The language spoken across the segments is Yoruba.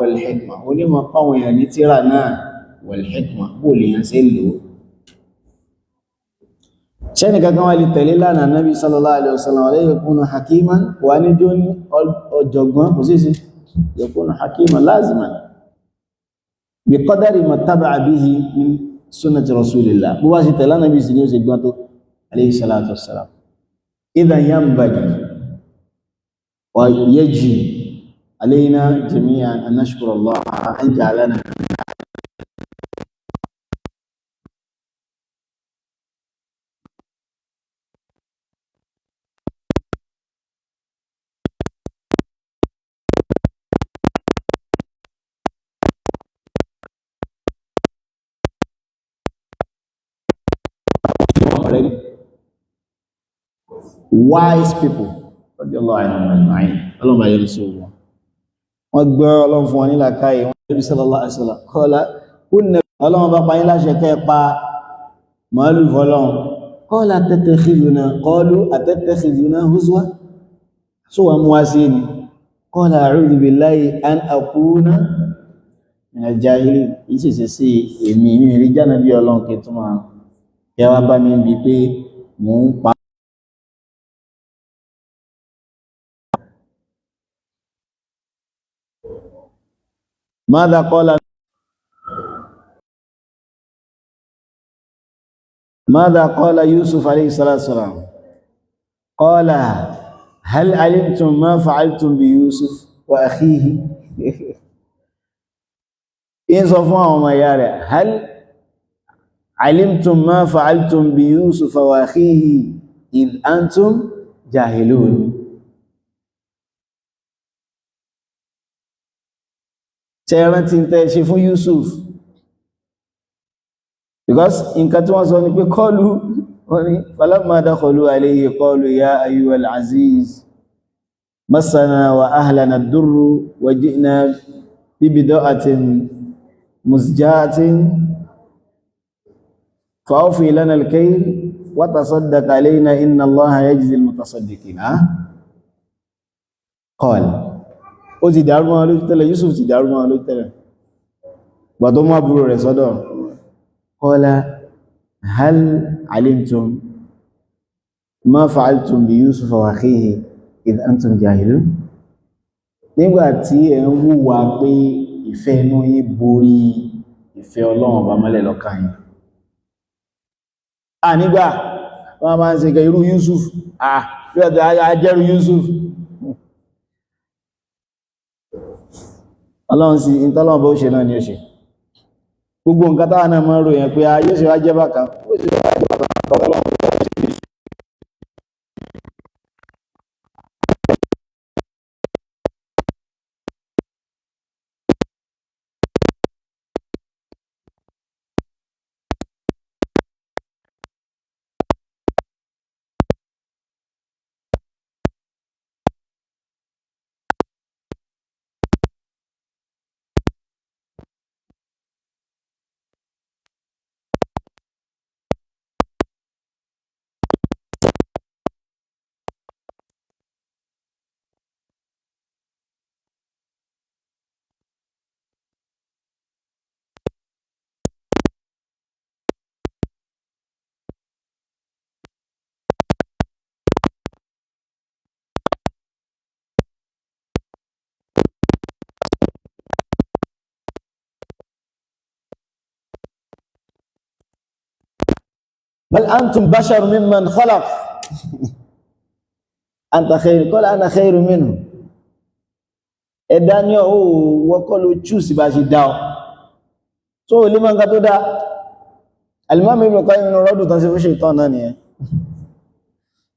wal hikma ó ní mọ̀ pàwọn èèyàn ní tírà náà wal hikma bó lè yàn sí lò ṣẹ́ni kankan wà lè tẹ̀lé lánàá Nabi sallallahu alaihi wasallam alayhi yakunu hakiman wà ní jó ní ọjọ̀gbọ́n kò sí yakunu hakiman laziman bi qadari ma taba'a bihi min sunnati rasulillah bó wá sí tẹ̀lé Nabi sí ní ó sì gbọ́n tó alayhi salatu wassalam idhan yanbaghi wa yaji alayna jami'an an nashkura Allah an ja'alana already wise people radiyallahu anhum ajma'in Ọlọ́run bá yọ́nú sí wọn wọ́n gbọ́ Ọlọ́run fún wọn nílà káyẹ̀ wọ́n Nabi sallallahu alaihi wasallam qala kunna Ọlọ́run bá pàyín láṣẹ kẹ́ pa màálù fọ́lọ́run qala atattakhidhuna qalu atattakhidhuna huzwa so wọ́n mú wá sí ni qala a'udhu billahi an akuna minal jahilin ìṣẹ̀ṣẹ̀ sí èmi rí jánà bí Ọlọ́run kí tó máa yàwá bá mi bí pé mò ń pa ماذا قال يوسف عليه الصلاة والسلام قال هل علمتم ما فعلتم بيوسف وأخيه إن صفوهم يا هل علمتم ما فعلتم بيوسف وأخيه إذ أنتم جاهلون ṣẹ́rántí tẹ́ ṣe fún Yusuf because nǹkan tí wọ́n sọ ní pé kọlu wọ́n ní falamma dakhalu alayhi qalu ya ayyuhal aziz massana wa ahlana ad-durru wa ji'na bi bida'atin musja'atin فأوفي لنا الكيل وتصدق علينا إن الله يجزي المتصدقين قال ó ti dàrú mọ́ lójú tẹ́lẹ̀ Yusuf ti dàrú mọ́ lójú tẹ́lẹ̀ gbà tó mọ́ búrò rẹ̀ sọ́dọ̀ قال هل علمتم ما فعلتم بيوسف وأخيه إذ أنتم جاهلون nígbà tí ẹ ń wúwa pé ìfẹ́ inú yín borí ìfẹ́ Ọlọ́run bá mọ́lẹ̀ lọ́kàn yín nígbà wọ́n máa ń ṣe kẹ irú Yusuf lọ́dọ̀ ajẹ́rù Yusuf Ọlọ́run sí ìtọ́lọ́run bó ṣe náà ni ó ṣe gbogbo nǹkan táwọn náà máa ń ròyìn pé yóò ṣe wá jẹ́ bákan ó ṣe wá jẹ́ bákan Ọlọ́run بل أنتم بشر ممن خلق أنت خير قال أنا خير منه ẹ̀dá ní ọ̀hún wọ́kọ́ ló chúùsì bá ṣe dá ọ tó lè máa ń ká tó dá Al-Imam Ibn Qayyim inú rọ́dù tán sí fún ṣètán náà nìyẹn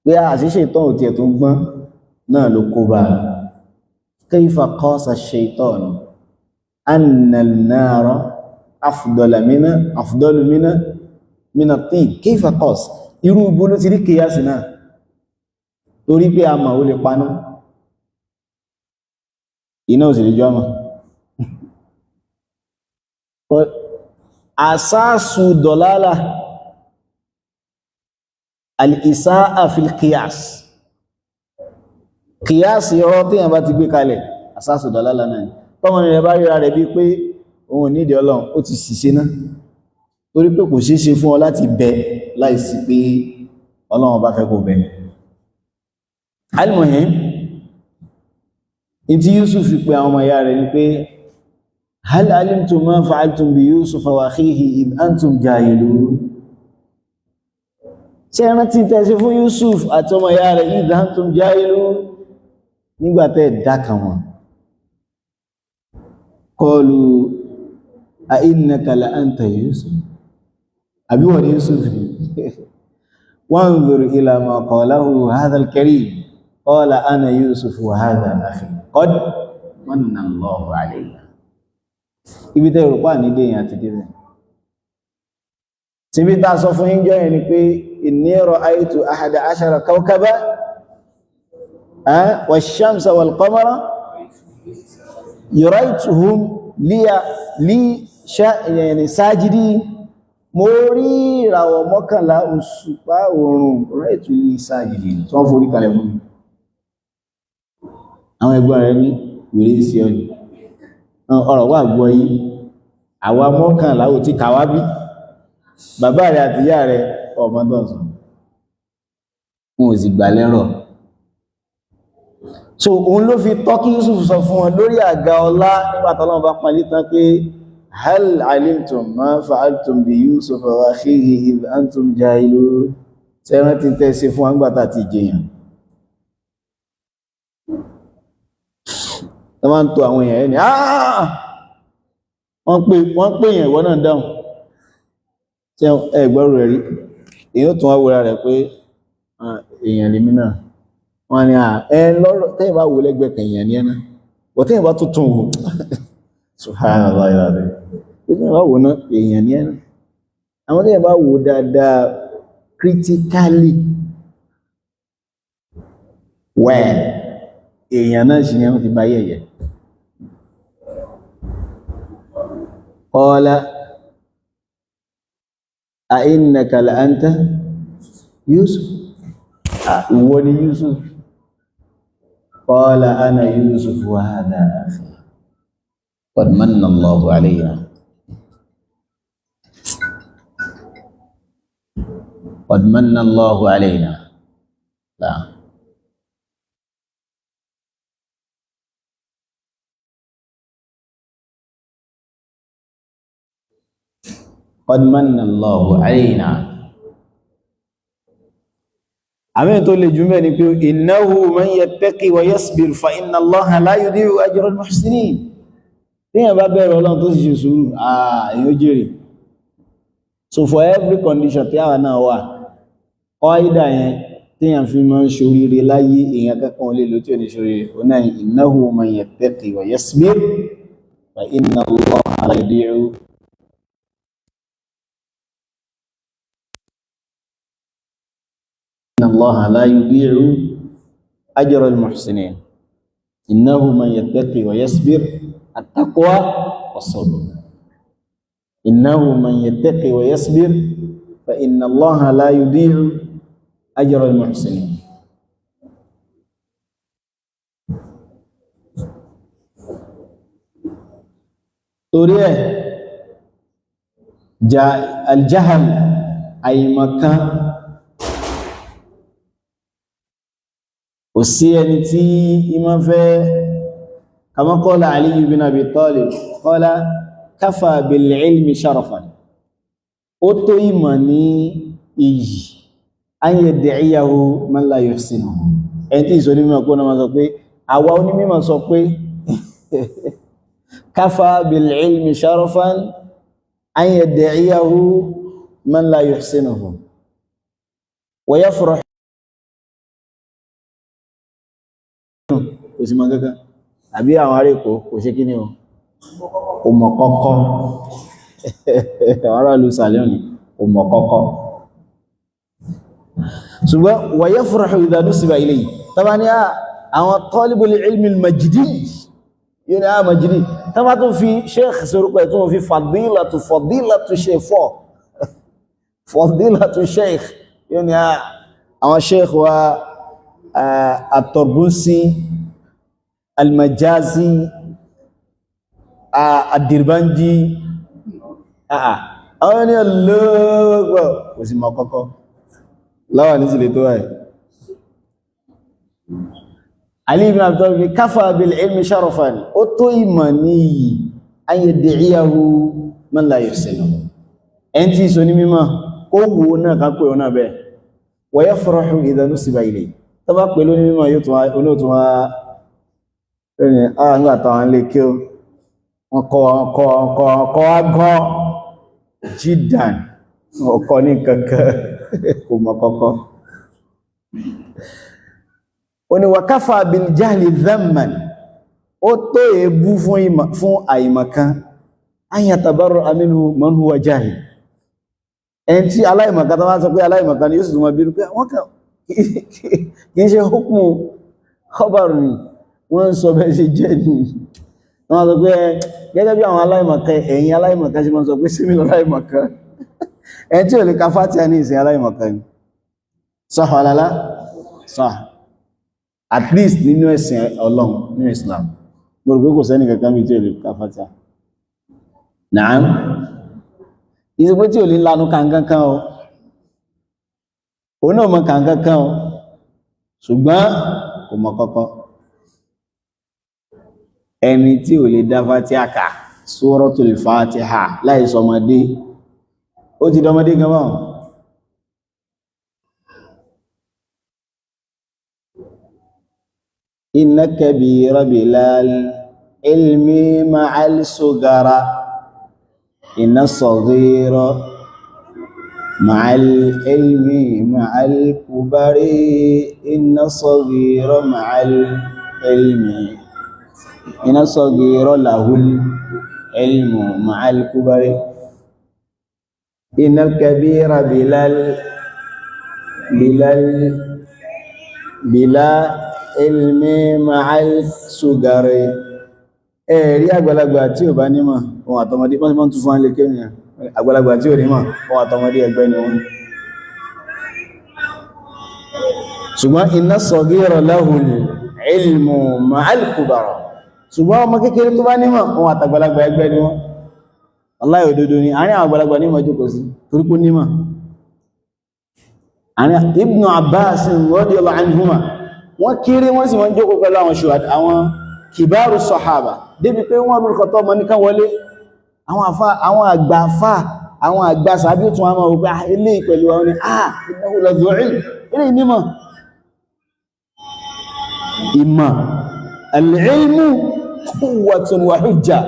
pé àṣí ṣètán ò tiẹ̀ tó gbọ́n náà ló kó bá kayfa qasa ash-shaytan anna an-nara afdalu min at-tin kayfa qasa irú ibo ló ti rí kíyàsì náà torí pé a mà ó lè paná iná ò sì lè jọmọ̀ asásù dọ̀lálà al-isa'a fil qiyas qiyas ọ̀rọ̀ tí yàn bá ti gbé kalẹ̀ asásù dọ̀lálà náà tọ́mọ rẹ̀ bá ríra rẹ̀ bí pé òun nídìí Ọlọ́run ó ti ṣìṣe náà torí pé kò ṣeé ṣe fún ọ láti bẹ láìsí pé Ọlọ́run bá fẹ́ kó bẹ al-muhim ìtí Yusuf fi pé àwọn ọmọ ìyá rẹ̀ ni pé hal alimtum ma fa'altum bi Yusuf wa akhihi id antum jahilun ṣé ẹ rántí tẹ́ ṣe fún Yusuf àti ọmọ ìyá rẹ̀ id antum jahilun nígbà tẹ́ dákan wọn qalu a innaka la anta Yusuf àbí wọ́n ni Yusuf wanzur ila ma qalahu hadha al-karim qala ana Yusuf wa hadha akhi qad manna Allahu alayna ibi tẹ́ rò pa ní déyìn àti débẹ̀ tí bí ta sọ fún yíjọ́ yẹn ni pé inni ra'aytu ahada ashara kawkaba wash-shamsa wal-qamara ra'aytuhum li sajidin mo rí ìràwọ̀ mọ́kànlá òṣùpá oòrùn ra'aytu li sajidin tí wọ́n forí kalẹ̀ fún mi àwọn ẹgbọ́n rẹ̀ ní wèrè sí ọdún ọ̀rọ̀ wà gbọ́ yìí àwa mọ́kànlá ò ti kàwá bí bàbá rẹ̀ àti ìyá rẹ̀ ọmọdọ́sàn wọn ò sì gbà lẹ́rọ̀ so òun ló fi tọ́kí Yusuf sọ fún wọn lórí àga ọlá nígbà tọ́lọ́run bá palí tán pé hal alimtum ma fa'altum bi Yusuf wa akhihi id antum jahilun sẹ́rán ti tẹ́ ṣe fún àgbàtà ti jẹyàn tó máa ń tó àwọn èèyàn ẹni wọ́n pè èèyàn ìwọ náà dáhùn tí ẹgbọ́rù rẹ̀ rí èèyàn tún wá wúra rẹ̀ pé èèyàn lèmi náà wọ́n ni lọ́rọ̀ tẹ́yìn bá wò lẹ́gbẹ̀ẹ́ kan èèyàn ní ẹ̀nà bọ̀ tẹ́yìn bá tuntun wò subhanallah ìlàdẹ̀ tẹ́yìn bá wò náà èèyàn ní ẹ̀nà àwọn tẹ́yìn bá wò dáadáa critically well èèyàn náà sì ni wọ́n ti bá yẹ̀yẹ̀ qala a innaka la anta Yusuf ìwọ ni Yusuf qala ana Yusuf wa hadha akhi qad manna Allahu alayna qad manna Allahu alayna la qad manna Allahu alayna àmín tó lè jùmẹ́ ni pé innahu man yattaqi wa yasbir fa inna Allaha la yudhi'u ajra al-muhsinin tíyàn bá bẹ̀rẹ̀ Ọlọ́run tó sì ṣe sùúrù èyàn jèrè so for every condition tí àwa náà wà qaida yẹn tíyàn fi máa ń ṣoríire láyé èyàn kankan olè ló tí ò ní ṣoríire ó náà innahu man yattaqi wa yasbir fa inna Allaha la yudhi'u إن الله لا يضيع أجر المحسنين إنه من يتقي ويصبر التقوى والصبر إنه من يتقي ويصبر فإن الله لا يضيع أجر المحسنين توريه جاء الجهل أي مكان kò sí ẹni tí ìmọ̀ fẹ́ kama qala Ali ibn Abi Talib qala kafa bil ilmi sharafan ó tó ìmọ̀ ní iyì an yad'iyahu man la yuhsinuhu ẹni tí ìsọ onímọ̀ kó náà sọ pé àwa onímọ̀ sọ pé kafa bil ilmi sharafan an yad'iyahu man la yuhsinuhu wa yafrah kò sí mọ́ gẹ́gẹ́ àbí àwọn ará Èkó kò ṣe kí ní o mọ̀ kọ́kọ́ àwọn ará ìlú sàlẹ̀ òní o mọ̀ kọ́kọ́ ṣùgbọ́n wa yafrahu idha nusiba ilayhi tàbá ní àwọn talibul ilmi al-majdi yóò ní majdi tàbá tó fi sheikh sorúkọ ẹ̀ tó fi fadilatu sheikh fadilatu sheikh yóò ní àwọn sheikh wa at-Tarbusi al-Majazi Ad-Dirbanji àwọn ní ọlọ́gbọ̀ kò sí mọ́ kọ́kọ́ láwà ní sílẹ̀ tó wáyé Ali ibn Abi Talib kafa bil ilmi sharafan ó tó ìmọ̀ ní yìí an yad'iyahu man la yuhsinu ẹn tí sọ ní mímọ̀ kó wo náà ká pé ọ̀nà bẹ́ẹ̀ wa yafrahu idha nusiba ilayhi tó bá pẹ̀lú ní mímọ̀ yóò tún wá ẹni nígbà táwọn lè kí wọn kọ́ agọ́ jídàn ọkọ̀ ní kankan kò mọ̀ kọ́kọ́ ó ní wa kafa bil jahli dhamman ó tó èébú fún àìmọ̀kan an yatabarra minhu man huwa jahil ẹni tí aláìmọ̀kan tó wá sọ pé aláìmọ̀kan ni yóò sì túnmọ̀ bínú pé wọ́n kàn kìí ṣe hukmu khabar ni wọ́n ń sọ bẹ́ẹ̀ ṣe jẹ́ ni wọ́n sọ pé gẹ́gẹ́ bí àwọn aláìmọ̀kan ẹ̀yin aláìmọ̀kan ṣe máa sọ pé símí aláìmọ̀kan ẹni tí ò lè ka Fatiha ní ìsìn aláìmọ̀kan ni sah alala sah at least nínú ẹ̀sìn Ọlọ́run nínú Islam gbogbo kò sẹ́ni kankan bí tí ò lè ka Fatiha naam ìsìnkú tí ò lè lanu kankankan o òun náà mọ kankankan o ṣùgbọ́n kò mọ kọ́kọ́ ẹni tí ò lè dá Fatiha kà Suratul Fatiha láì sọmọdé ó ti dọmọdé gan báwọn inna kabira bilal ilmi ma'al sugara inna saghira ma'al ilmi ma'al kubari inna saghira ma'al ilmi inna saghira lahul ilmu ma'al kubari inna kabira bila ilmi ma'al sugari ẹ̀rí àgbàlagbà tí ò bá nímọ̀ ohun àtọmọdé wọ́n ti mọ́ tún fún alẹ́ kéèyàn àgbàlagbà tí ò nímọ̀ ohun àtọmọdé ẹgbẹ́ ni wọ́n ṣùgbọ́n inna saghira lahul ilmu ma'al kubara ṣùgbọ́n ọmọ kékeré tó bá nímọ̀ ohun àtàgbàlagbà ẹgbẹ́ ni wọ́n wallahi òdodo ni àárín àwọn àgbàlagbà nímọ̀ jókòó sí torípó nímọ̀ àárín Ibn Abbas radiyallahu anhuma wọ́n kéré wọ́n sì wọ́n jókòó pẹ̀lú àwọn ṣùhàdá àwọn kìbáàrù sọ̀hábà débi pé wọ́n rúrùkọ̀ tọ́ mọ́ níkan wọlé àwọn àgbà àfà àwọn àgbà sàbí ó tún wọ́n mọ̀ wípé ilé pẹ̀lú àwọn ni innahu la dhu ilm ilé nímọ̀ ìmọ̀ al-ilmu quwwatun wa hujja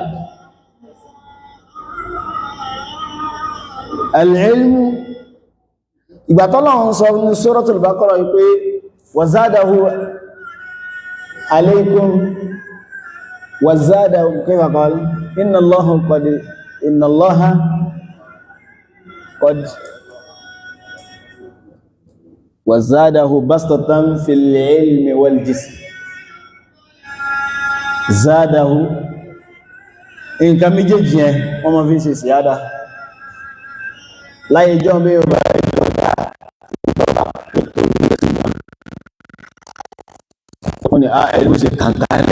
al-ilmu ìgbà t'Ọlọ́run sọ ní Suratul Baqarah wípé wa zadahu alaykum وزادهم كيف قال إن الله قد وزاده بسطة في العلم والجسم زاده إن كم يجي وما في شيء زيادة لا يجون به oni ẹ̀rù ṣe kankan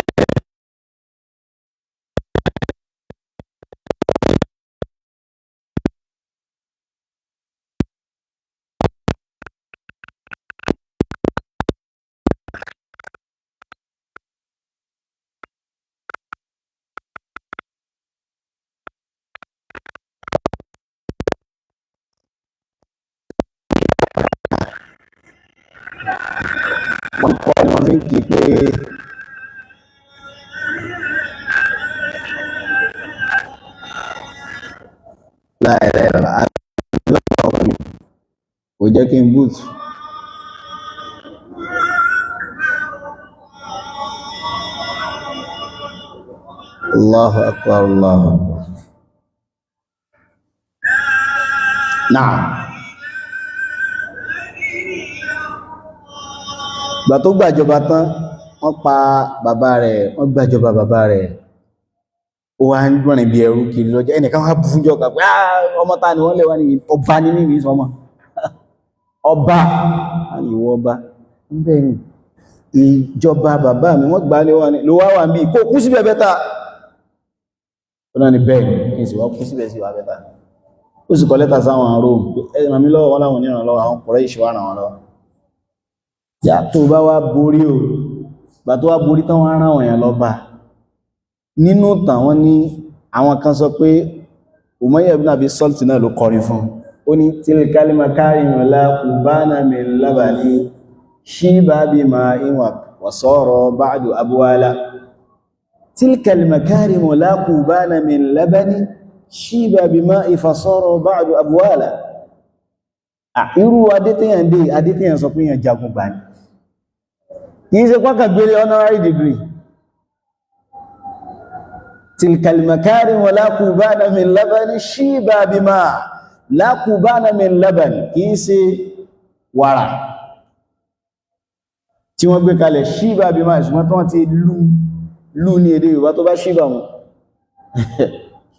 wọ́n kọ́ ni wọ́n fi ń kí pé láìrẹ̀rẹ̀ àlọ́pàá mi kò jẹ́ kí n boot Allahu akbar Allahu akbar náà gbà tó gbàjọba tán wọ́n pa bàbá rẹ̀ wọ́n gbàjọba bàbá rẹ̀ ó wá ń rìn bí ẹrú kiri lọ́jọ́ ẹnìkan wá bú fúnjọ́ kà pé ọmọ ta ni wọ́n lè wá ní ọba ní mímí sọmọ ọba àyíwọ ọba bẹ́ẹ̀ ni ìjọba bàbá mi wọ́n gbà lé wá ní ló wá wà mí kó kú síbẹ̀ bẹ́ta ó náà ni bẹ́ẹ̀ kí n sì wá kú síbẹ̀ sí wà bẹ́ta ó sì kọ lẹ́tà sáwọn àrò ẹ̀ràn mi lọ́wọ́ wọn láwọn oníran lọ́wọ́ àwọn kọ̀rẹ́ ìṣẹ́ wà ràn wọn lọ́wọ́ yà tó bá wá borí o gbà tó wá borí tán wọ́n rán èèyàn lọ bá nínú tàn wọ́n ní àwọn kan sọ pé Umayya ibn Abi Salt náà ló kọrin fún ó ní tilkal makarim la qubana min labani shiba bima inwa wa sara ba'du abwala tilkal makarim la qubana min labani shiba bima fasara ba'du abwala irú adétẹ́yàn sọ pé yàn jagun gbà ní kìí ṣe pàkà gbélé honorary degree tilkal makarim la qubana min labani shiba bima la qubana min labani kìí ṣe wàrà tí wọ́n gbé kalẹ̀ shiba bima ìṣùgbọ́n tó wọ́n ti lú ní èdè Yorùbá tó bá shiba wọn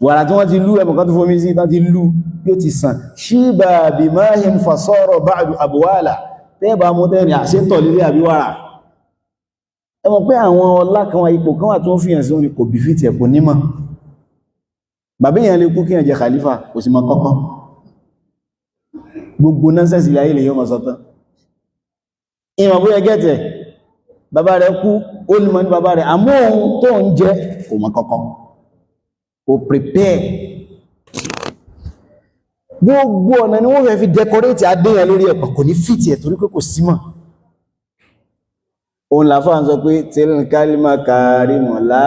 wàrà tí wọ́n ti lú ẹmọ̀kan tó fómi sí tán ti lú yóò ti sàn shiba bimahim fasara ba'du abwala tẹ́ẹ̀bà mú tẹ́rin àṣẹ́tọ̀ lílé àbíwàrà ẹmọ pé àwọn ọlá kan wà ipò kan wà tó ń fihàn sí wọn ni kò bí fìtì ẹ̀kọ́ nímọ̀ bàbá èèyàn lè kú kí èèyàn jẹ khalifa kò sì mọ̀ kọ́kọ́ gbogbo nọ́sẹ̀sì ayé lè yóò mọ̀ sọ́tán ìmọ̀ bóyá gẹ́tẹ̀ bàbá rẹ̀ kú ó ní mọ̀ ní bàbá rẹ̀ àmọ́ ohun tó ń jẹ kò mọ̀ kọ́kọ́ kò prepare gbogbo ọ̀nà ni wọ́n fẹ́ fi decorate adéyàn lórí ẹ̀pọ̀ kò ní fìtì ẹ̀ torí pé kò símọ̀ òun làfáà ń sọ pé tilkal makarim la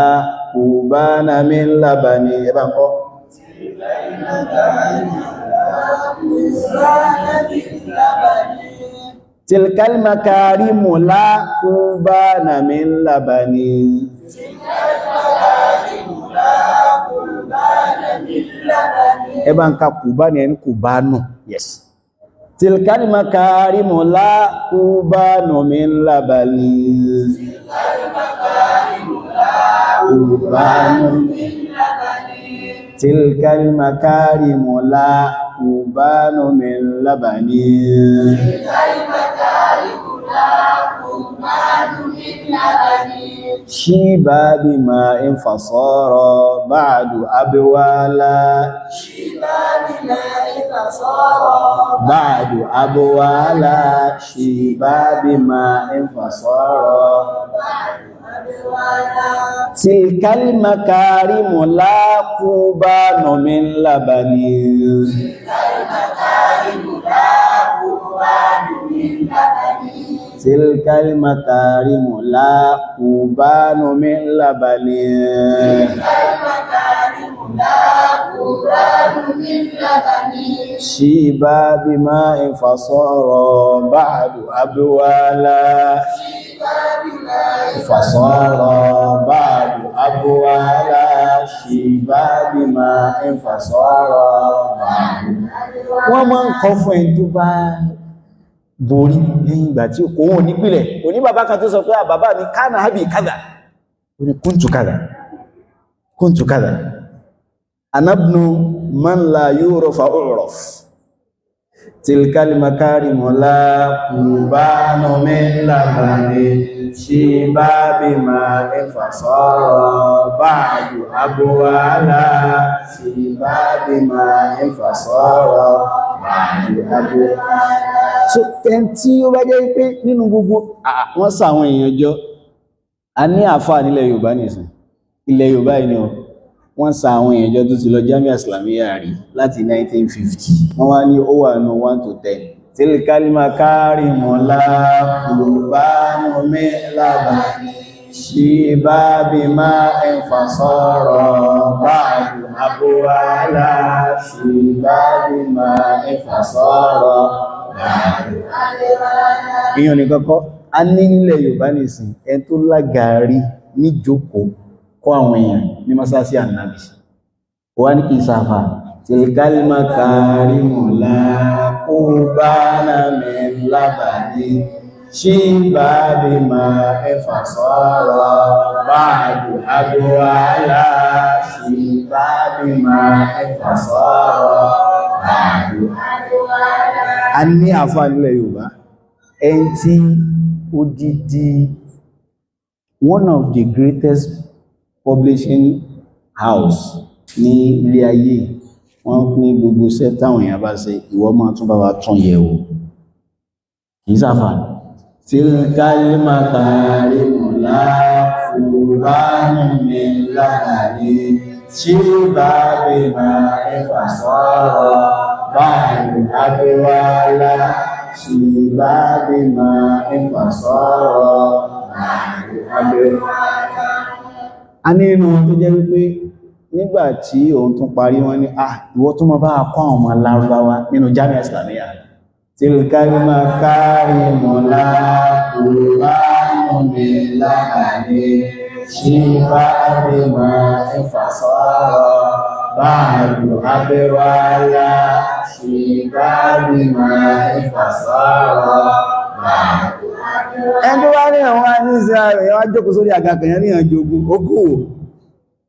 qubana min labani ẹbá ń kọ́ tilkal makarim la qubana min labani ẹbá ń ka qubani ẹni qubanu yes tilkal makarim la qubana min labani tilkal makarim la qubana min labani tilkal makarim la qubana min labani tilkal makarim la qubana min labani shiba bima fasara ba'du abwala shiba bima fasara ba'du abwala shiba bima fasara ba'du abwala tilkal makarim la qubana min labani tilkal makarim la qubana min labani tilkal makarim la qubana min labani tilkal makarim la qubana min labani shiba bima fasara ba'du abwala shiba bima fasara ba'du abwala shiba bima fasara ba'du wọ́n máa ń kọ́ fún ẹni tó bá borí lẹ́yìn ìgbà tí kò wọ́n nípìlẹ̀ òní bàbá kan tó sọ pé bàbá mi kánà hábì kádà òní kúntù kádà anabnu man la yu'rafa u'raf tilkal makarim la qubana min labani shiba bima fasara ba'du abwala shiba bima fasara ba'du abwala so ẹn tí ó bá jẹ́ pé nínú gbogbo wọ́n sá àwọn èèyàn jọ a ní àfáà nílẹ̀ Yorùbá nìsìn ilẹ̀ Yorùbá yìí ni wọ́n sá àwọn èèyàn jọ tó ti lọ Jamia Islamiyya rí láti 1950 wọ́n wá ní ó wà nù 1 to 10 tilkal makarim la qubana min labani shiba bima fasara ba'du abwala shiba bima fasara èèyàn ní kọ́kọ́ a ní nílẹ̀ Yorùbá nìsìn ẹn tó lágàárí ní jókòó kọ́ àwọn èèyàn ní mọ́sálásí Ànábì wà ní kìí sáfà tilkal makarim la qubana min labani shiba bima fasara ba'du abwala shiba bima fasara ba'du a ní àfà nílẹ̀ Yorùbá ẹn tí odidi one of the greatest publishing house ní ilé ayé wọ́n ní gbogbo iṣẹ́ táwọn èèyàn bá ṣe ìwọ máa tún bá wa tún yẹ̀ wò kìí sáfà tí kálímà kárí mọ̀lá fúránù mi láàrí tí bá bí máa ẹfà sọ́rọ̀ báyìí abẹ́wàlá tí bá bí máa ẹfà sọ́rọ̀ báyìí abẹ́wàlá. A ní inú tó jẹ́ wípé nígbà tí òun tún parí wọ́n ní ìwọ tó mọ́ bá kọ́ àwọn ọmọ Lárúbáwá nínú Jami'a Islamiyya tí kálímà kárí mọ̀lá fúránù mi láàrí tí bá bí máa ẹfà sọ́rọ̀ báyìí abẹ́wàlá tí bá bí máa ẹfà sọ́rọ̀ báyìí. Ẹni wá ní àwọn àníṣẹ́ rẹ̀ wá jókòó sórí àgàkànyàn ní àjògùn ogún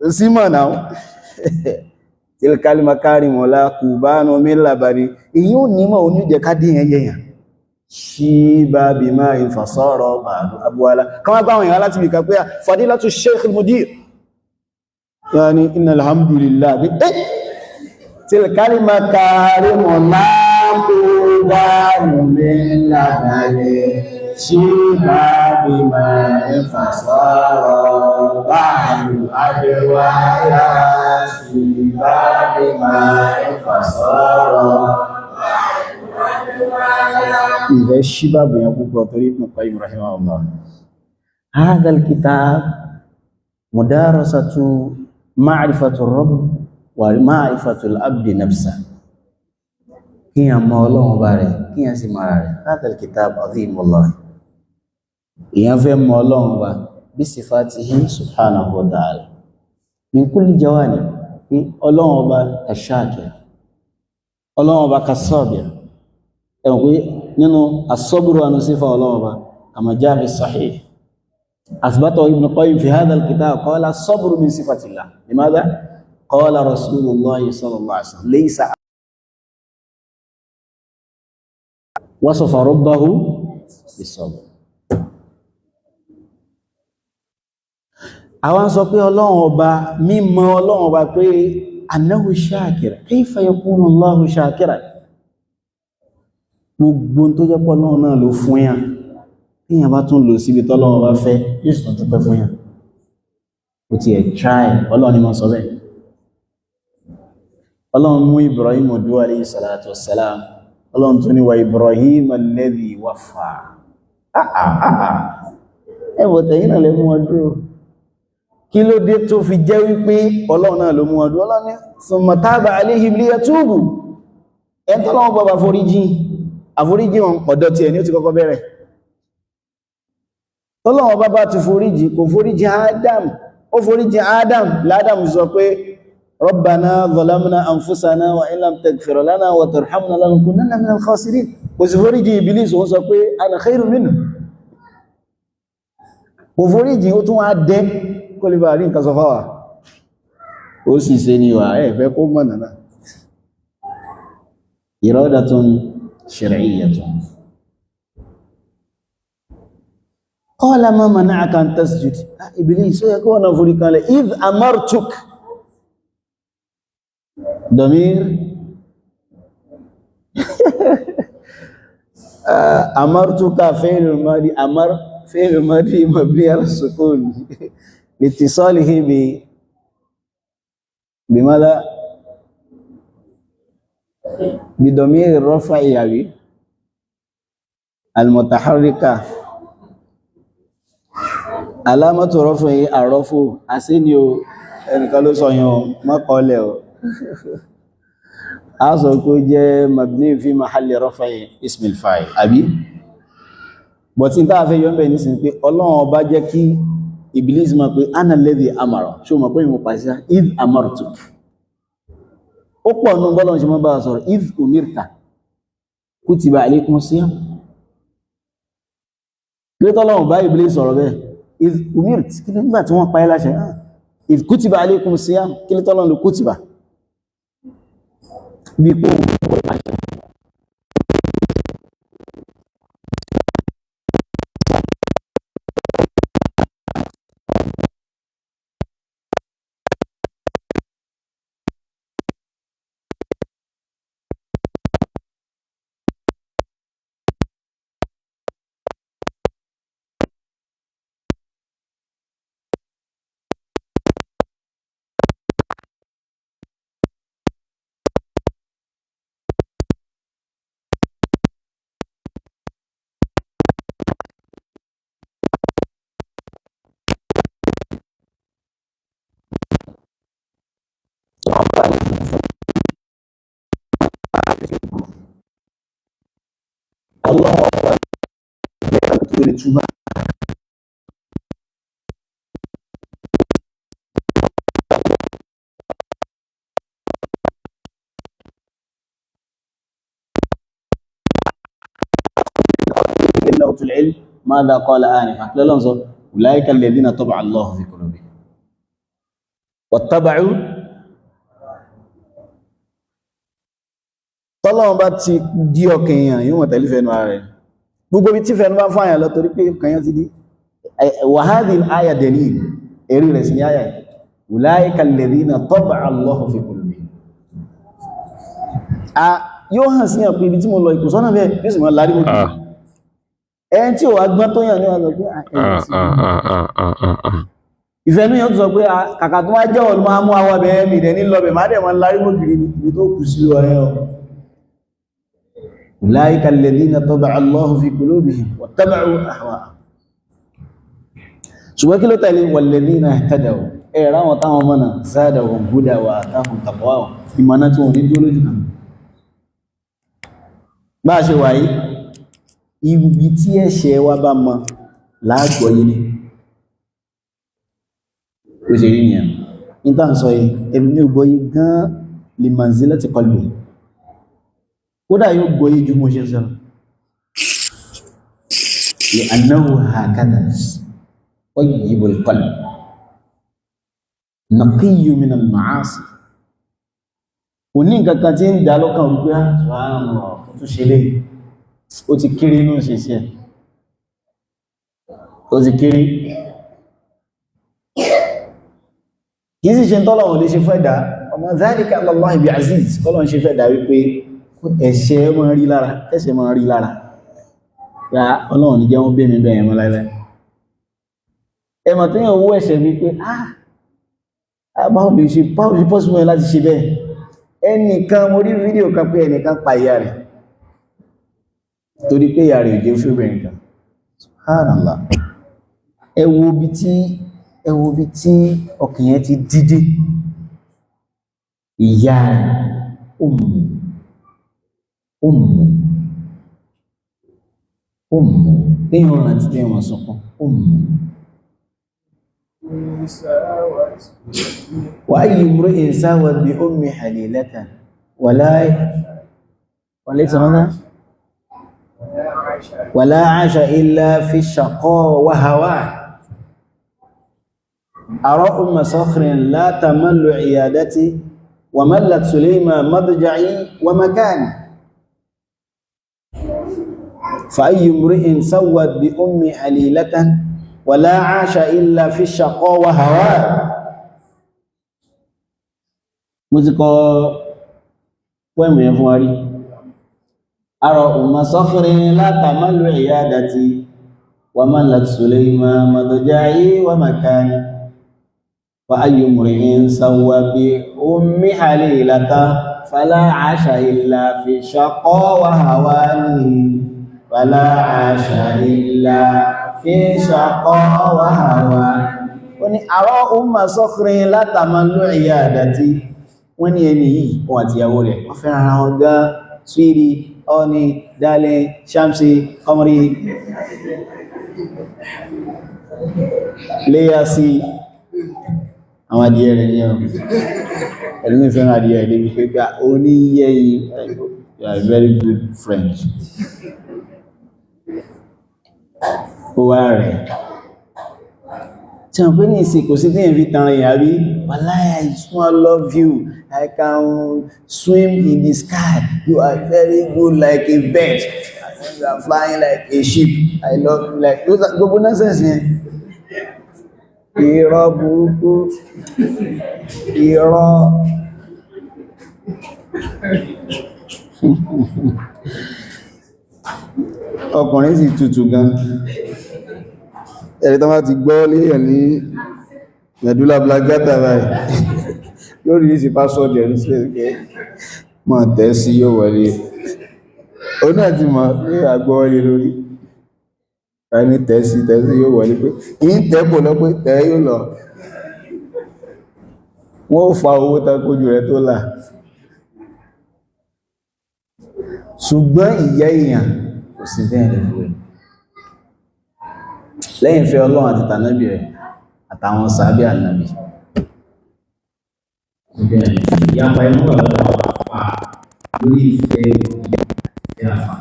ò sí mọ̀ náà tí kálímà kárí mọ̀lá kùbánù mi lábàrí èyí ò nímọ̀ oníjẹ ká dín ẹyẹyàn ṣí bá bí máa ẹfà sọ́rọ̀ báyìí abúwálá káwọn gbáwọn èèyàn láti bìkà pé fadilatu Sheikh al-Mudir yani inna alhamdulillah tí kálímà kárí mọ̀lá kùbánù mi lábàrí ṣí bá bí máa ẹfà sọ́rọ̀ báyìí abẹ́wàlá ṣí bá bí máa ẹfà sọ́rọ̀ báyìí abẹ́wàlá. Ìfẹ́ ṣí bá bìyàn púpọ̀ torí Ibn Qayyim rahimahullah. هذا الكتاب مدارسة معرفة الرب ومعرفة العبد نفسه. كي مولاه بارك كي سماره. هذا الكتاب عظيم والله. ينفهم مولاه بصفاته سبحانه وتعالى من كل جوانب. الله كالشاكر الله كالصابر. يقول نحن الصبر أن صفة الله كما جاء في الصحيح أثبته ابن القيم في هذا الكتاب قال الصبر من صفة الله. لماذا؟ قال رسول الله صلى الله عليه وسلم ليس وصف ربه بالصبر. àwọn sọ pé Ọlọ́run ọba mímọ̀ Ọlọ́run ọba pé annahu shakir kayfa yakunu Allahu shakiran. Gbogbo tó jẹ́ pé Ọlọ́run náà ló fún yàn tíyàn bá tún lò síbi tọ́lọ́run bá fẹ́ yóò sì tún pẹ́ fún yàn ó ti ẹ̀ try Ọlọ́run ni mọ́ sọ bẹ́ẹ̀. Ọlọ́run mú Ibrahim dúró alayhi salatu wassalam. Ọlọ́run tún ní wa Ibrahim alladhi waffa. Ẹwọ̀ tẹ̀yìn náà lè mú wọn dúró. Kí ló dé tó fi jẹ́ wípé Ọlọ́run náà ló mú wọn dúró? Ọlọ́run ní thumma taba alayhim liyatubu. Ẹ tọ́lọ́run bàbá àforíjì wọn ọ̀dọ̀ tí ẹni ó ti kọ́kọ́ bẹ̀rẹ̀. Ọlọ́run bàbá ti foríjì kò foríjì Adam, ó foríjì Adam l'Adam sọ pé Rabbana zalamna anfusana wa in lam taghfir lana wa tarhamna lanakunanna minal khasirin. Kò sì foríjì Iblis ó sọ pé ana khairu minhu. Kò foríjì ó tún wá dẹ́ kó lè bá rí nǹkan sọ fáwà. Ó sì ṣe ni wà fẹ́ kó mọ̀ náà. Iradatun shar'iyyatun. Qala ma mana'aka an tasjud. Iblis ó yẹ kó wọ́n forí kan lẹ̀ idh amartuk. ضمير أمرتك فعل الماضي أمر فعل الماضي مبني على السكون لاتصاله بماذا؟ بضمير الرفع يعني المتحركة. علامة رفعه الرفع أسينيو ẹnìkan ló sọ yàn mọ́kànlẹ̀ ọ̀ a sọ kó jẹ́ mabni fi mahalli rafa'i ismil fa'il àbí bọ̀ tí tàà fẹ́ yọ́ ń bẹ̀ ní sin pé Ọlọ́run ọba jẹ́ kí Iblis mọ̀ pé ana alladhi amara ṣó mọ̀ pé ìmọ̀ pàṣẹ idh amartu ó pọ̀ nù bọ́lọ̀ ṣe mọ́ bá sọ̀rọ̀ idh umirta kutiba alaykumus siyam kí tọ́lọ́run bá Iblis sọ̀rọ̀ bẹ́ẹ̀ idh umirt kí nígbà tí wọ́n pa ẹ́ láṣẹ إذ كتب عليكم الصيام كل طلع له كتبه بيكون Allah tó lè túbà. أوتوا العلم ماذا قال آنفا للنظر أولئك الذين طبع الله في قلوبهم واتبعوا tọ́lọ́run bá ti dí ọkàn èèyàn yóò wọ́n tẹ̀lé fẹ́nu ara rẹ̀ gbogbo bí tí fẹ́nu bá fáyàn lọ torí pé ọkàn èèyàn ti dí wàhádìí àyà dẹ̀lì èrí rẹ̀ sí ní àyà أولئك الذين طبع الله في قلوبهم yóò hàn sí àpò ibi tí mo lọ ìkùsọ́nà bẹ́ẹ̀ bí sì mọ́ lárí mọ́ ẹn tí ò wá gbọ́n tó yàn ní ọ̀nà pé ìfẹ́ ní yàn tó sọ pé kàkà tó máa jẹ́ ọ̀nà máa mú àwọn abẹ́ mi dẹ̀ ní lọ́bẹ̀ máa dẹ̀ máa lárí mọ́gìrì ní tó kù sí ọ̀rẹ́ ọ̀ أولئك الذين طبع الله في قلوبهم واتبعوا أهواءهم ṣùgbọ́n kí ló tẹ̀lé والذين اهتدوا ẹ̀rọ àwọn táwọn mọ́nà زادهم هدى وآتاهم تقواهم ìmọ̀nà tí wọ́n ní dúró lójú kan bá a ṣe wáyé ibi tí ẹ̀ṣẹ̀ wa bá mọ láàgbọ́yé ní ó ṣe rí ní àmì níta ń sọ yìí ẹbí ní ògbọ́yé gan lè manzilati qalbi kódà yóò gbọ́yé ju mo ṣe sọ lè annahu hakadha tayyibul qalbi naqiyyu min al-ma'asi òní nǹkan kan tí ń dá lọ́kàn wípé subhanallah tó ṣe lè ó ti kéré inú ṣe sí ẹ̀ ó ti kéré kìí sì ṣe tọ́lọ̀wọ̀n lè ṣe fẹ́ dá ọmọ dhalika ala Allahi bi aziz kọ́lọ̀n ṣe fẹ́ dá wípé ẹ̀ṣẹ̀ máa rí lára ẹ̀ṣẹ̀ máa rí lára ya ọlọ́run ní jẹ́ wọ́n bẹ́ mi bẹ́ẹ̀ mọ́ láìláì ẹmọ̀ tó yàn owó ẹ̀ṣẹ̀ wípé báwo lè ṣe possible láti ṣe bẹ́ẹ̀ ẹnìkan mo rí fídíò kan pé ẹnìkan pa ìyá rẹ̀ torí pé ìyá rẹ̀ jẹ́ fíbìnrin kan subhanallah ẹ wo bí tí ọkàn yẹn ti dídé ìyá rẹ̀ ní ìrọ̀nà títí wọn sọpọ̀ وأي امرئ ساوت بأم حليلة ولا عاش إلا في الشقاء وهوان أرى أم صخر لا تمل عيادتي وملت سليمة مضجعي ومكاني فأي امرئ سوت بأم حليلة ولا عاش إلا في الشقاء وهوان موسيقى وين يفواري أرى أم صخر لا تمل عيادتي وملت سليمة مضجعي ومكاني فأي امرئ سوى بأم حليلة فلا عاش إلا في شقاء وهوان فلا عاش إلا في شقاء وهوان وني أرى أم صخر لا تمل عيادتي وني يني واتياو رẹ̀ wọ́n fẹ́ràn ara wọn gan sweetie honey darling shamsi qamari léyàsí àwọn adìyẹ rẹ̀ ní ọ̀rọ̀ ẹ̀lú ní fẹ́ràn adìyẹ rẹ̀ ní pé ó ní yẹ́yìn you are a very good friend ó wá rẹ̀ tí wọ́n pé ní ìsìnkú sí tí èyàn fi tàn èyàn rí wallahi I just love you I can swim in the sky you are very good like a bird you are flying like a sheep I love you like gbogbo nonsense yẹn irọ́ burúkú irọ́ ọkùnrin sì tutù gan ẹ̀rí tó máa ti gbọ́ léyàn ní medulla oblongata báyìí yóò rí sí pásọ̀dì ẹ̀rí sí ẹ̀rí mọ̀ tẹ́ sí yóò wọlé ó náà ti mọ̀ ní àgbọ́ wọlé lórí ẹni tẹ́ sí yóò wọlé pé yí tẹ́ pò lọ pé tẹ́ yóò lọ wọ́n fa owó tán kójú rẹ̀ tó là ṣùgbọ́n ìyá èèyàn kò sí bẹ́ẹ̀ lè fún ẹ̀ lẹ́yìn fẹ́ Ọlọ́run àti tànábì rẹ̀ àtàwọn sàábì ànábì ìyapa inú wà lọ́wọ́ àwọn àpá lórí ìfẹ́ ìfẹ́ àfà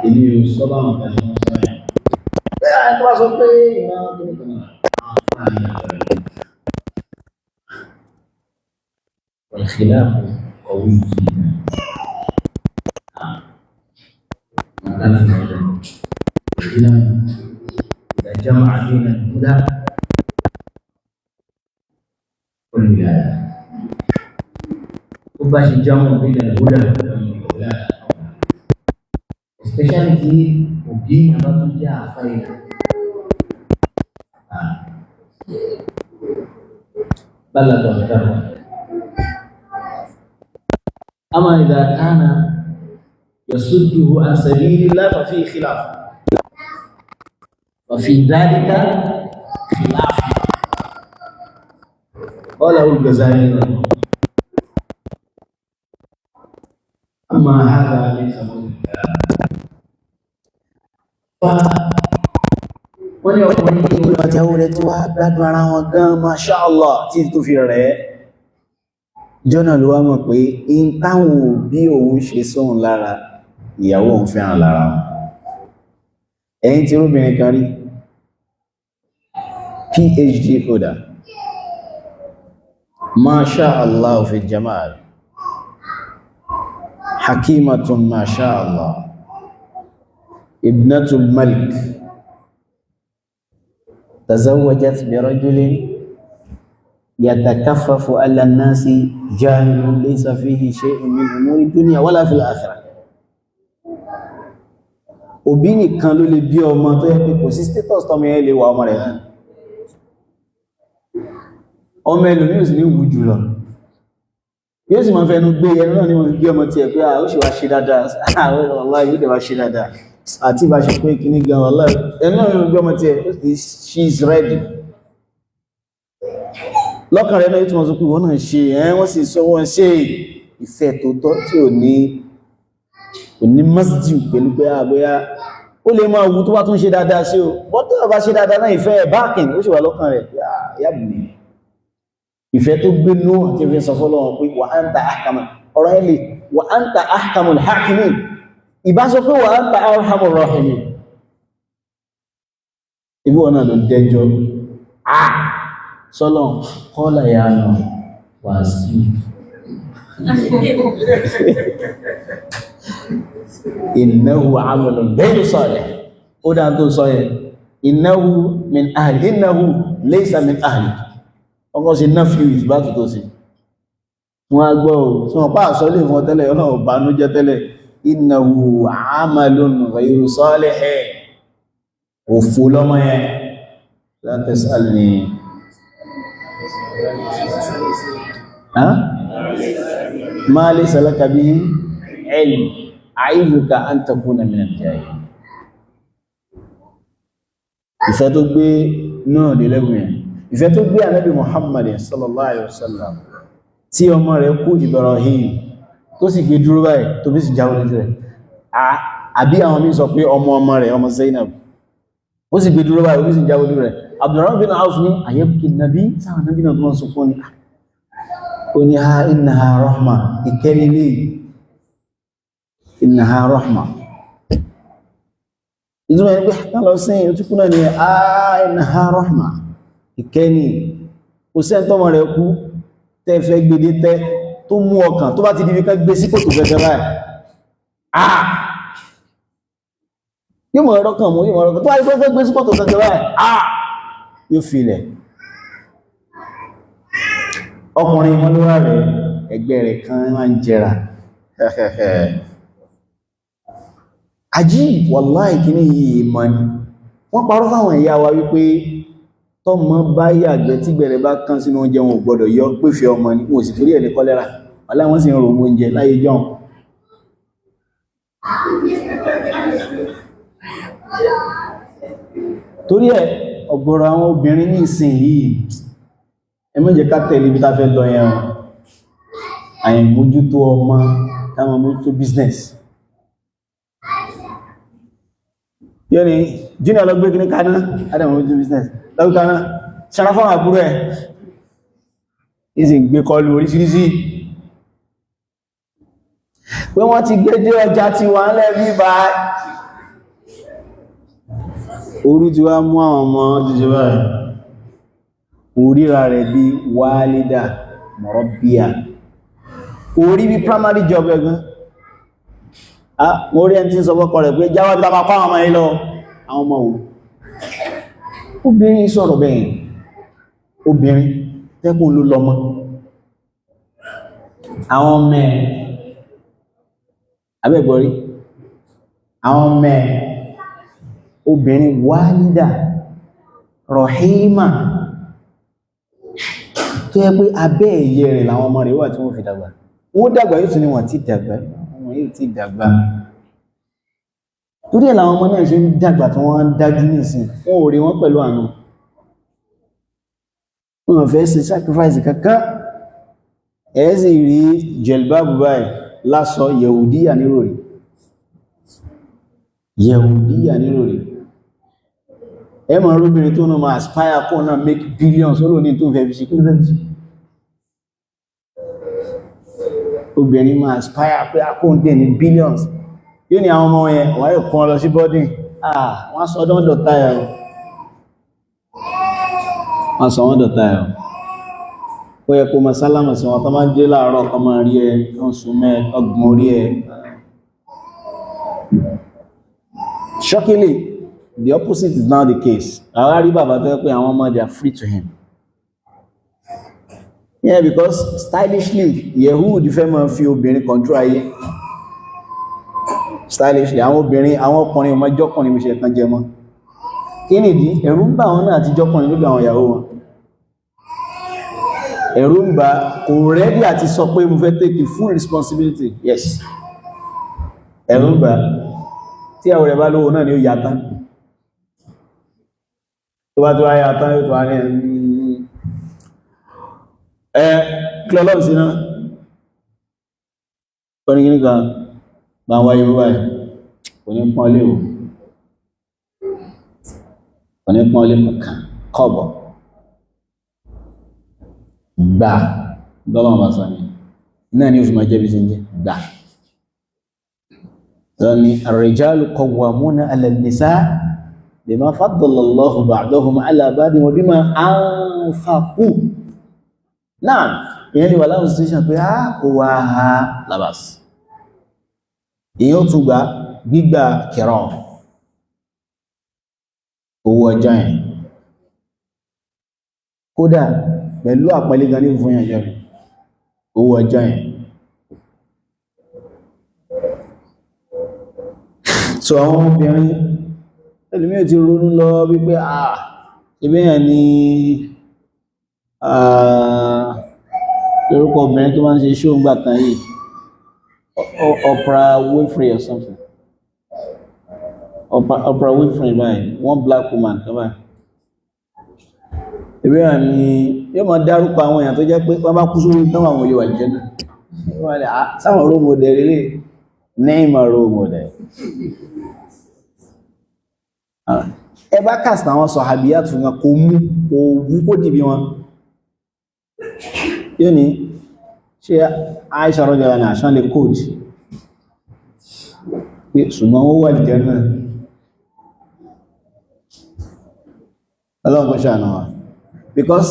èmi ò sọ bá wọn kàṣẹ wọn sọ yẹn bẹ́ẹ̀ tó bá sọ pé ìran tó ní kan والخلاف قوي جدا مكان الخلاف إذا جمع بين الهدى والولاية وباش الجمع بين الهدى والولاية especially di ubi apa tu Jafar itu بلغ الكرم أما إذا كان يصده عن سبيل الله ففيه خلاف وفي ذلك خلاف قاله الغزالي أما هذا ليس wọ́n ní ọkùnrin ní ìwé ọjọ́ rẹ̀ tó wá gbádùn ara wọn gan Masha Allah tí tó fi rẹ̀ jọ́nà ló wá mọ̀ pé in táwọn òbí òun ṣe sóhun lára ìyàwó òun fẹ́ràn lára wọn ẹ̀yin tí rúbìnrin kan rí PhD holder Masha Allah fi jamal hakimatun Masha Allah ibnatul malik تزوجت برجل يتكفف على الناس جاهل ليس فيه شيء من أمور الدنيا ولا في الآخرة òbí nìkan ló lè bí ọmọ tó yẹ pé kò sí status tọ́mọ yẹn lè wà ọmọ rẹ̀ náà ọmọ ẹlòmí ò sì ní wù jùlọ yóò sì máa fẹnu gbé ẹnu náà ní wọ́n gbé ọmọ tí ẹ pé ó sì wá ṣe dáadáa àwọn ọlá yóò dẹ̀ wá ṣe dáadáa àti bá ṣe pé kìíní gan ọlá ẹnu náà ní gbé ọmọ tí ẹ she is ready lọ́kàn rẹ̀ náà yóò tún wọ́n sọ pé wọ́n náà ṣe wọ́n sì sọ wọ́n ṣe ìfẹ́ tó tọ́ tí ò ní masjid pẹ̀lú pé àbúyá ó lè máa wù tó bá tún ṣe dáadáa sí o bọ́tọ̀ bá ṣe dáadáa náà ìfẹ́ báàkìn ó sì wà lọ́kàn rẹ̀ yàbùnì ìfẹ́ tó gbé Nóà tí ó fi sọ fọ́lọ́wọ́n pé wa anta ahkamu ọ̀rọ̀ ẹ̀lì wa anta ahkamul hakimin ìbá sọ pé wa anta arhamur rahimin ibi wọn náà ló dẹjọ́ sọ́lọ́ kọ́lá ya nà wà sí innahu amalun ghayru salih ó dá tó sọ yẹ innahu min ahli innahu laysa min ahli ọkọ̀ sí náà fi ìfìbátù tó sí wọ́n á gbọ́ tí wọ́n pàá sọ́lé fún tẹ́lẹ̀ ọ̀nà ọ̀bánú jẹ́ tẹ́lẹ̀ innahu amalun ghayru salih òfò lọ́mọ yẹn la tas'alni ma laysa laka bihi ilm a'iduka an takuna min al-jahilin ìfẹ́ tó gbé náà dé lẹ́gùn yẹn ìfẹ́ tó gbé ànábì Muhammad sallallahu alaihi wasallam tí ọmọ rẹ̀ kú Ibrahim tó sì gbé dúró báyìí tó bí sì jáwọ́ lójú rẹ̀ àbí àwọn mí sọ pé ọmọ rẹ̀ ọmọ Zainab ó sì gbé dúró báyìí ó bí sì jáwọ́ lójú rẹ̀ Abdurrahman bin Auf ní àyẹ́bùkì nàbí sáwọn nàbí náà tó wọ́n sọpọ̀ ní ó ní ha innaha rahma ìkẹ́lélé innaha rahma ìtumọ̀ ẹni pé kálọ sí ìtúkú náà ni innaha rahma ìkẹ́ni kò sẹ́ tọ́mọ rẹ̀ kú tẹ́ fẹ́ gbede tẹ́ tó mú ọkàn tó bá ti dìbí ká gbé sí kòtò gẹ́gẹ́ báyìí yóò mọ̀ ẹ̀rọ kan mú yóò mọ̀ ẹ̀rọ kan tó wáyé fẹ́ gbé sí kòtò gẹ́gẹ́ báyìí yóò filẹ̀ ọkùnrin wọn ló wà rẹ̀ ẹgbẹ́ rẹ̀ kan máa ń jẹrà ají wàláhì kíní yìí mọ́ ni wọ́n parọ́ fáwọn ìyá wa wípé tọ́mọ bá yàgbẹ́ tí gbẹ̀rẹ̀ bá kán sínú oúnjẹ wọn ò gbọdọ̀ yọ pèfẹ́ ọmọ ní wọ́n sì torí ẹ̀ ní kọ́lẹ́rà wàlá wọ́n sì ń rò oúnjẹ láyé jọun torí ẹ̀ ọ̀gọ̀rọ̀ àwọn obìnrin ní ìsìn yìí ẹ má jẹ́ ká tẹ̀lé ibi tá fẹ́ lọ yẹn àìmójútó ọmọ káwọn mójútó business yóò ní junior lọ gbé kí ní kaná adam mójútó business lọ́gbé kaná ṣara fún àbúrò ẹ̀ ìsì gbé kọlu oríṣiríṣi pé wọ́n ti gbé dé ọjà tí wọ́n lẹ́bí bá orú ti wá mú àwọn ọmọ jíjẹ báyìí oríra rẹ̀ bí wálídà mọ̀rọ̀bíà orí bí primary job ẹgbẹ́ mo rí ẹni tí ń sọ fọ́kọ rẹ̀ pé jáwọ́ tí lápá àwọn ọmọ ilọ́ àwọn ọmọ òun obìnrin sọ̀rọ̀ bẹ́ẹ̀ obìnrin tẹ́kùn ló lọ́mọ àwọn mẹ́ abẹ́gbọ́rí àwọn mẹ́ obìnrin wálídà rọ̀hímà tó yẹ pé abẹ́ ẹ̀yẹ rẹ̀ làwọn ọmọ rẹ̀ wà tí wọ́n fi dàgbà wọ́n dàgbà yóò tún ní wọ́n ti dàgbà wọ́n yóò ti dàgbà torí ẹ̀ làwọn ọmọ náà ṣe ń dàgbà tí wọ́n ń dájú nìsìn wọ́n ò rí wọ́n pẹ̀lú àánú wọ́n fẹ́ ṣe sacrifice kankan ẹ̀ sì rí jẹ̀lbábù báyìí lásọ yẹ̀hùdíyà níròrí ẹmọ̀ orúbìnrin tó náà ma aspire kọ́ náà make billions ó lò ní tó fẹ́ fi ṣe kí ló fẹ́ fi ṣe obìnrin ma aspire pé akóǹdé ní billions yóò ní àwọn ọmọ yẹn wà yóò kún ọ lọ sí boarding wọ́n sọ wọ́n dọ̀tá ẹ̀ ó yẹ kó ma sálámà sí wọn tó máa ń dé láàárọ̀ kọ máa rí ẹ kan sùn mẹ́ ọgbọ̀n orí ẹ shockingly the opposite is now the case. Àwa rí bàbá tó pé àwọn ọmọ they are free to him. Yeah, because stylishly, Yehud fẹ́ máa fi obìnrin control ayé. Stylishly, àwọn obìnrin, àwọn ọkùnrin ọmọ jọ́kùnrin mi ṣe kan jẹ mọ́. Kí nìdí? Ẹ̀rù ń bà wọn náà àti jọ́kùnrin lóbi àwọn ìyàwó wọn. Ẹ̀rù ń bà kò rẹ́dí àti sọ pé mo fẹ́ take the full responsibility. Yes. Ẹ̀rù ń bà tí àwọn rẹ̀ bá lówó náà ni ó yàtá. Tó bá tó wáyé àtán yóò tó wá ní klọ́lọ́n sí náà kọ́ni kí ní kan bá ń wáyé wáyé kò ní pọ́n lé o kò ní pọ́n lé kankan kọ́bọ̀ gbà dọ́lọ́wọ́n bá sọ ní náà ni ó fi máa jẹ́ bí sí jẹ́ gbà lọ́ni ar-rijalu qawwamuna 'ala an-nisaa bima faddala Allahu ba'dahum 'ala ba'din wa bima anfaqu. Náà, ìyẹn lè wà láwọn situation pé kò wá ha labas. Ìyẹn ó tún gba gbígbà kẹrọ owó ọjọ́ yẹn. Kódà pẹ̀lú àpẹẹlẹ gan ní fún ìyànjọ́ owó ọjọ́ yẹn. So àwọn obìnrin ẹlùmí ò ti ronú lọ wípé ìbéyàn ni lórúkọ obìnrin tó máa ń ṣe ṣó ń gbà kan yìí Oprah Winfrey or something Oprah Winfrey báyìí one black woman kan báyìí ìbéyàn ni yóò máa dárúkọ àwọn èèyàn tó jẹ́ pé wọ́n bá kú sórí tán àwọn olè wà jẹ́ náà sáwọn role model rere Neymar role model ẹ bá kàsìtà àwọn sọ̀hábíyà tún wọn kò mú kò wú kó dìbí wọn yóò ní ṣe Aisha rọ́jọ́ ní àṣán lè kóòdì pé ṣùgbọ́n ó wà jẹ́ náà ọlọ́run kó ṣàánà wa because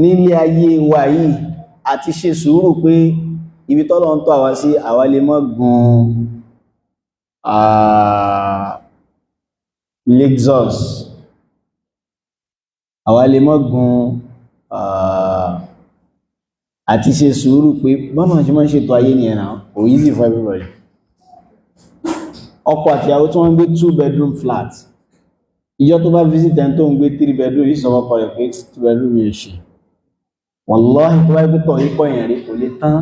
nílé ayé wa yìí àti ṣe sùúrù pé ibi tọ́lọ́ ń tọ́ àwa sí àwa lè mọ́ gun Lexus àwa lè mọ́ gun àti ṣe sùúrù pé bọ́nà ṣe máa ń ṣètò ayé ní ẹ̀nà kò easy for everybody. Ọkọ àti ìyàwó tí wọ́n ń gbé 2-bedroom flat ìjọ tó bá visit ẹni tó ń gbé 3-bedroom yìí sọ ọkọ rẹ̀ pé 2-bedroom yìí ṣe wallahi tó bá gbé tọ̀ yípo èèyàn rí kò lè tán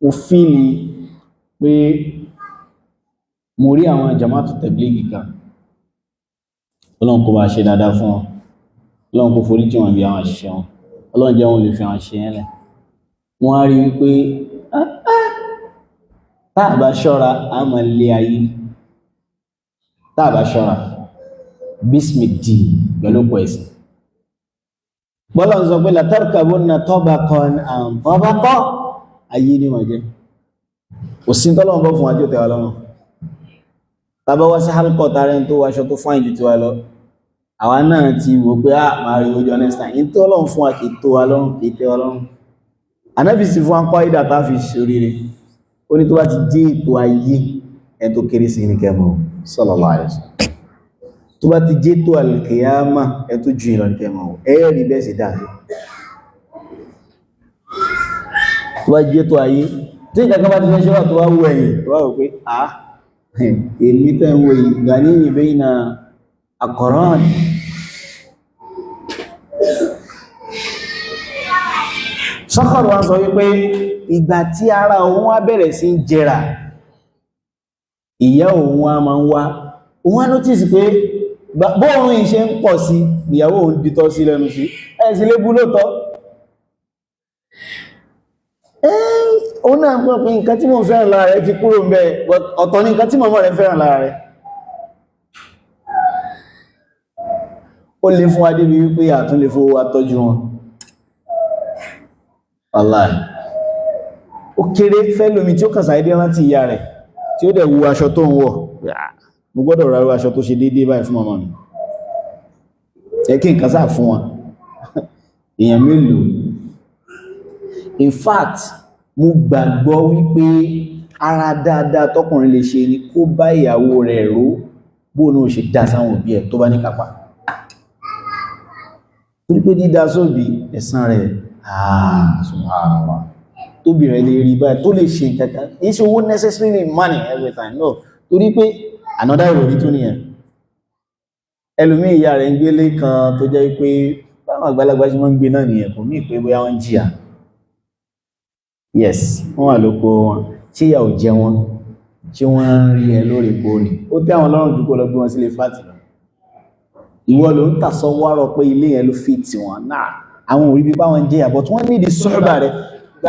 ó fíìlì pé mo rí àwọn Jama'atu Tablighi kan Ọlọ́run kó bá ṣe dáadáa fún wọn Ọlọ́run kó forí jì wọ́n bí àwọn àṣìṣe wọn ọlọ́run jẹ́ wọn lè fi hàn ṣe yẹn lẹ̀ wọ́n á rí wípé táà bá ṣọ́ra a máa lé ayé táà bá ṣọ́ra bísmìdì pẹ̀lú pọ̀ ẹ̀sìn bọ́lá ń sọ pé latarkabunna tabaqan an tabaqa ayé ní wọ́n jẹ́ òsìn tọ́lọ́wọ́n bọ́ fún àjò tẹ̀wà lọ́nà tàbá wá sí halkọ̀ tààrẹ tó wáṣọ tó fún àìjù tí wá lọ àwa náà ti wò pé máa rí ojú honest time in tó Ọlọ́run fún wa kìí tó wa lọ́rùn kìí tẹ́ wa lọ́rùn Ànábì sì fún akọ́ ìdà tá fi ṣoríire ó ní tó bá ti jẹ́ ètò ayé ẹ̀ tó kéré sí ní kẹmọ̀ sallallahu alaihi wasallam tó bá ti jẹ́ ètò al-qiyama ẹ̀ tó ju ìlọ ní kẹmọ̀ ẹ̀ẹ́rì bẹ́ẹ̀ sì dáa tó bá jẹ́ ètò ayé tí ìjàkà bá ti fẹ́ ṣe wà tó wá wù ẹ̀yìn tó wá wù pé èmi tẹ́ ń wo ìgbà ní bayna aqran Sọ́kọ̀rọ̀ wá sọ wípé ìgbà tí ara òun wá bẹ̀rẹ̀ sí jẹrà ìyá òun wá máa ń wá òun wá notice pé bóòrùn ìṣe ń pọ̀ sí ìyàwó òun dìtọ́ sí lẹ́nu sí ẹ̀sì lé bú lóòtọ́ òun náà pọ̀ pé nǹkan tí mo fẹ́ràn lára rẹ̀ ti kúrò ń bẹ ọ̀tọ̀ ní nǹkan tí màmá rẹ̀ fẹ́ràn lára rẹ̀ ó lè fún wa débi wípé àtún lè fowó wa tọ́jú wọn Wallahi ó kéré fẹ́ lómi tí ó kàn sáyé dé rántí ìyá rẹ̀ tí ó dẹ̀ wu aṣọ tó ń wọ̀ mo gbọ́dọ̀ ra aṣọ tó ṣe déédéé báyìí fún màmá mi kí nǹkan sáà fún wọn èèyàn mélòó in fact mo gbàgbọ́ wípé ara dáadáa tọkùnrin lè ṣe ni kó bá ìyàwó rẹ̀ ró bóun náà ṣe dá sáwọn òbí ẹ̀ tó bá ní kápá torí pé dídá sóbì ẹ̀san rẹ̀ subhanallah tóbi rẹ̀ lè rí báyìí tó lè ṣe kẹta ní ṣe owó necessarily money every time no torí pé another ìròrí tó nìyẹn ẹlòmí ìyá rẹ̀ ń gbélé kan tó jẹ́ pé báwọn àgbàlagbà ṣe máa ń gbé náà nìyẹn kò ní ìpé bóyá wọ́n jìyà yes wọ́n wà lóko wọn tí ìyà ò jẹ wọn tí wọ́n ń rí ẹ lóòrèkóòrè ó tẹ́ àwọn lọ́rùn dúpọ̀ lọ gbé wọn sílé fláàtì lọ ìwọ ló ń tàṣọ wárọ̀ pé ilé yẹn ló fi tì wọn náà àwọn òrí bí báwọn jẹ́ àbọ̀ tí wọ́n ní ìdí sọ́ọ̀bà rẹ̀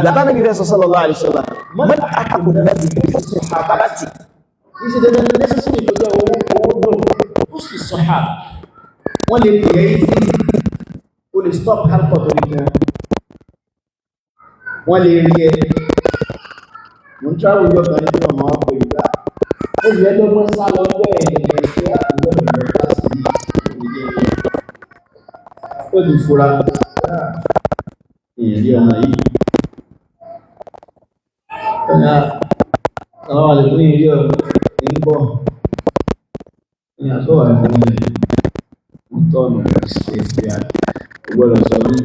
gbàtà níbi fẹ́ sallallahu alaihi wasallam mọ́ta àkàkùn láti ìfẹ́sùn àbábátì ìṣẹ́ dandan ní lẹ́sẹ̀sùn tó jẹ́ owó dùn ó sì sọ́hà wọ́n lè pè é sí o lè stop halkọ̀ tó ní kan wọ́n lè rí ẹ mo ń travel jọ kan ní tí wọ́n máa ń pè ìgbà ó sì lẹ́dọ́gbọ́n sá lọ bẹ́ẹ̀ ní ẹgbẹ́ àtúgbọ́n ìgbà kíláàsì ó ti fura ìrírí ọmọ yìí ọ̀nà àwọn àlèkún ìrí ọmọ ní bọ́ ní àṣọ́wà fún ilẹ̀ mọ́tọ́nù ìsẹ̀ẹ̀sẹ̀ ọgbọ́lọ̀ sọ ní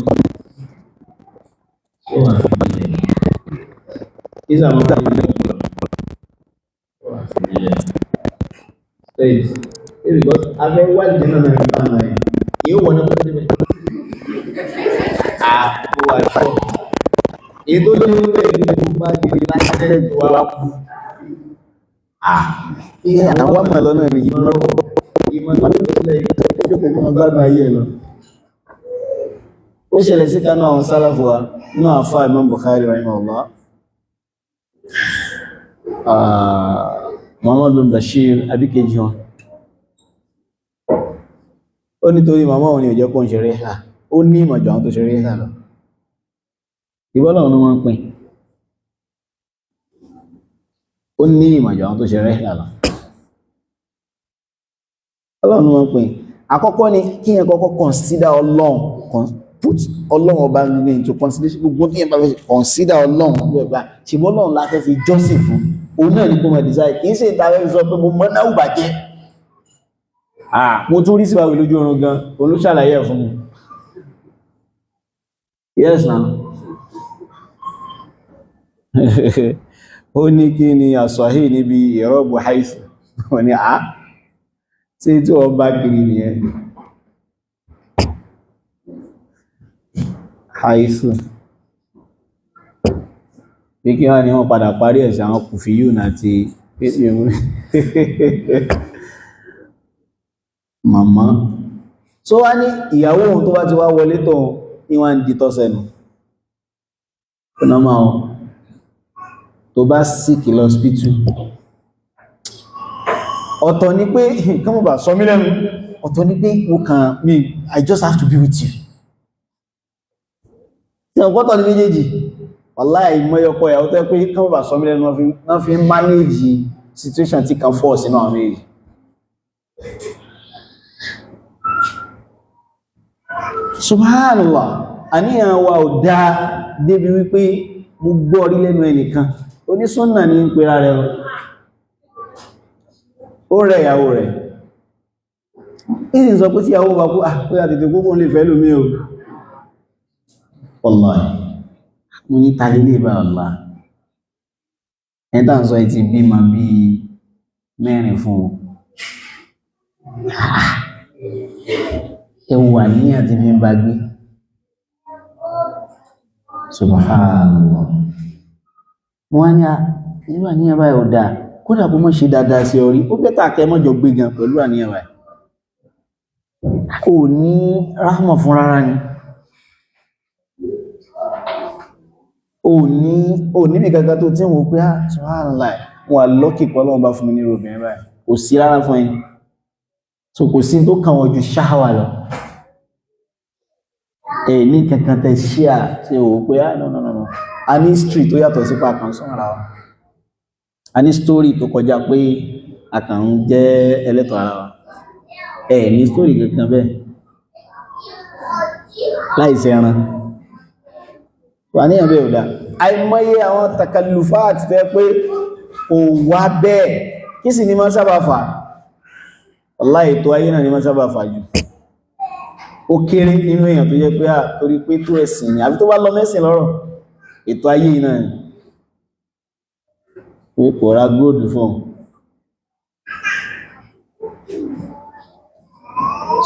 ṣọ́wà fún ilẹ̀ ìsà mọ́tà ilẹ̀ ṣọ́wà fún ilẹ̀ state because abẹ́ wájẹ̀ náà ní ọmọ yìí yíò wọ́n náà pẹ́lú àpò àṣọ èyí tó ní ilé ìlú bá dìde láti tẹ́lẹ̀ tó wá kú àwọn àmà lọ́nà rí ìmọ̀ tó tẹ́lẹ̀ ìjọpọ̀ mọ́ gbádùn ayé lọ ó ṣẹlẹ̀ sí kanú àwọn sálàfù wa ní àfá Imam Bukhari rahimahullah Muhammad bin Bashir abíkejì wọn ó nítorí màmá òun ni ò jẹ́ kó ń ṣe rẹ́hà ó ní ìmọ̀jọ̀ àwọn tó ṣe rẹ́hà lọ ìbọ́lọ̀ ọ̀nà wọn pín ó ní ìmọ̀jọ̀ àwọn tó ṣe rẹ́hà lọ ọlọ́run wọn pín àkọ́kọ́ ni kí yẹn kọ́kọ́ consider ọlọ́run put ọlọ́run ọba ní into consideration gbogbo kí yẹn bá fẹ́ consider ọlọ́run gbogbo ṣùgbọ́n ọlọ́run la fẹ́ fi jọ́sìn fún òun náà ní kó mọ̀ desire kì í ṣe ìta fẹ́ sọ pé mo mọ́ náà bàjẹ́ mo tún rí síwáwé lójú oorun gan olùṣàlàyé fún mi yes na ó ní kí ni àṣọ́hì níbi ìrọ́bù haìsù wọ́n ni tí tí wọ́n bá kiri nìyẹn haìsù bí kí wọ́n ni wọ́n padà parí ẹ̀ṣẹ̀ àwọn kùfìyùn àti màmá tó wá ní ìyàwó ohun tó bá ti wá wọlé tó ní wọ́n ń di tọ́sẹ̀nù ọ̀nà máa ọ̀ tó bá síkì lọ spítù ọ̀tọ̀ ni pé kọ́mọ̀ bà sọ mí lẹ́nu ọ̀tọ̀ ni pé I just have to be with you tí ọ̀pọ̀tọ̀ ni méjèèjì wàláhì mọ́yọkọ̀ ìyàwó tẹ́ pé kọ́mọ̀ bà sọ mí lẹ́nu wọ́n fi ń manage situation tí kan fọ́ sínú àwọn èyí subhanallah àníyàn wa ò dá débi wípé mo gbọ́ orí lẹ́nu ẹnìkan onísúnnà ní ń pera rẹ̀ ó rẹ̀ ìyàwó rẹ̀ ìsìn sọ pé tí ìyàwó bá kú pé àtètè gbogbo lè fẹ́ lómi o wallahi mo ní tàbí lè bá ọ̀lá ẹ̀ta ń sọ ìtì bí ma bí mẹ́rin fún ẹwà ní àti fi ń bá gbé subhanallah wọ́n ní irú àníyàn báyìí ò dáa kódà kó mọ́ ṣe dáadáa sí orí ó bẹ́tà kẹ́ mọ́jọ gbé gan pẹ̀lú àníyàn báyìí kò ní ráhmọ̀ fún rárá ni ò níbi kankan tó tí wọ́n pé subhanallah wọ́n lọ́kì pọ́lọ́wọ́n bá fún mi ní obìnrin báyìí kò sí rárá fún yín so kò sí tó kàn wọ́n ju ṣáwà lọ ní kankan tẹ ṣíà tí ó pé no a ní street tó yàtọ̀ sí pàkàn sọ́nà wa a ní story tó kọjá pé àkàn ń jẹ́ ẹlẹ́tọ̀ ara wa ní story kankan bẹ́ẹ̀ láìsẹ̀ ẹran wà ní ẹ̀bẹ̀ òdá àìmọye àwọn takallufa àti fẹ́ pé kò wá bẹ́ẹ̀ kí sì ní máa sábà fà wallahi ètò ayé náà ní máa sábà fà jù ó kéré nínú èèyàn tó jẹ́ pé torí pé tó ẹ̀sìn ni àbí tó bá lọ mẹ́sìn lọ́rọ̀ ètò ayé náà ni pé kò ra góòdù fún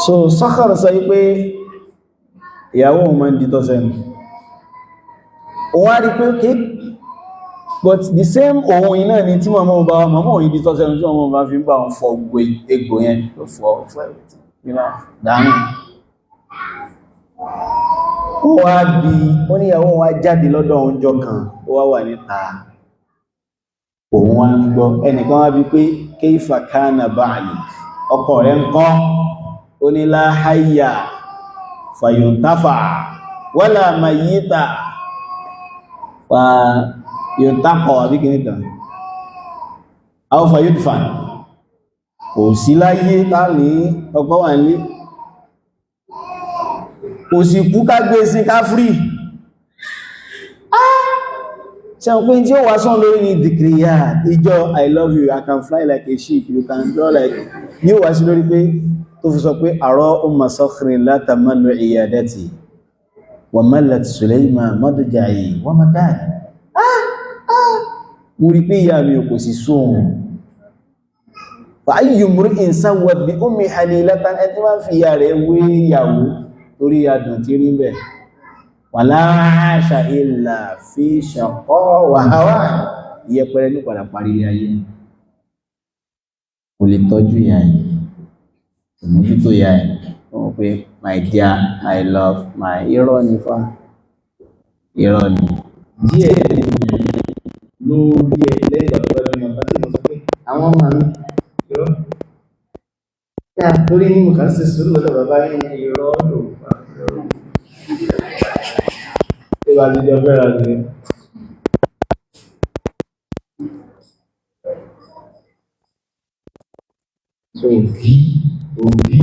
so Sakhar sọ wípé ìyàwó òun máa ń dítọ́ sẹ́nu òun á rí pé okay but the same ohun iná ni tí màmá ọba màmá òun dítọ́ sẹ́nu tí màmá ọba fi ń bá wọn fọ gbogbo egbò yẹn ló fọ dánù ó wá bí ó níyàwó wá jáde lọ́dọ̀ oúnjọ kan ó wá wà níta òun wá ń gbọ́ ẹnìkan wá bí pé kayfa kana ba'lik ọkọ rẹ̀ ń kọ́ ó ní la hayya fayuntafa wala mayyita fa yuntaqa àbí kìíní kan aw fayudfan kò sí láyé tá ní ọkọ wà ní kò sì kú ká gbé sí ká frí ṣe ń pín tí ó wá sán lórí ní dìkìríyà ìjọ I love you I can fly like a sheep you can draw like ní ó wá sí lórí pé tó fi sọ pé àrọ́ umma sakhrin la tamallu iyadati wa mallat Sulayman madja'i wa makani mo rí pé ìyá mi ò kò sì sóhun fa ayyu mri'in sawwat bi ummi halilatan ẹni máa fi ìyá rẹ̀ wé ìyàwó torí adùn tí rí bẹ̀ wala aasha illa fi shaqqa wa hawa ìyẹpẹrẹ ní padà parí ilé ayé kò lè tọ́jú ìyá ẹ̀ ìmójútó ìyá ẹ̀ wọ́n pé my dear my love my irọ́ ní fá irọ́ ní díẹ̀ lórí ẹ̀ lẹ́yìn ọ̀pọ̀ ẹ̀rọ ìyọ̀nà tí mo sọ pé àwọn ọmọ mi irọ́ lórí ní mo kàn sí sùúrù lọ́dọ̀ bàbá yìí irọ́ lò fà tí wà ní ọjọ́ bẹ̀rẹ̀ ní so òbí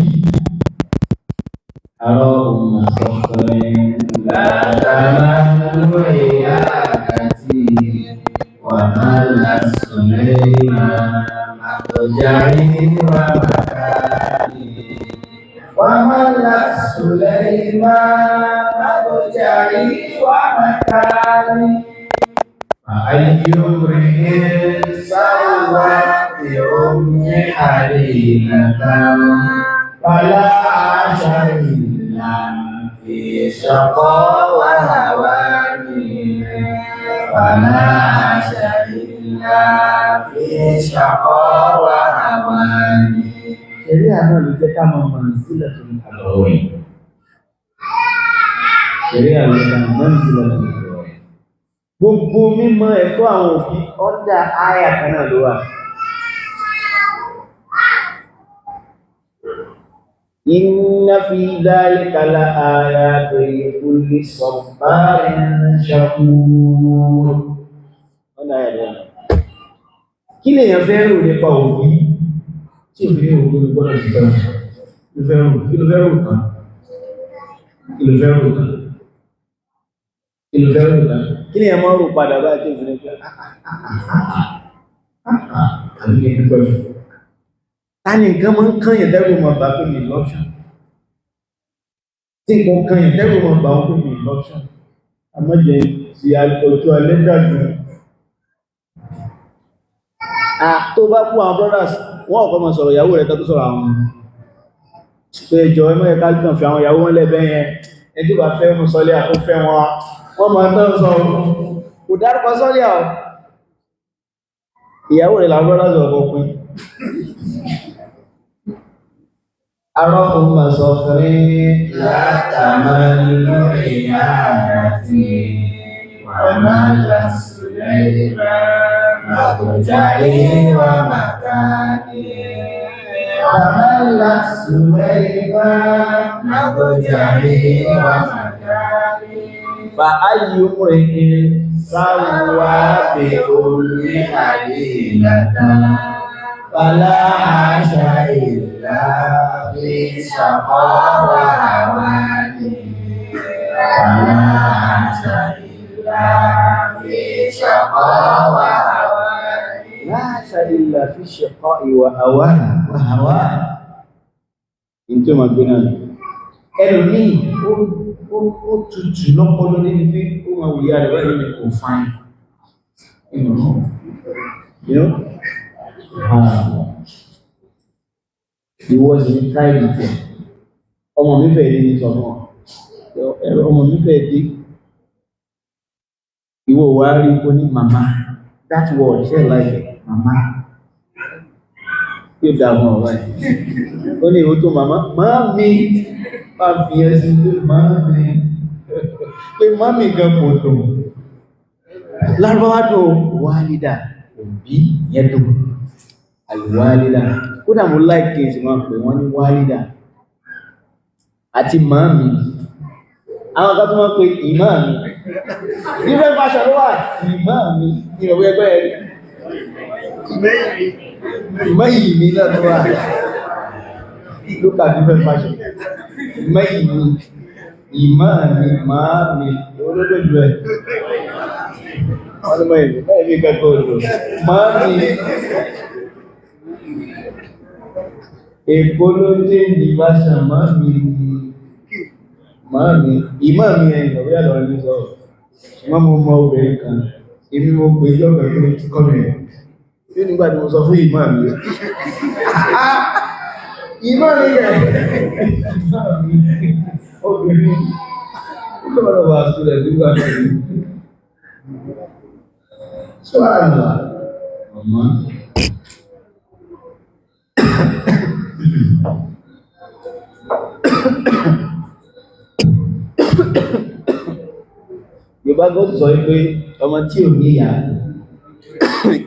àrọ ọmọ sọ̀kọ̀rin látàmà lórí àkàtì wà máa lásùn lẹ́yìn àtọ̀járí wà màkàrí wà máa lásùn lẹ́yìn àtọ̀járí wà màkàrí àyíyórin sáwà بأم حليمة فلا عشا إلا في شقاء وهوان فلا عشا إلا في شقاء وهوان Jadi ada juga kamu manzilatun alawi. ṣẹ̀rí àlọ́ta mọ́nìsílẹ̀ lọ́wọ́. Gbogbo mímọ̀ ẹ̀kọ́ àwọn òbí ọ́dá áyà kan náà ló wà. Inna fi dhalika la ayatin li kulli sabbarin shakur. Ọ̀nà ẹ̀rọ. Kí lèèyàn fẹ́ rò nípa òbí tí ò fi ní òbí gbọ́dọ̀ ti fẹ́ràn? Kí ló fẹ́ rò tán? Kí ló fẹ́ rò tán? Kí ló fẹ́ rò tán? Kí lèèyàn máa rò padà báyìí tí ò fi ní fẹ́? Àbí kí n pẹ̀lú. Ta ni nǹkan máa ń kányàn tẹ́rù mọ̀ bá pé mi lọ́pṣọ̀n? Tí nǹkan kányàn tẹ́rù mọ̀ bá pé mi lọ́pṣọ̀n? Àmọ́jẹ ti ọjọ́ alẹ́ dàjú. Tó bá kú àwọn brothers, wọ́n ọ̀kọ́ mọ̀ sọ̀rọ̀ ìyàwó rẹ̀ tó sọ̀rọ̀ àwọn pé ẹjọ́ ẹmọ́ ẹ̀ká jùlọ fi àwọn ìyàwó wọn lẹ́bẹ̀ yẹn, ẹjọ́ bá fẹ́ mú sọ́lẹ̀ àkó fẹ́ wọn, wọ́n máa tán sọ kò dárúkọ sọ́lẹ̀ ọ̀ ìyàwó rẹ̀ làwọn brothers ọ̀kọ́ pín. Arọ́kùn máa sọ fẹ́rẹ́ látàmánú ìyá àti ọmọ lásùlẹ̀ ìbá àbújáde wà màkàní ọmọ lásùlẹ̀ ìbá àbújáde wà màkàní fa ayyùmùrìn sáwà bí orí àdìlàtà fàlá àṣà ìlà fi ṣàkọ́wà wà ní fàlá àṣà ìlà fi ṣàkọ́wà wà ní láṣà ìlà fi ṣàkọ́ ìwà àwà ní tó máa gbé náà ẹlòmí ó tutù lọ́pọ̀lọ́ níbi pé ó máa wùyá rẹ̀ wáyé ní kò fáìn ìwọ sí ní káìdì tẹ̀ ọmọ mi fẹ́ dé ní sọmọ ọmọ mi fẹ́ dé ìwọ wà rí kó ní màmá that word ṣe láìpẹ́ màmá yóò dàgbọ́n ọ̀rọ̀ ẹ̀ ó ní ìwọ tó màmá máa mi bá fi ẹ́ sí pé máa mi gan kò tó lárúbáwá tó wálídà òbí yẹn tó àlùwálídà kódà mo láìkè tí wọ́n pè wọ́n ní wálídà àti màámi àwọn kan tó wọ́n pè ìmáàmi different fashion ló wà ìmáàmi ní ọ̀wọ́ ẹgbẹ́ ẹ̀rí ìmáàmi náà tó wà look at different fashion ìmáàmi ìmáàmi màámi olódó jù ẹ̀ wọ́n ní mẹ́rin kẹ́kọ̀ọ́ òdò màámi èkó ló dé ní báṣà màámi ìmáàmi ẹ̀yìn ọ̀wẹ́ àlọ́ ní sọ ṣùgbọ́n mo mọ obìnrin kan èmi mo pè jọ́ pẹ̀lú kọ́mẹ̀ yóò nígbà tí mo sọ fún ìmáàmi ìmáàmi rẹ̀ obìnrin ó lọ́wọ́ wà sílẹ̀ nígbà tí ṣọ́àrà ọmọ Yorùbá gọ́ọ̀tù sọ wípé ọmọ tí ò ní ìyá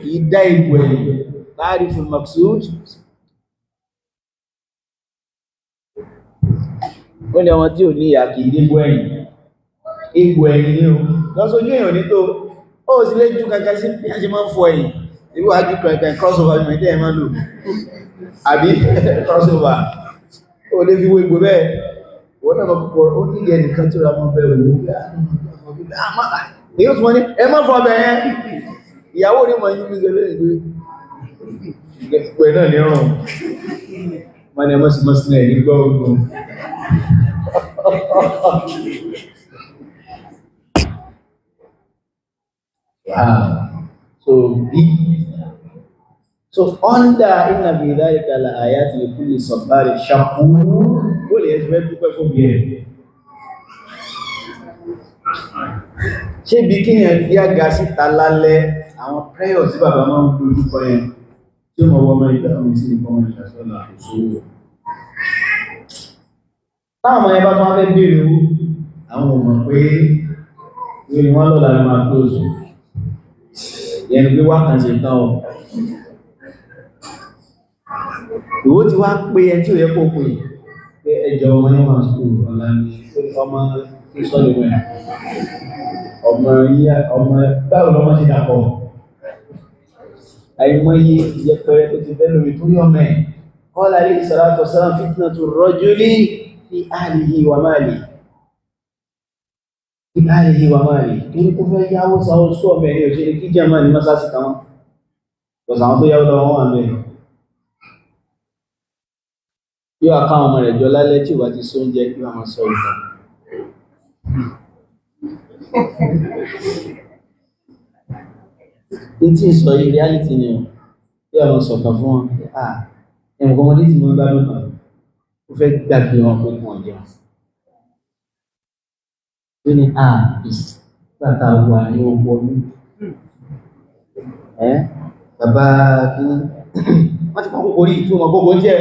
kìí dá ìbò ẹ̀yìn láàrin fún maksud ó ní ọmọ tí ò ní ìyá kìí dé ìbò ẹ̀yìn ní o lọ́sójú èèyàn ní tó ó sì lé jù kankan sí bí a ṣe máa ń fọ ẹ̀yìn ìwọ àjú kankan crossover ní ẹ̀dẹ́ ẹ̀mọ́ lò àbí crossover ó lè fi wo ìgbò bẹ́ẹ̀ wọ́n náà púpọ̀ ó nílẹ̀ nìkan tí ó ra mọ́ bẹ́ẹ̀ wò èyí tí wọ́n ní ẹ má fọ́ bẹ̀ẹ́ ìyàwó ní mọ̀ ní ìgbẹ̀lẹ̀ ìgbẹ̀ náà ní ọ̀rùn wọ́n ni ẹmọ́sí mọ́sí náà ní gbọ́ ogun so under inna fi dhalika la ayatin li kulli sabbarin shakur ó lè ẹ̀sùn dúpẹ́ fún bí ẹ̀ ṣé bí kí yẹn bí àga síta lálẹ́ àwọn prayer tí bàbá máa ń dojú kọ yẹn tí ó mọ̀ wọ́n mẹ́rin dáhùn sí ìfọ́mọ̀ ìṣàṣọ́lá àṣòwò táwọn ẹbá tó wá fẹ́ bèèrè owó àwọn ọmọ pé ní wọ́n lọ́la ní máa close yẹn ni pé wákàtí tán ọ̀ ìwó ti wá pé ẹni tí ò yẹ kó pè pé ẹjọ́ ọmọ ní wọn school ọ̀la ní ọmọ tí sọ́lẹ̀ wẹ̀ ọmọ yíyá ọmọ báwo lọ́mọ ti dàpọ̀ àìmọye ìyẹpẹrẹ tó ti bẹ́ẹ̀ lórí torí ọmọ ẹ̀ qala alayhi salatu wassalam fitnatu rajuli fi ahlihi wa malihi fi ahlihi wa malihi torí kó fẹ́ yáwó sáwọ́ sọ ọmọ ẹ̀ ní òṣèré kí jẹ́ máa ní mọ́sáàsì kan lọ́sàn àwọn tó yáwó lọ́wọ́ wọn bẹ́ẹ̀ yóò àkáwọn ọmọ rẹ̀ jọ lálẹ́ tí ò bá ti sóúnjẹ kí wọ́n máa sọ ìtàn tí ń sọ yìí reality ni ọ bí àwọn sọ̀kan fún wọn ẹ̀wọ̀n ọmọdé tí wọ́n bá lọ́nà ó fẹ́ gbàgbé wọn pé wọ́n jẹun tó ní bàtà wà ní ọgbọ mi bàbá kíní wọ́n ti pàkókò rí tí wọ́n gbogbo jẹ́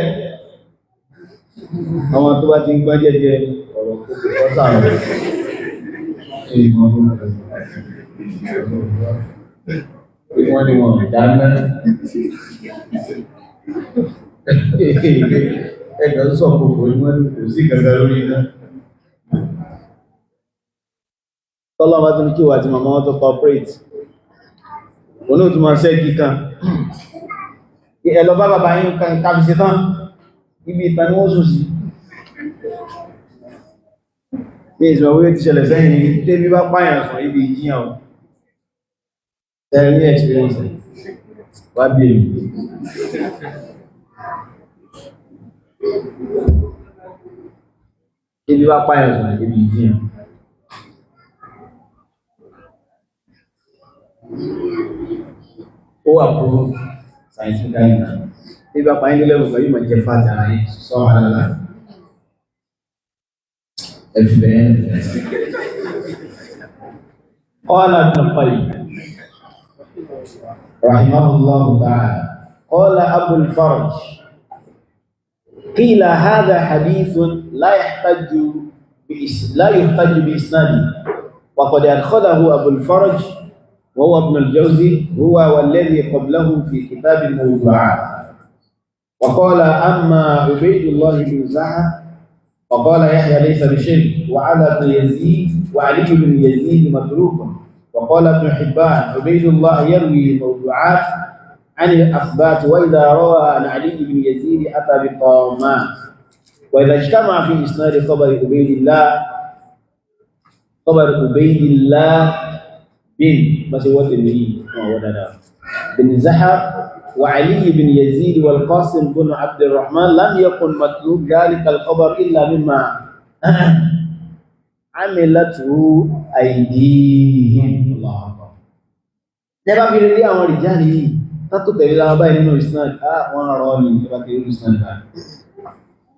àwọn tó bá ti ń gbọ́ jẹ́jẹ́ ọ̀rọ̀ kókò ọ̀sán wọ́n ni wọ́n dáná ẹ̀dọ̀ sọ kòkò ní wọ́n kò sí gàgà lórí náà tọ́lọ́wọ́ tó ní kí wà tí màmá wọn tó corporate òun ó tún máa ṣẹ́gi kan ẹ̀lọ bá bàbá yín kan káfíṣẹ́ tán ibi ìtàn ni wọ́n sùn sí ní ìsìnkú wíwé ti ṣẹlẹ̀ sẹ́yìn ní tébí bá pààyàn sọ ibi ìjíyàn ẹ̀rí experience wá bí èyí ibi bá pààyàn sọ ibi ìjíyàn ó wà fún scientifically náà ibi bá pààyàn nílẹ̀ òkú yìí máa jẹ fàtà ayé sọ́wọ́n alára ẹ̀fẹ́ ọ̀nà àtàkọ́yì رحمه الله تعالى قال أبو الفرج قيل هذا حديث لا يحتج بإسناده وقد أدخله أبو الفرج وهو ابن الجوزي هو والذي قبله في كتاب الموضوعات وقال أما عبيد الله بن زعة وقال يحيى ليس بشيء وعلي بن يزيد متروك وقال ابن حبان عبيد الله يروي موضوعات عن الأثبات وإذا روى عن علي بن يزيد أتى بطامات وإذا اجتمع في إسناد خبر عبيد الله بن زحر وعلي بن يزيد والقاسم بن عبد الرحمن لم يكن مطلوب ذلك الخبر إلا مما عملته أيديهم الله أكبر نبا في رلي àwọn rijal yìí tó tẹ̀lé la bá nínú isnad wọ́n rọ́ ni nibá fi rú isnad ba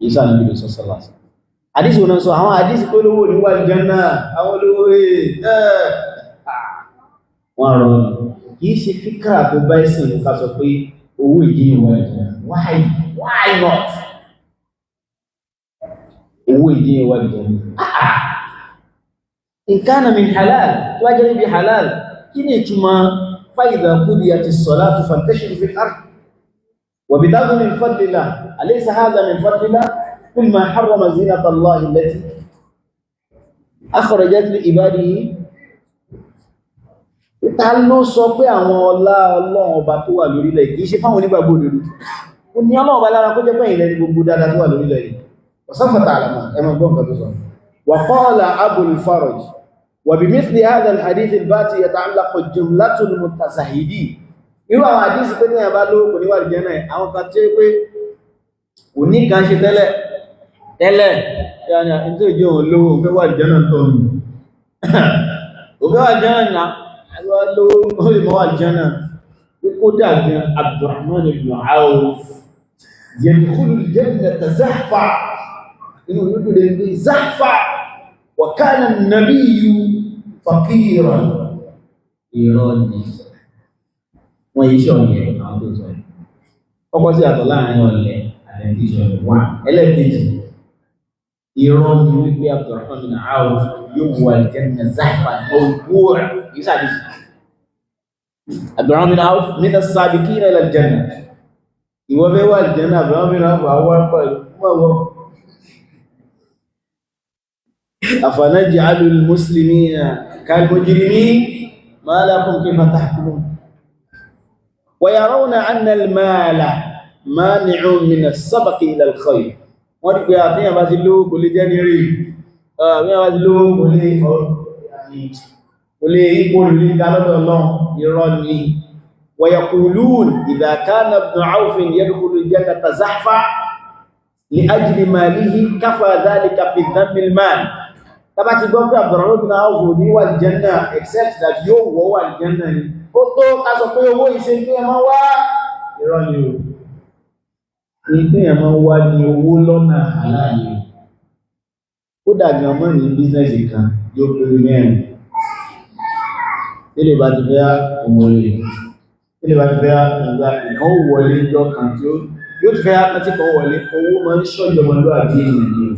isa nabi sallallahu alaihi wasallam hadith wọ́n sọ àwọn hadith ko lówó ní wal janna àwọn lówó wọ́n rọ́ kì í ṣe fikra tó bá isin ká sọ pé owó ìdí wal janna why not owó ìdí wal janna إن كان من حلال واجب بحلال كني تما فإذا قضيت الصلاة فانتشروا في الأرض وابتغوا من فضل الله أليس هذا من فضل الله كل ما حرم زينة الله التي أخرجت لعباده تعالوا sọ pé àwọn ọlá Ọlọ́run ọba tó wà lórí ilẹ̀ kìí ṣe fáwọn onígbàgbọ́ òdodo ó ní Ọlọ́run ọba lára kó jẹ́ pé ilẹ̀ gbogbo dáadáa tó wà lórí ilẹ̀ ọ̀sánfàtà àlàmà ẹmọ gbọ́n kan tó sọ وقال أبو الفرج وبمثل هذا الحديث الباتي يتعلق جملة المتزاهدين irú àwọn àdísì pé ní àbá lówó kò níwà ìjẹ́ náà àwọn kan tí ó pé kò ní kan ṣe tẹ́lẹ̀ yàní àti tó jẹ́ òun lówó òfẹ́ wà ìjẹ́ náà tọ́ ní òfẹ́ wà ìjẹ́ náà àwọn lówó olùmọ́ wà ìjẹ́ náà kó dàbí Abdurrahman ibn Auf yadkhulu al-jannata zahfa inú ìlú lè gbé zahfa wa kana an-nabiyyu faqiran ìrọ̀lẹ̀ wọ́n yí ṣọ́ ọ̀lẹ̀ àwọn tó sọ ọkọ̀ sí àtọ̀ láàrin ọ̀lẹ̀ àtẹ́kì ṣọ́lẹ̀ wà ẹlẹ́kẹ̀ẹ́jì irọ́ ni wípé Abdurrahman bin Auf yóò wọ al-janna zahfan mawdu'a ìsàdì Abdurrahman bin Auf min as-sabiqina ila al-janna ìwọ fẹ́ wà al-janna Abdurrahman bin Auf àwọn pẹ̀lú mọ́wọ́ afanaj'alu al-muslimina kal-mujrimin ma lakum kayfa tahkumun wa yarawna anna al-mala mani'un min as-sabqi ila al-khayr wọ́n ti pé àfihàn bá ti lówó kò lè jẹ́ ní rí àfihàn bá ti lówó kò lè ipò rí gálọ́dọ̀ náà irọ́ ni wa yaqulun idha kana ibn Auf yadkhulu al-jannata zahfa li ajli malihi kafa dhalika fi dhammi al-mal tàbá ti gbọ́ pé Abdurrahman bin Auf ní wà al-janna except that yóò wọ́ wà al-janna ni ó tó ká sọ pé owó ìṣe ní ẹmọ wá irọ́ ni o ìpín ẹ̀mọ́ wá ní owó lọ́nà aláàyè ó dàgbà ọmọ ní bíznẹ́sì kan yóò pèrè mẹ́rin tí lè bá ti fẹ́ òmòrè tí lè bá ti fẹ́ ìgbà ìkan wọlé jọ kan tí ó yóò ti fẹ́ àti kan wọlé owó máa ń ṣọ́jọ́ ọmọdé àbí ènìyàn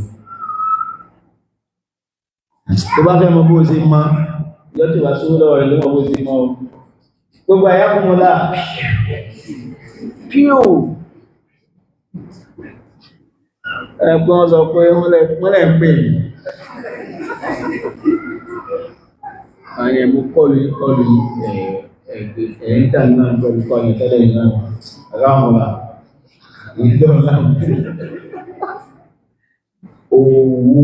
tó bá fẹ́ mọ bó ṣe mọ́ yọ́ tí wà sówó lọ́wọ́ rẹ̀ ló mọ bó ṣe mọ́ gbogbo àyákùnmọ́lá píò ẹgbọ́n sọ pé wọ́n lẹ̀ ń pè ní àwọn ẹmú kọlù ẹ̀yìntà náà kọlù tẹ́lẹ̀ náà ráhùnlá ìdọ́lá owó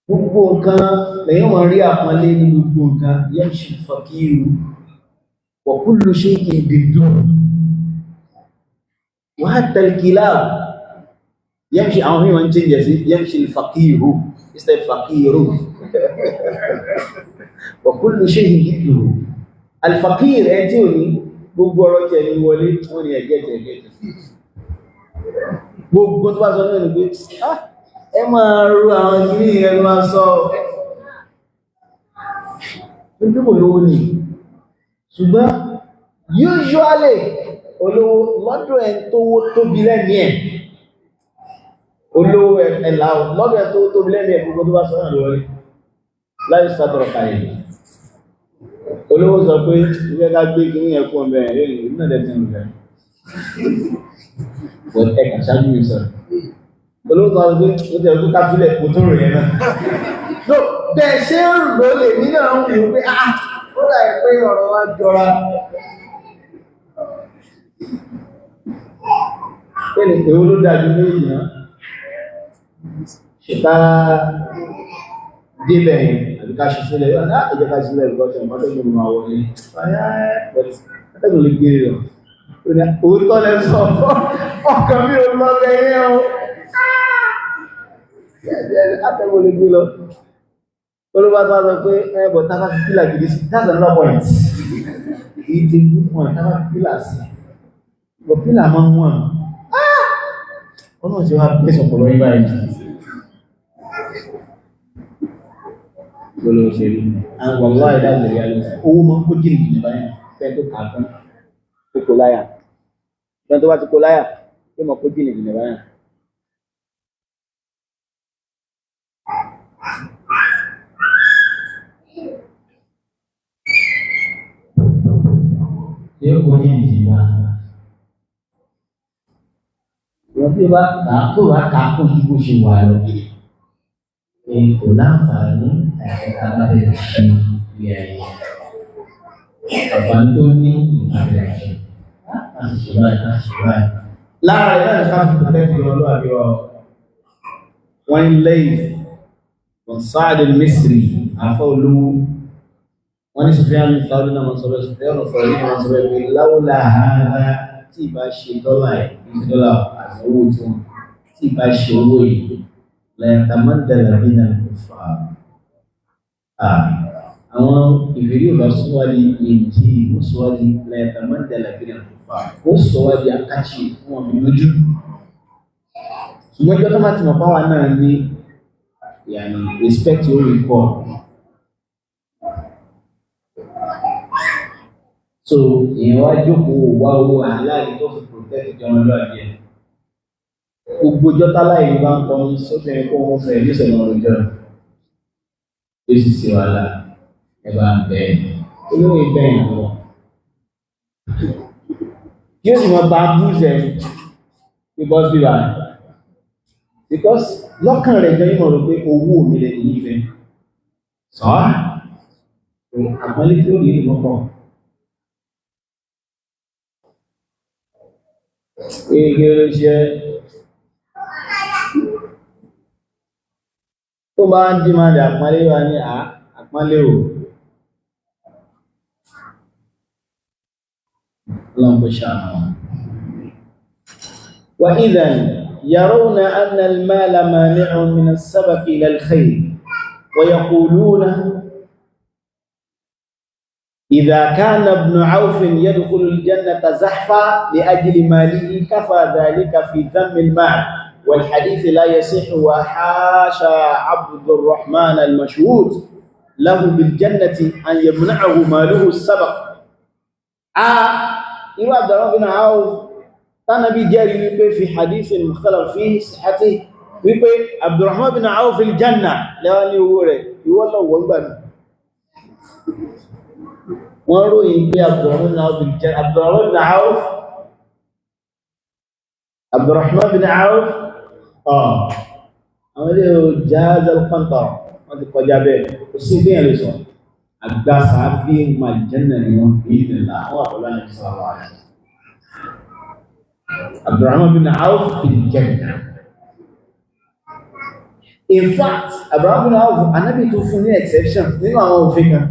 gbogbo nǹkan lẹ́yìn wọ́n rí àpọ́nlé ní gbogbo nǹkan yamshi faqiru wa kullu shay'in bid-dun wa hatta al-kilab يمشي عمي وان تنجزي يمشي الفقير است الفقير وكل شيء جده الفقير انتوني gbogbo ọ̀rọ̀ tí ẹni wọlé wọ́n ni ẹ̀gẹ́gẹ́ gbogbo tó bá sọ ní ẹni pé ẹ máa rú àwọn ìgbìmí ẹni máa sọ gbogbo olówó ni ṣùgbọ́n usually olówó lọ́dọ̀ ẹ̀ tó tóbi lẹ́mí ẹ̀ olówó ẹ̀là lọ́dọ̀ ẹ̀ tó tóbi lẹ́mí ẹ̀ gbogbo tó bá sọ́nà lórí láì sátọ̀rọ̀ kàyẹ̀ olówó sọ pé ilé ká gbé kí ní ẹkùn ọmọ ẹ̀rẹ́ ìlú náà dẹ̀ tẹ́lú rẹ̀ wọ́n ẹ̀kà ṣáájú ìsọ̀ olówó sọ pé ó tẹ̀ ọdún káfílẹ̀ kò tó rẹ̀ náà no bẹ́ẹ̀ ṣe ń rò lè nínú àwọn òun pé ó rà ẹ̀ pé ọ̀rọ̀ wa jọra pé ní pé ó ló dájú méjì náà ṣètà débẹ̀ àbíká ṣe sílẹ̀ yóò náà ìjọba sílẹ̀ ìgbọ́sẹ̀ ìmọ́tẹ́gbẹ̀ mọ́ àwọn ní ẹgbẹ̀ lè gbé rẹ̀ òótọ́ lẹ́ sọ ọkàn mi ò lọ bẹ̀rẹ̀ o àtẹ́gbẹ̀ lè gbé lọ olúwa tó sọ pé ẹbọ̀ tábà fi pílà gidi sí that's another point èyí ti kú fún ẹ̀ tábà fi pílà sí bọ̀ pílà máa ń wọ̀n ọ̀nà tí wọ́n á pèsè ọ̀pọ̀lọ́ yí báyìí lọ́lọ́ òṣèré àwọn ọ̀lá ìdájẹ̀rẹ̀ alẹ́ owó mọ́ kó jìrì jìrì báyìí fẹ́ tó kàákán tó kó láyà fẹ́ tó bá ti kó láyà tó mọ́ kó jìrì jìrì báyìí tí ó kó jìrì jìrì báyìí wọ́n tí bá kàákó wá kàákó ju bó ṣe wà lọ kò láǹfààní àbábẹ̀ ṣe ilé ayé àǹfààní tó ní ìbàdàn ṣe àṣìṣe lára rẹ̀ náà ká fi tẹ́tí ọlọ́àbí ọ wọ́n ń lẹ́yìn wọ́n Sa'd al-Misri àfọ́ olówó wọ́n ní Sufyan al-Thawri náà wọ́n sọ̀rọ̀ Sufyan al-Thawri náà wọ́n sọ̀rọ̀ pé láwùlà ààrẹ tí ìbá ṣe dọ́là ẹ̀ dọ́là àti owó tí wọ́n tí ìbá ṣe owó yìí lẹ́yìntàmọ́dẹ̀lẹ̀ bí náà kò fà á àwọn ìrírí ọ̀bá sọ́wádìí èjì ó sọ́wádìí lẹ́yìntàmọ́dẹ̀lẹ̀ bí náà kò fà á ó sọ́wádìí akáṣì fún ọmọ lójú ṣùgbọ́n jọ́ máa ti mọ̀ pàwà náà ní yàní respect yóò rí kọ́ so èèyàn wá jókòó wá owó aláàrí tó fi protect ìjọba lọ́wọ́ àbí ẹ̀ gbogbo jọ́tá láì bá ń kọ́ ní sóbìnrin kó wọ́n fẹ́ lóṣẹ̀ náà lójọ́ ó sì sí wàhálà ẹ̀bá ń bẹ̀ olóyè bẹ́ẹ̀ lọ yóò sì mọ bá búùsẹ̀ because bí wàá because lọ́kàn rẹ̀ gan yíò rò pé owó mi lè ní ìfẹ́ sọ́ àpọ́nlé tí ó rí ìmọ́pọ̀ ege ló ṣe tó bá ń dí máa dà àpọ́nlé wa ní àpọ́nlé ò lọ́nbọ̀ ṣàmà wa idhan يرون أن المال مانع من السبق إلى الخير ويقولون إذا كان ابن عوف يدخل الجنة زحفا لأجل ماله كفى ذلك في ذم المال والحديث لا يصح وحاشا عبد الرحمن المشهود له بالجنة أن يمنعه ماله السبق إيوه عبد الرحمن بن عوف tánàbí jẹ́rìí wípé fi hadithin mukhtalafa fihi sihhati wípé Abdurrahman bin Auf fil janna lẹ́wà ní owó rẹ̀ ìwọ́lọ̀wọ́ gbà ní wọ́n ròyìn pé Abdurrahman bin Auf fil janna Abdurrahman bin Auf àwọn ilé jaz al-qantar wọ́n ti kọjá bẹ́ẹ̀ kò sí bí ẹ̀lẹ́ sọ àgbàsá bí màjẹ́nà ni wọ́n bí ìdìnlá àwọn àpọ̀lá ní sọ́rọ̀ àti Abdurrahman bin Auf fil janna. In fact, Abdurrahman bin Auf Ànábì tó fún ní exception nínú àwọn òfin kan.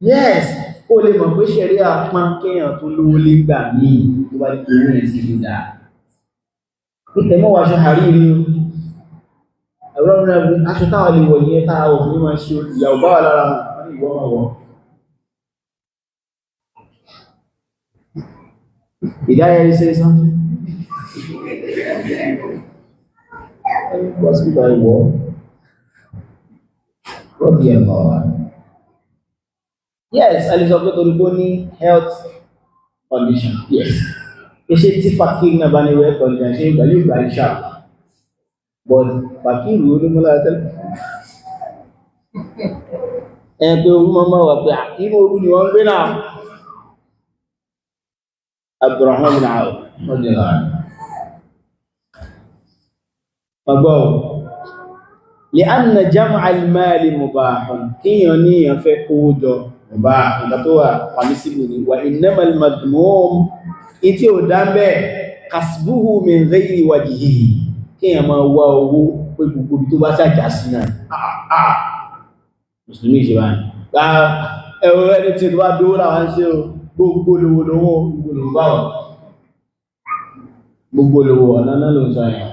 Yes, ó lè mọ̀ pé ṣẹ̀rí àpán kéèyàn tó lówó lé gbà míì tó bá di owó ẹ̀ sí ìdá. Ìtẹ̀mọ́ wa aṣọ àríyìn o. Abdurrahman bin aṣọ táwọn lè wọ̀ ní ẹ̀ta òfin máa ṣe ìyàwó bá wà lára wọn ní ìwọ́n máa wọ̀. Did I hear you say something? What's by war? What the hell? Yes, Elizabeth Oluboni health condition. Yes. Is it fakir na bani we condition? She value by sharp. But fakir lu mo la tel. Pe o mama wa pe akimo ru ni wọ́n gbé náà. Abdurrahman bin Auf radiyallahu anhu. Fagbo li'anna jam'a al-mal mubah kiyan ni yan fẹ́ kó jọ mubah nǹkan tó wà permissible ni wa innama al-madmum iti ó dá ńbẹ̀ kasbuhu min ghayri wajhihi kiyan máa wá owó pé gbogbo bí tó bá ṣá já sí náà Mùsùlùmí ṣe bá ẹ o ẹni tí tó bá do la wan ṣe o gbogbo lówó ọ̀nà náà ló ń sọ yẹn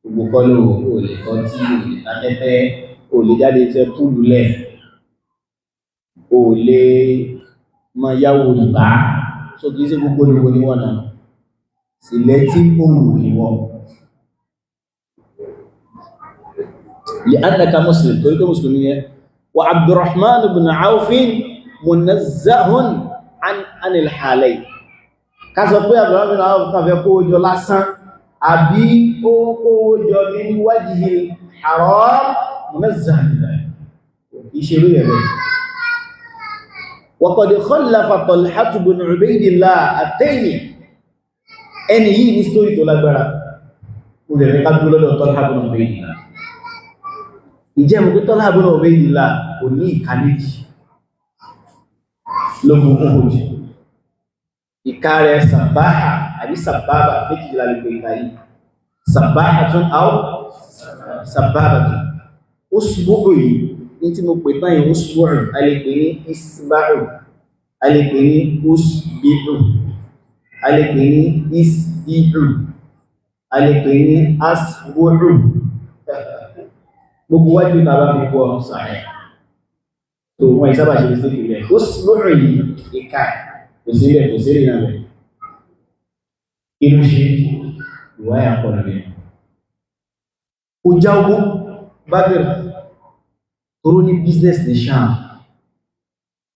gbogbo kọ́ lówó o lè kọ́ tí o lè látẹ́tẹ́ o lè jáde iṣẹ́ púlù lẹ̀ o lè máa yáwó ìbá so kìí ṣe gbogbo lówó ní wọ́n náà sílẹ̀ tí ó wù ní wọ́n lè annaka muslim torí pé mùsùlùmí yẹn wa Abdurrahman ibn Auf munazzahun anil halay ká sọ pé Abdurrahman bin Auf kan fẹ́ kó jọ lásán àbí ó kó jọ ní wajhil haram munazzah ìṣerú ẹ̀rẹ́ wa qad khallafa Talha bin Ubaydillah at-Taymi ẹni yìí ní stórí tó lágbára ó lè rẹ̀ ká dúró lọ́dọ̀ Talha bin Ubaydillah ìjẹ́ mú pé Talha bin Ubaydillah kò ní ìkàlẹ́jì lógún ohòjì ìka rẹ̀ sàbáhà àbí sàbábà méjìlá lè pè ìka yìí sàbáhà tún áwọ̀ sàbábà tún ó ṣùgbọ́gbò yìí ní tí mo pè báyìí ó ṣùgbọ́rùn a lè pè ní isbáhù a lè pè ní usbíhù a lè pè ní isbíhù a lè pè ní asbúhù gbogbo wájú tàbá fi kọ́ sàárẹ̀ tó wọ́n ìsábà ṣe sí ìrẹ̀ ó ṣùgbọ́rùn yìí ìka kò sí ilẹ̀ kò sí ìrìnà rẹ̀ inú ṣe ìwáyà pọ̀ rẹ̀ ó já ogún Badr toró ní business ní Sham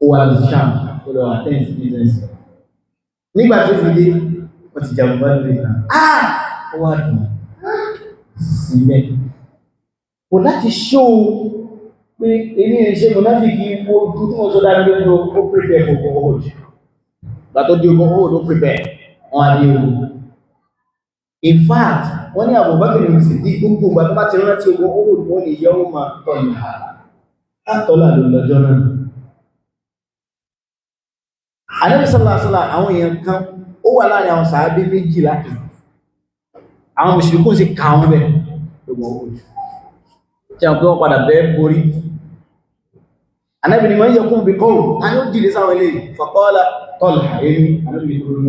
ó wà ní Sham ó lọ attend business nígbà tó fi dé wọ́n ti jagun Badr rẹ̀ náà ó wà dùn sílẹ̀. Kò láti ṣó pé èyí ẹ̀ṣẹ́ mọ̀láfíkì ojú tí wọ́n sọ dára lórí ó prepare for Uhud. Gbà tó di ogun Uhud ó prepare wọn adé ogun. In fact, wọ́n ní Abubakar ní Siddiq gbogbo ìgbà tó bá ti rántí ogun Uhud wọ́n lè yẹ ó máa tọ́lù àtọ́là ló lọ́jọ́ náà. Ànábì sallallahu alaihi wasallam àwọn èèyàn kan ó wà láàrin àwọn sàábé méjìlá kan. Àwọn mùsùlùmí sì ká wọn bẹ̀ ogun Uhud. Tí a pé wọ́n padà bẹ́ẹ̀ borí. Ànábì ni wọ́n yẹ kún bí kọ́wù, a yóò dìde sáwọn ilé faqala Talha èmi, Ànábì tó rú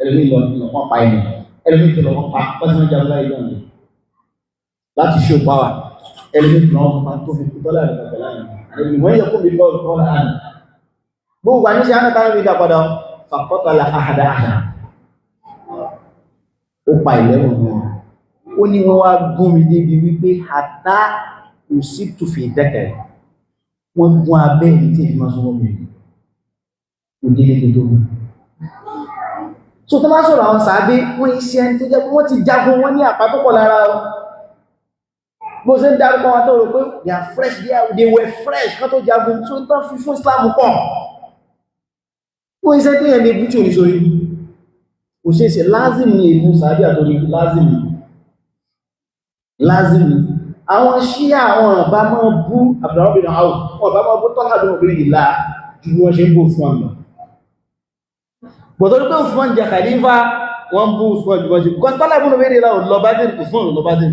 ẹlòmí lọ wọ́n pa ẹni, ẹlòmí tó lọ wọ́n pa pọ́sí jẹ́ ọlá ìlú ọ̀nà láti show power, ẹlòmí tó lọ wọ́n pa tó fi Tọ́lá rẹ̀ pẹ̀lú àyìn. Ànábì ni wọ́n yẹ kún bí kọ́wù Tọ́lá àyìn. Gbogbo àní ṣe ánàtà rí ìdápadà faqatala ahada ahada. Ó pa ìlẹ́wọ̀n wọn. Ó ní wọ́n wá gún mi débi wípé àtà òsì tó fi dẹ́kẹ̀ wọ́n gún abẹ́ ìdí tí ìdí máa sọ́wọ́ mi ò délé tó gùn. So tó máa sọ̀rọ̀ àwọn sàábé wọ́n iṣẹ́ ẹni tó jẹ́ pé wọ́n ti jagun wọ́n ní àpá tó pọ̀ lára wọn. Bó ṣe ń dárúkọ wọn tó rò pé they are fresh, they were fresh kán tó jagun tó ń tán fi fún Islam pọ̀. Wọ́n iṣẹ́ tí yẹn lè bú tí ò ní sórí. Kò ṣe é ṣe lázìm ní èbú sàábé àtòrí lázìm ní. Àwọn Ṣíà àwọn ọ̀bá máa bú Abdurrahman bin Auf, wọn ọ̀bá máa bú Talha bin Ubaydillah ju bí wọ́n ṣe ń bú Usman lọ. Bọ̀tọ̀ pé Usman jẹ Khalifa, wọ́n bú Usman jù wọ́n jù. Because Talha bin Ubaydillah ò lọ Badr, Usman ò lọ Badr.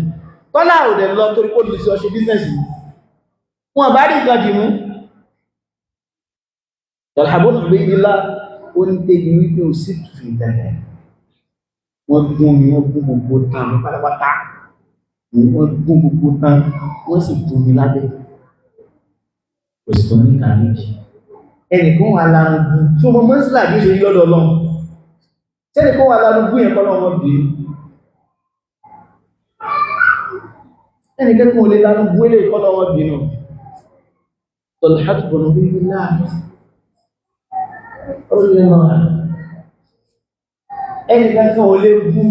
Talha ò dẹ̀ lọ torí kó lè ṣe ọṣẹ bísínẹ̀sì. Wọn bá rí nǹkan dì mú. Talha bin Ubaydillah ó ń tẹ́bi wípé ó sì fi ìdẹ̀rẹ̀. Wọ́n gún mi, wọ́n gún gbogbo tán pátápátá. Wọ́n gún gbogbo tán, wọ́n sì gún mi lábẹ́. Kò sì tó ní kàríjì. Ẹnìkan wà lárùn bú, tí wọ́n mọ́ sílà bí ṣe lọ́dọ̀ lọ. Tẹ́nìkan wà lárùn bú yẹn kọ́lọ̀ wọn bí. Ẹnìkan kò lè lárùn bú ilé kọ́lọ̀ wọn bí nù. Talha bin Ubaydillah. Ẹnìkan kan ò lè bú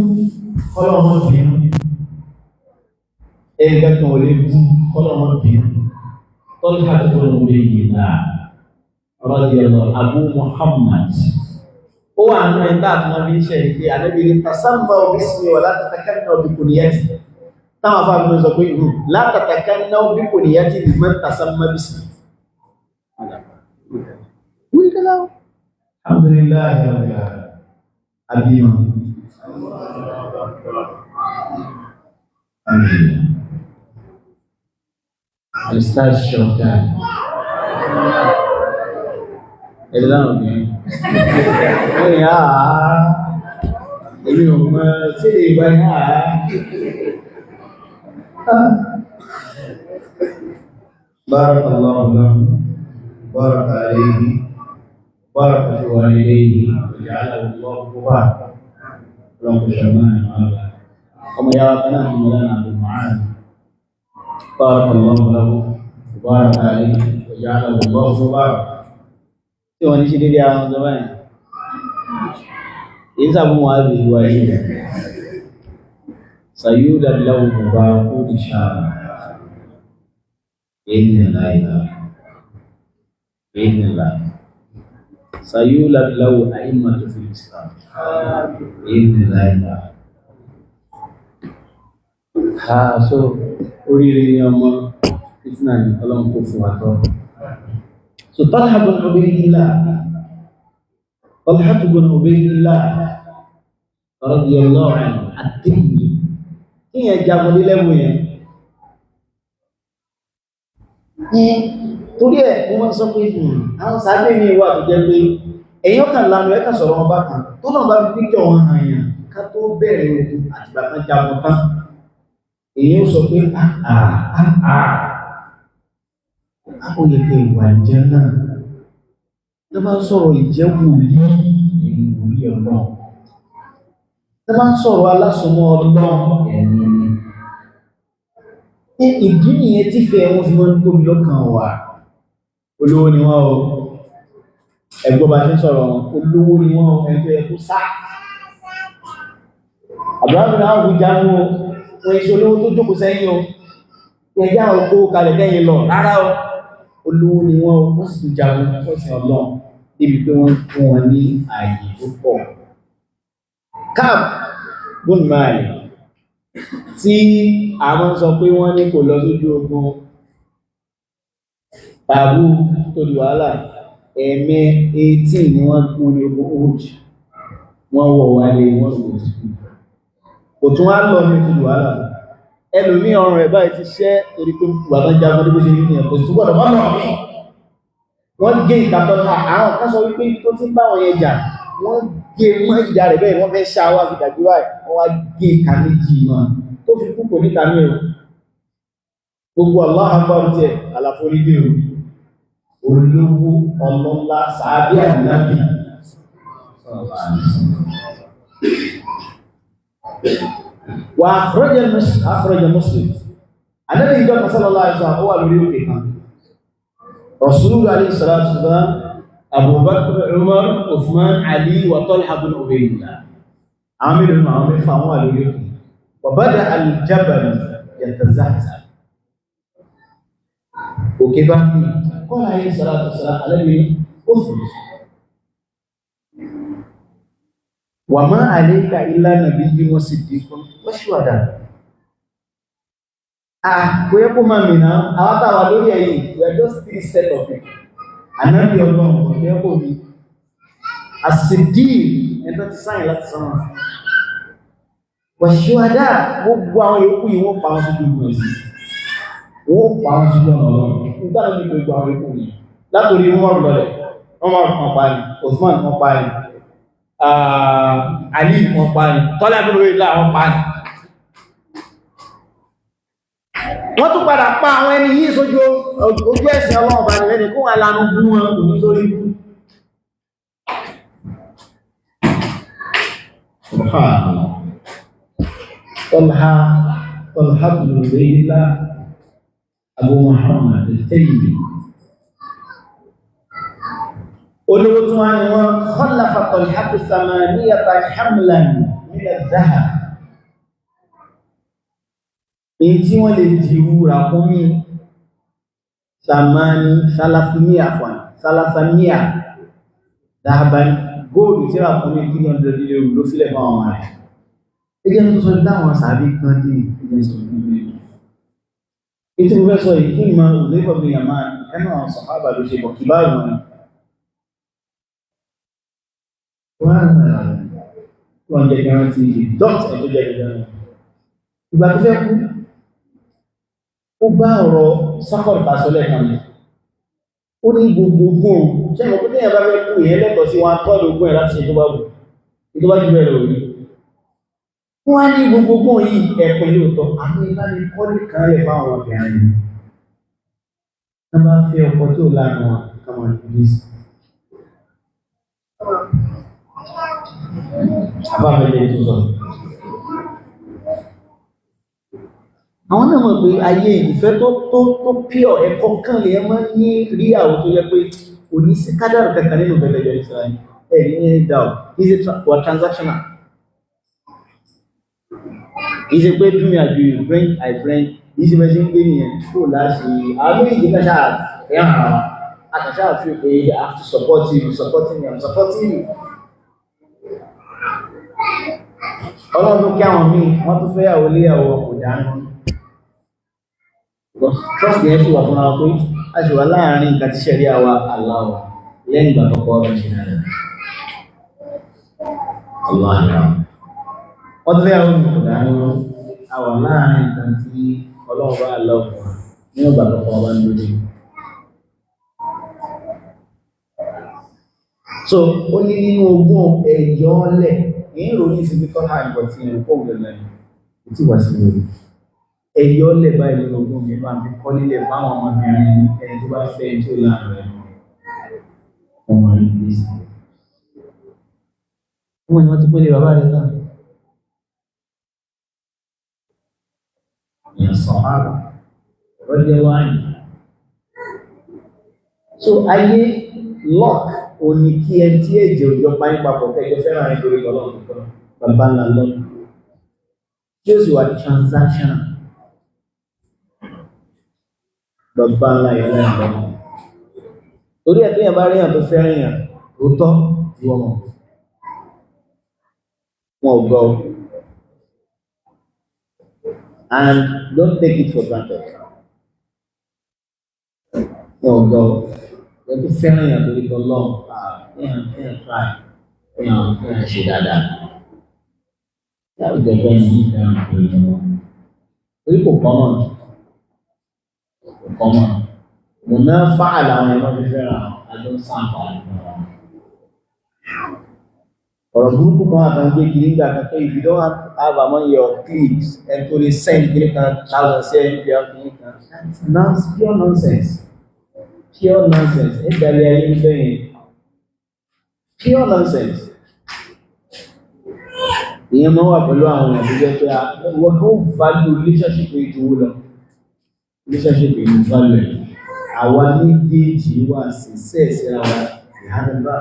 kọ́lọ̀ wọn bí nù. Ẹgbẹ́ kan ò lè bú kọ́lọ̀mọ́ bí Talha bin Ubaydillah radiyallahu Abu Muhammad. Ó wà ní ẹ̀dá àtúnwà bí iṣẹ́ ìdí Ànábì ní tasammaw bismi wa la tatakannaw bi kunyati. Táwọn afá bí sọ pé la tatakannaw bi kunyati liman tasamma bismi. Alhamdulillah Abiyah. Amin. Al-Ustaz Shawkan. Ẹ̀lọ́run ni. Ó ní àá. Èmi ò mọ̀ sí ìgbà ní àá. Barakallahu lahu. Baraka alayhi. Baraka fi walidayhi. Waja'alahu Allahu mubarakan. Ọlọ́run kò ṣọ̀mọ́ àwọn ọmọ yàrá kan náà ni Mawlana Abu Mu'adh. Barakallahu lahu wa baraka alayhi wa ja'alahu Allahu mubarakan. Tí wọ́n ní ṣe dédé àwọn ọjọ́ báyìí. Èyí sábà mú wáyé ìlú ayé rẹ̀. Sayúdà lahu mubarakun inshallah. Bismillah. Sayúdà lahu a'immatu fil Islam. Bismillah. So oríire ni ọmọ ìtìnà ní ọlọ́run kò fún wa tọ́. So Talha bin Ubaydillah radiyallahu anhu àdéhìí kí yẹn jagun ní lẹ́mù yẹn. Torí ẹ̀ wọ́n máa sọ pé àwọn sábẹ́ ní ìwà tó jẹ́ pé èyàn kan lánàá ẹ̀ka sọ̀rọ̀ wọn bá kan tó náà bá fi píkẹ̀ wọn hàn yàn ká tó bẹ̀rẹ̀ ogun àtìgbà kan jagun tán. Èyí ó sọ pé ó lè pé ìwà ìjẹ́ náà tó bá sọ̀rọ̀ ìjẹ́ wòlíì Ọlọ́run, tó bá sọ̀rọ̀ alásùnmọ́ Ọlọ́run ẹ̀yìn ìdí nìyẹn tí fẹ́ wọn fi wọ́n tóbi lọ́kàn wà. Olówó ni wọ́n o, ẹgbọ́n bá ṣe sọ̀rọ̀ wọn, olówó ni wọ́n ẹgbẹ́ ẹkú sá. Àbúrábìnrin àwọn òfin jámú wọ́n iṣẹ́ olówó tó jókòó sẹ́yìn o ẹjá ọkọ̀ kalẹ̀ lẹ́yìn lọ rárá o olówó ni wọ́n sì tún jagun fọ́sìn ọlọ́run níbi pé wọ́n fún wọn ní ààyè tó pọ̀. Káàb bùn máàlì tí àwọn sọ pé wọ́n ní kò lọ sójú ogun tàbí tó di wàhálà ẹ̀mẹ́ 18 ni wọ́n kú ní ogun Uhud wọ́n wọ̀ wálé wọ́n wò sí kò tún wá lọ ní tó di wàhálà ẹlòmí ọrùn ẹ̀ báyìí ti ṣẹ́ torí pé bàbá jagun ní bó ṣe ní ẹ̀kọ́ tó gbọ́dọ̀ mọ́nà mí wọ́n gé ìkàtọ́ta àwọn kan sọ wípé tó ti bá wọn yẹn jà wọ́n gé mọ́ ìjà rẹ̀ bẹ́ẹ̀ wọ́n fẹ́ ṣáwá fi dàjú wáyé wọ́n wá gé ìka méjì náà tó fi kú kò níta ní o gbogbo Allahu Akbar tiẹ̀ àlàfo nílé o olówó ọlọ́lá sàábí ànábì wà àkọ́rọ̀jẹ̀ Muslim ànábì ìjọ sallallahu alaihi wasallam ó wà lórí òkè kan Rasulullah alayhi salatu wasalam Abubakar, Umar, Uthman, Ali wa Talha bin Ubaydillah àwọn mẹ́rin àwọn mẹ́fà wọ́n wà lórí òkè wa bada al-jabal yatazahzah òkè bá ní kọ́lá alayhi salatu wasalam alẹ́bí ó fún wa ma alayka illa nabiyyun wa siddiqun wa shuhada kò yẹ kó máa mìíràn àwọn tàwà lórí ẹ̀yìn we are just 3 set of people ànábì ọlọ́run kò yẹ kó ní àṣìdí ẹ̀tọ́ ti sáyìn láti sánà wa shuhada gbogbo àwọn yòókù yìí wọ́n pa wọn sí gbogbo ẹ̀sìn wọ́n pa wọn sí gbogbo ọlọ́run nígbà tó ní gbogbo àwọn yòókù yìí látòrí wọ́n lọlẹ̀ wọ́n máa kàn pa ní Osman wọ́n pa ní Ali wọ́n pa ní Tọ́lá bí lórí ilá wọ́n pa ní wọ́n tún padà pa àwọn ẹni yìí sójú ojú ẹ̀sìn ọlọ́run bá nílẹ̀ ní kó wà lánú bú wọn kò ní sórí bú Talha bin Ubaydillah Abu Muhammad al-Taymi olówó tún wá ní wọ́n khallafa Talha thamaniyata hamlan min adh-dhahab èyí tí wọ́n lè dìrú ràkúnmí salasamiya dáhàbá góòlù tí ràkúnmí 300 ilé ló sílẹ̀ fún àwọn rẹ̀ ẹjẹ́ tó sọ dáwọn sàábí kan dì ẹjẹ́ sọ ìtí mo fẹ́ sọ yìí kí ìmọ̀ òlẹ́fọ̀ bí yàmá ẹnà sọ̀hábà ló ṣe bọ̀ kì bá rùn wọ́n jẹ́ gẹ́rẹ́ ti dọ́t ẹ̀ tó jẹ́ gẹ́rẹ́ ìgbà tó fẹ́ kú ó bá ọ̀rọ̀ sákọ̀rọ̀ tàṣọlẹ̀ kan lẹ̀ ó ní gbogbo ogun ṣẹ́gbọ̀n pé tẹ́yà bá fẹ́ kú ìyẹn lẹ́tọ̀ sí wọn tọ́lù ogun ẹ̀ láti ṣe tó bá wù tó bá jù bẹ̀rẹ̀ òní wọ́n á ní gbogbo ogun yìí ẹ̀pẹ̀ lóòótọ́ àwọn ìbá ní kọ́lì kan lẹ̀ fáwọn obìnrin wọ́n bá fẹ́ ọkọ tó lánà wọn kàmọ̀ ìpínlẹ̀ àbámẹ́lẹ̀ tó sọ àwọn náà mọ̀ pé ayé ìfẹ́ tó pure ẹ̀kọ́ kan lè máa ní rí àwọn tó yẹ pé kò ní sí kádàrù kankan nínú bẹ̀rẹ̀ Israel ẹ̀rí ní dáò is it transactional is it pé do me as you bring I bring is it mẹ́sí ń gbé nìyẹn kó láti àwọn méjì mẹ́sà ẹ̀hàn àtàṣà fi pé I have to support you supporting me I'm supporting you ọlọ́run kí àwọn míì wọ́n tún fẹ́ yàwó léyàwó kò dáná trust yẹn ṣe wà fún wa pé a ṣe wà láàrin nǹkan tí ṣẹ̀rí àwa aláwọ̀ lẹ́yìn ìgbà tọ́kọ́ ọ̀rọ̀ ṣe náà aláàrá wọ́n tún fẹ́ yàwó ní kò dáná àwọ̀ láàrin nǹkan tí ọlọ́run bá aláwọ̀ fún wa ní ìgbà tọ́kọ́ ọba ń lóde so ó ní nínú ogún ẹ̀yọ́ lẹ̀ ní ìròyìn sí pípọ́ àìbọ̀ tí ẹ̀rù pọ̀ gẹ̀lẹ̀ tí wà sí lórí ẹ̀yọ́ lẹ̀ báyìí nínú ogún mi bá ń fi kọ́ nílẹ̀ fáwọn ọmọbìnrin ẹni tó bá fẹ́ tí ó láàrin ọmọ ìgbésí wọ́n ni wọ́n ti pé lè bàbá rẹ̀ náà ìyànsán ààrùn rọ́jẹ́ wáyìí so ayé lock òní kí ẹ tí èjì òjò páyín papọ̀ kẹjọ fẹ́ràn nítorí ọlọ́run bàbá ńlá lọ́nà tí ó sì wà ní transaction bàbá ńlá yẹn lẹ́yìn torí ẹ̀ tí yẹn bá rí yàn tó fẹ́ràn yàn tó tọ́ tí wọ́n mọ̀ wọn ò gbọ́ and don't take it for granted wọn ò gbọ́ wọn tó fẹ́ràn yàn torí tọ́ lọ́ọ̀ yẹn try yẹn ṣe dáadáa láwùjọ bẹ́ẹ̀ ni fẹ́ràn torí tọ́ lọ́ọ̀ torí kò kọ́mọ̀ mọ̀nà fáàlà àwọn ẹ̀rọ fi fẹ́ràn àjọ sáǹfààní ọ̀rọ̀ burúkú kan àtàgbé kìí nígbà kankan if you don't have among your clicks and to dey send kìí kan thousand sí ẹni bí ọkùnrin kan that's pure nonsense ẹgbẹ̀rẹ̀ ayé ń bẹ̀yìn pure nonsense ìyẹn máa wà pẹ̀lú àwọn ìyàbújẹ́ pé wọ́n kó value relationship with owó lọ relationship with value àwa méjèèjì wà sí sẹ́ẹ̀sì ara wa ìhánilá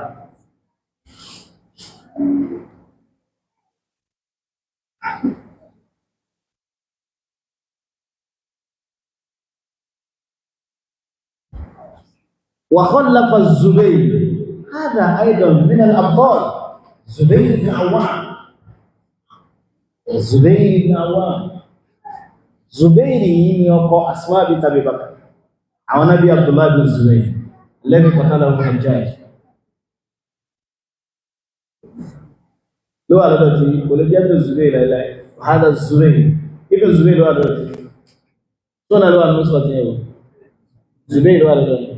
وخلف الزبير هذا أيضا من الأبطال زبير بن عوام زبير يقول أسماء بنت أبي بكر عن نبي عبد الله بن الزبير الذي قتله الحجاج لو على ذاتي ولد ابن الزبير لا هذا الزبير ابن الزبير لو على ذاتي شلون لو على النسبة زبير لو على ذاتي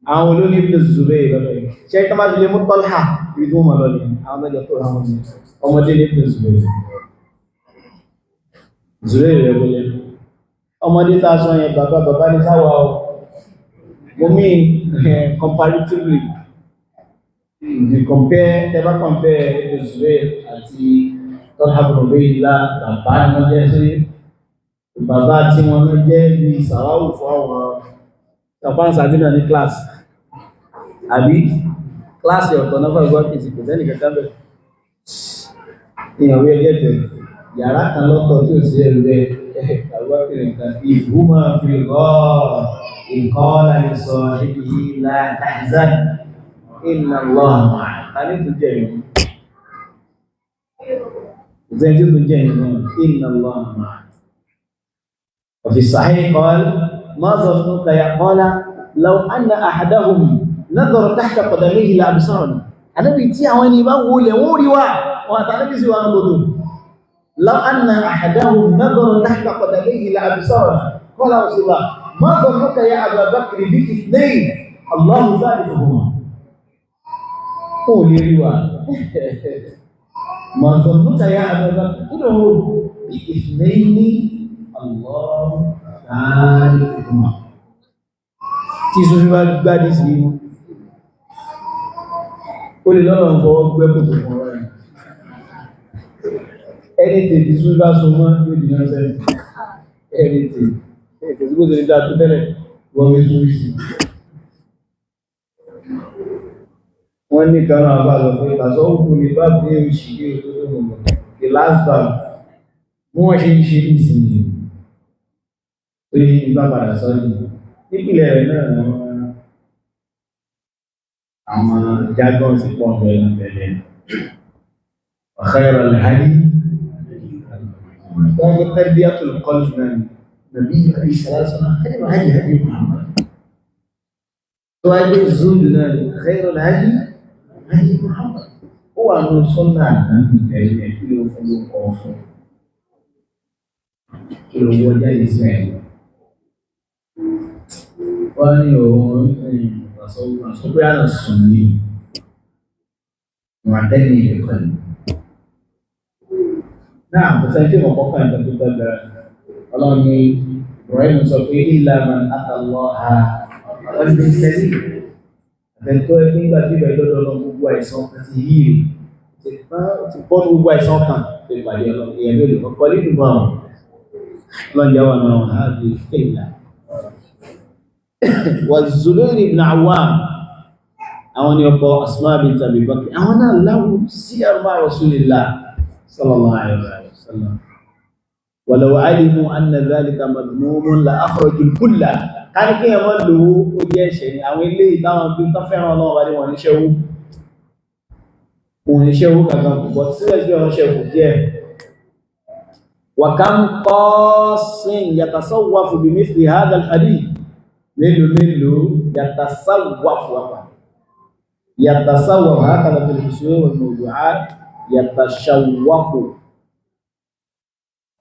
أولون ابن الزبير شيء كما اللي مطلحة يدوم على لي أنا جاتو هم أمدين ابن الزبير زبير يقول أمدين تاسون يا بابا نساوا ممي comparatively you compare never compare the Zubair àti Talha ibn Ubaydillah bàbá ni wọ́n jẹ́ sí bàbá tí wọ́n jẹ́ bí sàwáwù fún àwọn tàbá sàdínà ní kíláàsì àbí kíláàsì ọ̀tọ̀ náà fún ìgbọ́kìsì kò sẹ́nì kẹta bẹ̀ ìyàwó ẹgbẹ́ tẹ̀ yàrá kan lọ́tọ̀ tí ó sí ẹ̀rù rẹ̀ ìbúmọ̀ fi rọ́ ìkọ́lá ní sọ níbi la tahzan inna Allah ma'ana tani tó jẹ́ ìlú ìzẹ́jú tó jẹ́ ìlú inna Allah ma'ana وفي الصحيح قال ما ظنك يا قال لو أن أحدهم نظر تحت قدميه لأبصرنا أنا بيتي أواني بقول وري وأتعلم سوى أنظر لو أن أحدهم نظر تحت قدميه لأبصرنا قال رسول الله ما ظنك يا أبا بكر باثنين الله ثالثهما قول روا ما ظنك يا أبا بكر باثنين الله ثالثهما tí sọ fi bá gbádìí sí inú ó lè lọ́rọ̀ ń fọwọ́ gbẹ́kù tó fún ọ̀rọ̀ ẹni tèdí sọ bá so mọ́ yóò dì náà sẹ́yìn ẹni tèdí kó tó lè dá tó tẹ́lẹ̀ wọ́n wé tó sí wọ́n ní kan náà bá lọ pé tàṣọ́ òkú ní bá bí ó ṣì gbé tó tó mọ̀ the last time wọ́n ṣe ń ṣe ìsinmi pé ìgbà padà sọ́yìn nípìnlẹ̀ rẹ̀ náà àwọn jágọ́ sí pọ̀ bẹ̀rẹ̀ tẹ̀lẹ̀ ọ̀kẹ́rọ̀ lẹ́hàrí wọ́n gbé tarbiyatul qalb náà nàbí ìṣẹ́lásọ́nà kẹ́rọ̀ hajji hajji Muhammad tó wá gbé zúdù náà kẹ́rọ̀ lẹ́hàrí hajji Muhammad ó wà ní sọ́nà àdáńbì tẹ̀lẹ̀ kí ló fún ló kọ́ fún kí ló wọ́n jáde sí ẹ̀yìn wọ́n ní òun àsọ́gbé àná sùn ní wọ́n tẹ́lẹ̀ ìrẹ́kọ̀ ní. Náà kò sẹ́ni tí mo kọ́kọ́ ìjọ tó tẹ́lẹ̀ ọlọ́run ní Ibrahim sọ pé ìlà man àtàlọ́ ha wọ́n ti tẹ́lẹ̀ àtẹ̀tọ́ ẹgbẹ́ nígbà tí ìbẹ̀rẹ̀ lọ́dọ̀ lọ gbogbo àìsàn àti yìí ti pọ́ ní gbogbo àìsàn kan tó ìpàdé ọlọ́run ìyẹn ló lè kọ́kọ́ nínú àwọn lọ́njà wà náà wọ́n á di kéèyà. والزبير بن عوام أواني أبو أسماء بنت أبي بكر أونا له سير مع رسول الله صلى الله عليه وسلم ولو علموا أن ذلك مذموم لأخرجوا الكل كان كي يملوا وجيشين أو اللي يتعامل بالتفعيل الله عليه ونشوه كذا وتصير ونشوه جيه وكم قاص يتصوف بمثل هذا الحديث ملو يتصوف هكذا في الحصول والموضوعات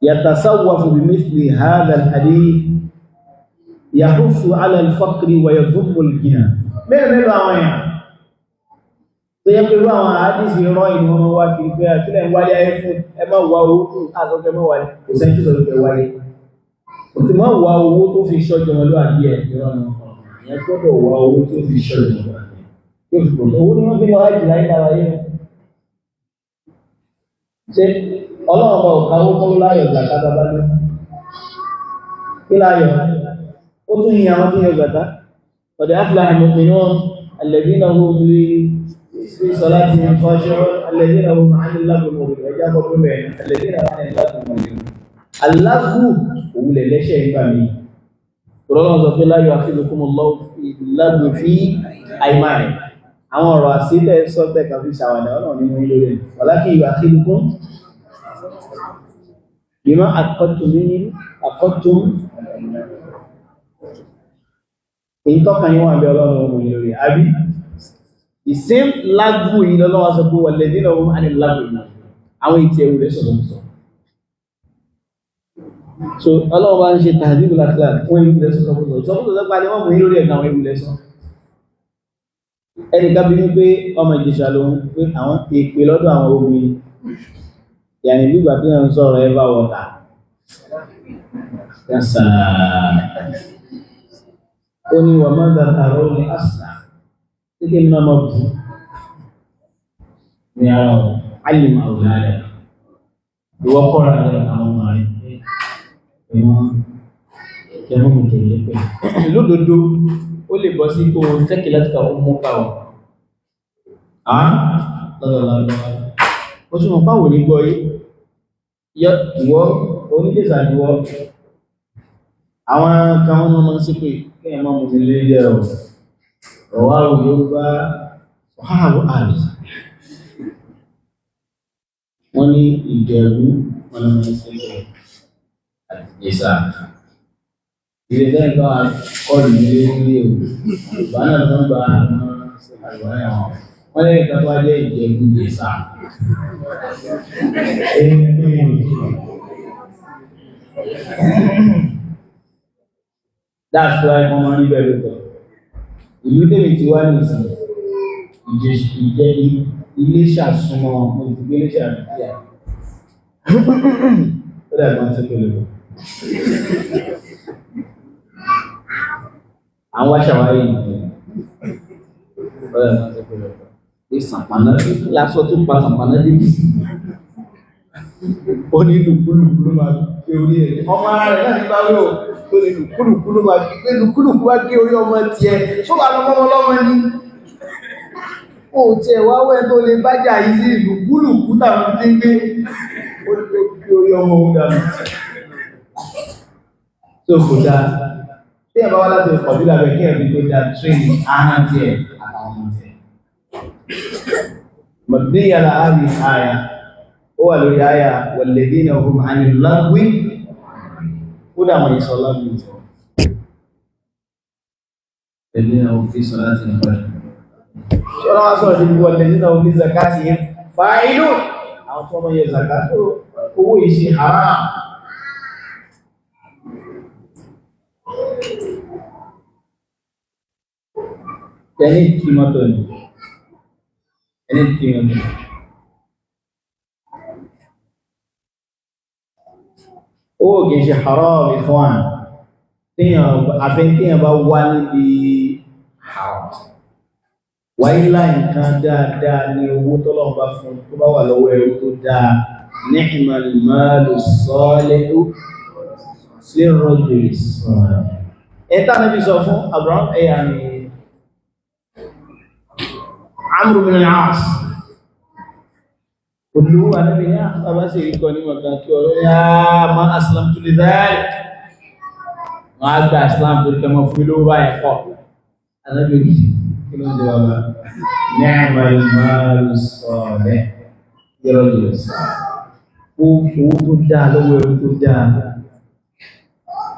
يتصوف بمثل هذا الحديث يحث على الفقر ويذم الغنى ملو أوين تيجي لو حديث يروي إنه هو في كلا والي أيفون أما هو أزوج أما والي وسنتي زوج والي وتما هو تو في شو جمالو أديه يكون هو تو في شو كيف هو ما في واحد لا يلا ṣe Ọlọ́run bá òkàwó kọ́ láyọ̀ zàká bàbá ló kí láyọ̀ ó tún yí àwọn tí yọ zàká ọ̀dẹ̀ aflaha al-mu'minun alladhina hum li salatihim khashi'un alladhina hum 'anil lagwi mu'ridun ẹjá kọ́ pé bẹ́ẹ̀ alladhina hum 'anil lagwi mu'ridun aláàbù òun lè lẹ́ṣẹ̀ ìgbà mi Ọlọ́run sọ pé la yu'akhidhukumullahu bil-lagwi fi aymanikum àwọn ọ̀rọ̀ àsílẹ̀ sọ́tẹ̀ kan fi ṣàwàdà Ọlọ́run nínú ilé rẹ̀ walakin yu'akhidhukum bima aqadtum èyí tọ́ka yíwọ̀n àbẹ́ Ọlọ́run ọmọ ilé rẹ̀ àbí the same lágbù yìí lọ́wọ́ sọ pé walladhina hum 'anil lagwi àwọn ìtì ẹ̀wù rẹ̀ sọ̀rọ̀ sọ so Ọlọ́run bá ń ṣe tahdhibul akhlaq wọ́n ìwù rẹ̀ sọ̀rọ̀ ẹnìkan bí ní pé ọmọ Ìjẹ̀ṣà ló ń pé àwọn èpè lọ́dọ̀ àwọn obìnrin yàní nígbà tí wọ́n ń sọ̀rọ̀ ẹ̀bá wọ̀ta yásà ó ní wà máa dàtàrọ ní àṣà tí kí n náà mọ̀ bù ní ara ọ̀ alìmọ̀ àwòrán ìwọ́ kọ́ra rẹ̀ àwọn ọmọ rẹ̀ ẹ̀wọ̀n kò tẹ̀lé pé lódodo ó lè bọ́ sí kó tẹ́kì láti ka ọmọ ká ọ̀ lọ́dọ̀lọ́dọ̀ ó túnmọ̀ páwò ní gbọ́ yí ìwọ́ oníkèsà ìwọ́ àwọn kan wọ́n mọ́ sí pé kí ẹmọ́ mú mi lé jẹ́ ọ̀wá òjò bá ọ̀háàwọ̀ àrí wọ́n ní ìjẹ̀rú wọn mọ́ sí pé àti ìsà ilé tẹ́lẹ̀ kan kọlù nílé nílé o ìgbà náà tó ń gba àwọn àgbà ẹ̀wọ̀n wọ́n lè kí wọ́n jẹ́ ìjẹ̀bú ìsà that's why wọ́n máa ń rí bẹ́ẹ̀ lọ́tọ̀ ìlú tèmi ti wá ní ìsìn ìjẹ́ ilé ṣàsúnmọ́ mo ti gbé ilé ṣàdúgbìyà ó dàgbà ń sẹ́kẹ̀ lọ́tọ̀ àwọn aṣàwárí ọ̀rẹ́ náà ṣe pẹ̀lú ọ̀pọ̀ ìsànpàná lásọ tó pa sànpàná débì ó ní lùkúlùkú máa gbé orí ẹ̀ ọmọ ara rẹ̀ láti bá wíwọ̀ tó ní lùkúlùkú máa gbé lùkúlùkú wá gbé orí ọmọ tiẹ̀ tó wà lọ́mọ ní ó tiẹ̀ wá wẹ́ tó lè bájà yìí lùkúlùkú tàbí tí ń gbé ó gbé orí ọmọ òun dànù tó kò dáa tí ẹ bá wá láti ọ̀pọ̀ jùlọ rẹ̀ kí ẹ̀bí tó dá tírénì ahọ́n tí ẹ̀ àtàwọn ọmọ tí ẹ̀. mọ̀dé yàrá àrí àyà ó wà lórí àyà walladhina hum 'anil lagwi ó dà wọ́n ìsọ lagwi tí wọ́n. walladhina hum fi salatihim khashi'un. ṣọ́nà wá sọ̀rọ̀ sí walladhina hum fi zakatihim fa'ilun àwọn tó wọ́n yẹ zakat owó ìṣe haram. Ẹni tí mọ́tò ní ẹni tí mọ́tò owó kìí ṣe haram ìfọ́n àfẹ́kíyàn bá wá níbi haram wáyé láì nǹkan dáadáa ní owó tọ́lọ́run bá fún tó bá wà lọ́wọ́ ẹrú tó dáa ni'mal malu salihu lirrajuli salih ẹ̀ta níbi sọ fún Abraham ẹ̀yà ni Amr bin al-As olówó anábì ní àbá sí ìkọ ní mọ̀kan kí ọ̀rọ̀ yá ma aslam tó lè dáàrí wọ́n á gba islam tó kẹmọ fún ilé owó báyẹ̀ pọ̀ anábì ní kí ló ń jẹ́ ọba ní àmà ìmáàlù sọ̀rẹ́ yẹ́rọ lè sọ owó tó dáa lọ́wọ́ ẹ̀rọ tó dáa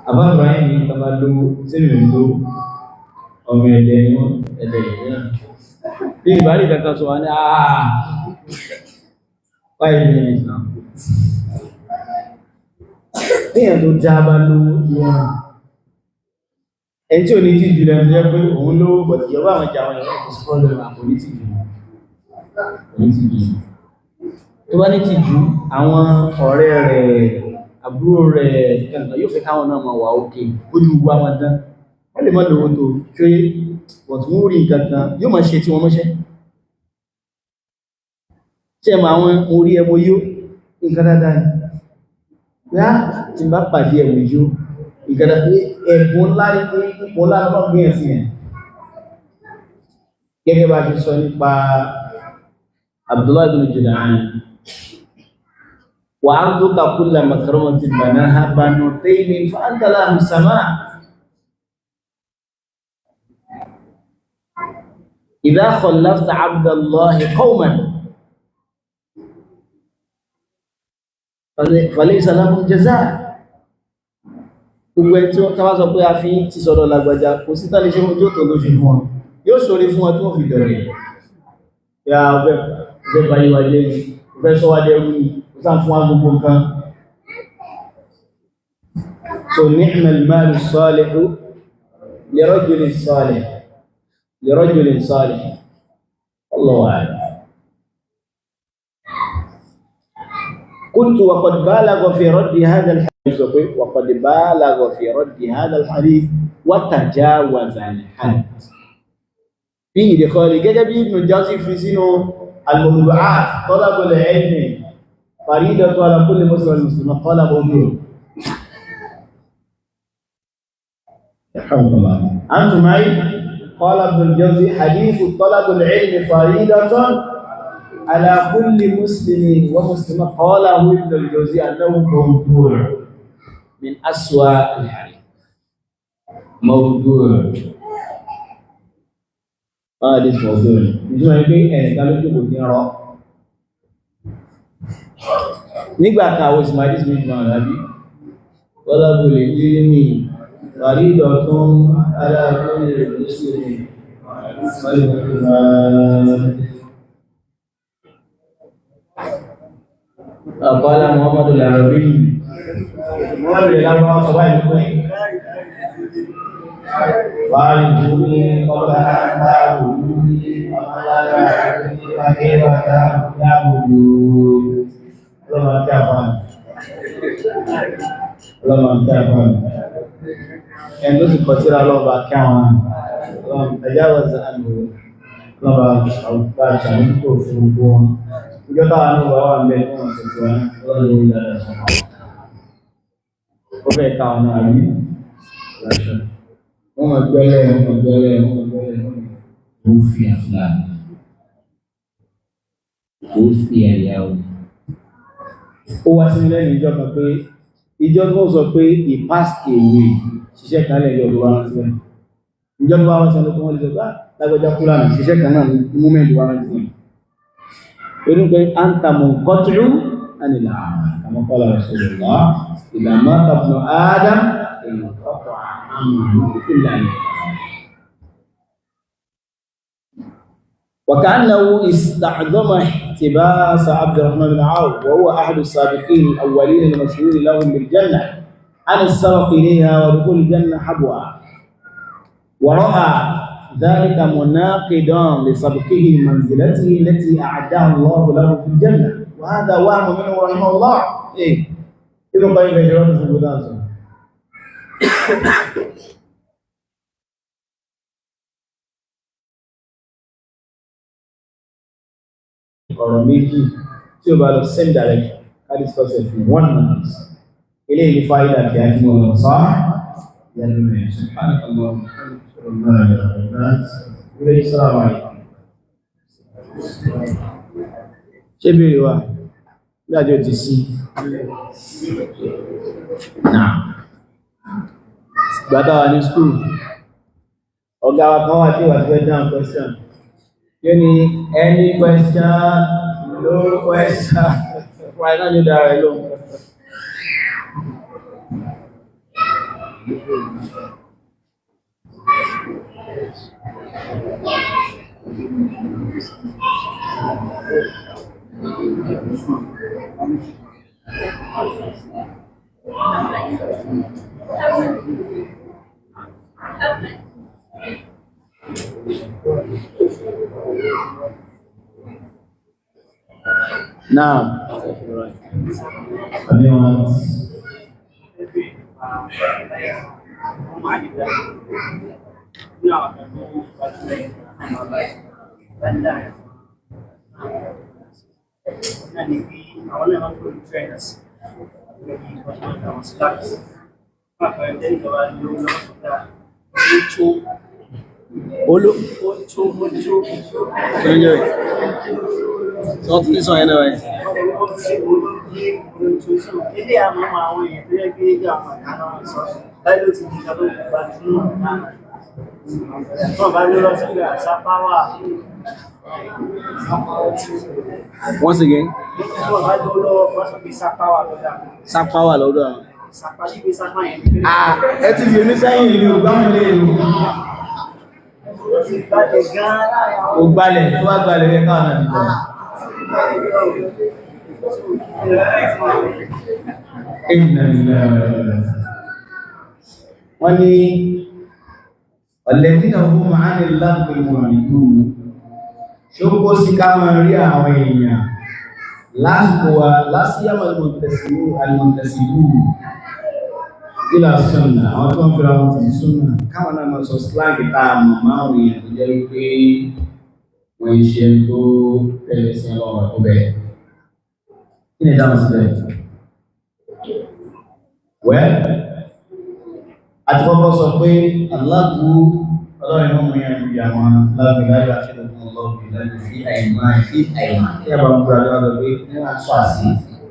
àbá Ibrahim ní tàbá lówó sínú ìlú ọmọ ẹ̀dẹ̀ ni wọ́n ẹ̀dẹ̀ ìrìnà bí ìbárí kankan sọ wọ́n ní àà 5 minutes now. Èèyàn tó já bá lówó ìwọ̀n. Ẹni tí ò ní tìjú lẹ́nu jẹ́ pé òun lówó bọ̀ tí yọba àwọn ìjà àwọn ìyàwó kò sí pọ́lọ̀ àpò ní tìjú. Tó bá ní tìjú, àwọn ọ̀rẹ́ rẹ̀, àbúrò rẹ̀ kankan yóò fẹ́ káwọn náà máa wà òkè, ó ní gbogbo àwọn dán. Wọ́n lè mọ́ lówó tó ṣe wọ̀n tí wọ́n rí nǹkan kan yóò máa ṣe tí wọ́n mọ́ṣẹ́. Ṣé ma àwọn orí ẹmọ yóò nǹkan dáadáa ni yá tí bá pàdé ẹmọ yóò nǹkan dáadáa ẹ̀bùn ńlá ipò ńlá lọ́pọ̀ gbé ẹ̀sìn ẹ̀ gẹ́gẹ́ bá ti sọ nípa Abdullah ibn Jud'an wa arduka kulla makramatin banaha banu taymin fa anta lahu sama' idha khallafta abdallahi qawman فليس لهم جزاء gbogbo ẹ̀ tí wọ́n tàbá sọ pé a fi ti sọ́dọ̀ lágbàjá kò sí tàbí ṣe ojú tó ló ṣe fún wọn yóò ṣorí fún wọn tí wọ́n fi bẹ̀rẹ̀ ya ọgbẹ́ báyíwá jẹ́ ní ọgbẹ́ sọ́wádẹ́ ẹrú ní ó sá fún wa gbogbo nǹkan so ni'mal malu salihu li rajulin salih Allahu a'lam. قلت وقد بالغ في رد هذا الحديث وقد بالغ في رد هذا الحديث وتجاوز الحد في دخول جدب ابن الجوزي في سنه الموضوعات طلب العلم فريضة على كل مسلم مسلم قال موضوع الحمد لله أنتم معي قال ابن الجوزي حديث طلب العلم فريضة على كل مسلم ومسلمة قاله ابن الجوزي أنه موضوع من أسوأ الحديث موضوع حديث موضوع ìjọba ẹgbẹ́ ẹ̀ẹ̀ta lójú kò ní ọ̀rọ̀ nígbà kàwọ́ sí máa dísìmí ìjọba àrábí tọ́lábùlẹ̀ yìí ní fàrídọ̀ tó ń aláàbẹ̀rẹ̀ lóṣèlú قال محمد العربي محمد العربي صباح وعلموني قبل أن تعبدوني وما لا تعبدوني فكيف تعبدون لما تفعل yang itu seperti Allah bakawan Allah tajawaz anhu Allah baca untuk semua kita tahu bahwa mereka sesuatu lalu tidak sama. Oke tahun ini, Rufiah lah, Rufiah ya. Ó wá sí ilé ìjọba pé ìjọba sọ pé he passed away ṣiṣẹ́ kan lè yọ̀rọ̀ wá sí ẹ̀. Ìjọba wá sọ pé wọ́n lè sọ pé lágbàjá kúrò náà ṣiṣẹ́ kan náà ní múmẹ́ntì wá sí ẹ̀. Onígbé anta munqati'u anil amal kama qala Rasulullah idha mata ibnu Adam inqata'a amaluhu illa min وكأنه استعظم احتباس عبد الرحمن بن عوف وهو أحد السابقين الأولين المشهور لهم بالجنة عن السبق إليها ودخول الجنة حبوها ورأى ذلك مناقضا لسبقه منزلته التي أعدها الله له في الجنة وهذا وهم منه رحمه الله إذا قيل جرات في البلاد ọ̀rọ̀ méjì tí ó bá lọ same direction ká discuss it in 1 minute ilé ìlú fáìdà kí á kí wọ́n lọ sọ yẹnu rẹ̀ subhanallah ṣe bèèrè wa Dájọ́ ti sí. Náà. Gbádá wa ní school. Ọ̀gá wa kan wà tí wà tí wẹ́ down question. Kí ni any question? No question. Why not you dára ẹ lóhùn? Now, anyone else? Olo. Só tudo isso aí, né, velho? Once again. Sapawa lọ́dọ̀. Ah, ẹ ti fi oníṣẹ́yìn ìlú gbámúlé ìlú. Ó gbalẹ̀ tó bá gbalẹ̀ rẹ̀ káà náà nìkan. Wọ́n ní ọ̀lẹ́dínà fún màánì lápẹ̀ ìwọ̀n ìlú ṣó kó sí ká máa rí àwọn èèyàn lásìkò wa lásìyàmọ̀ alìmọ̀tẹ̀sìlú ìlà sọ́nà àwọn tó ń fi ra wọn ti sọ́nà káwọn náà máa sọ slang táa mọ̀ máa wù yẹn tó jẹ́ wípé wọ́n ń ṣe tó tẹ̀lé sí ọlọ́run tó bẹ̀rẹ̀. Kí ni dáhùn síbẹ̀? Wẹ́ àti kọ́kọ́ sọ pé aláàbò ọlọ́run mọ́ mọ́ yẹn bí àwọn lágbèláyà àti ọdún ọlọ́run ìlànà fi àìmá tí a bá ń gbọ́ra lọ́dọ̀ pé wọ́n sọ àṣì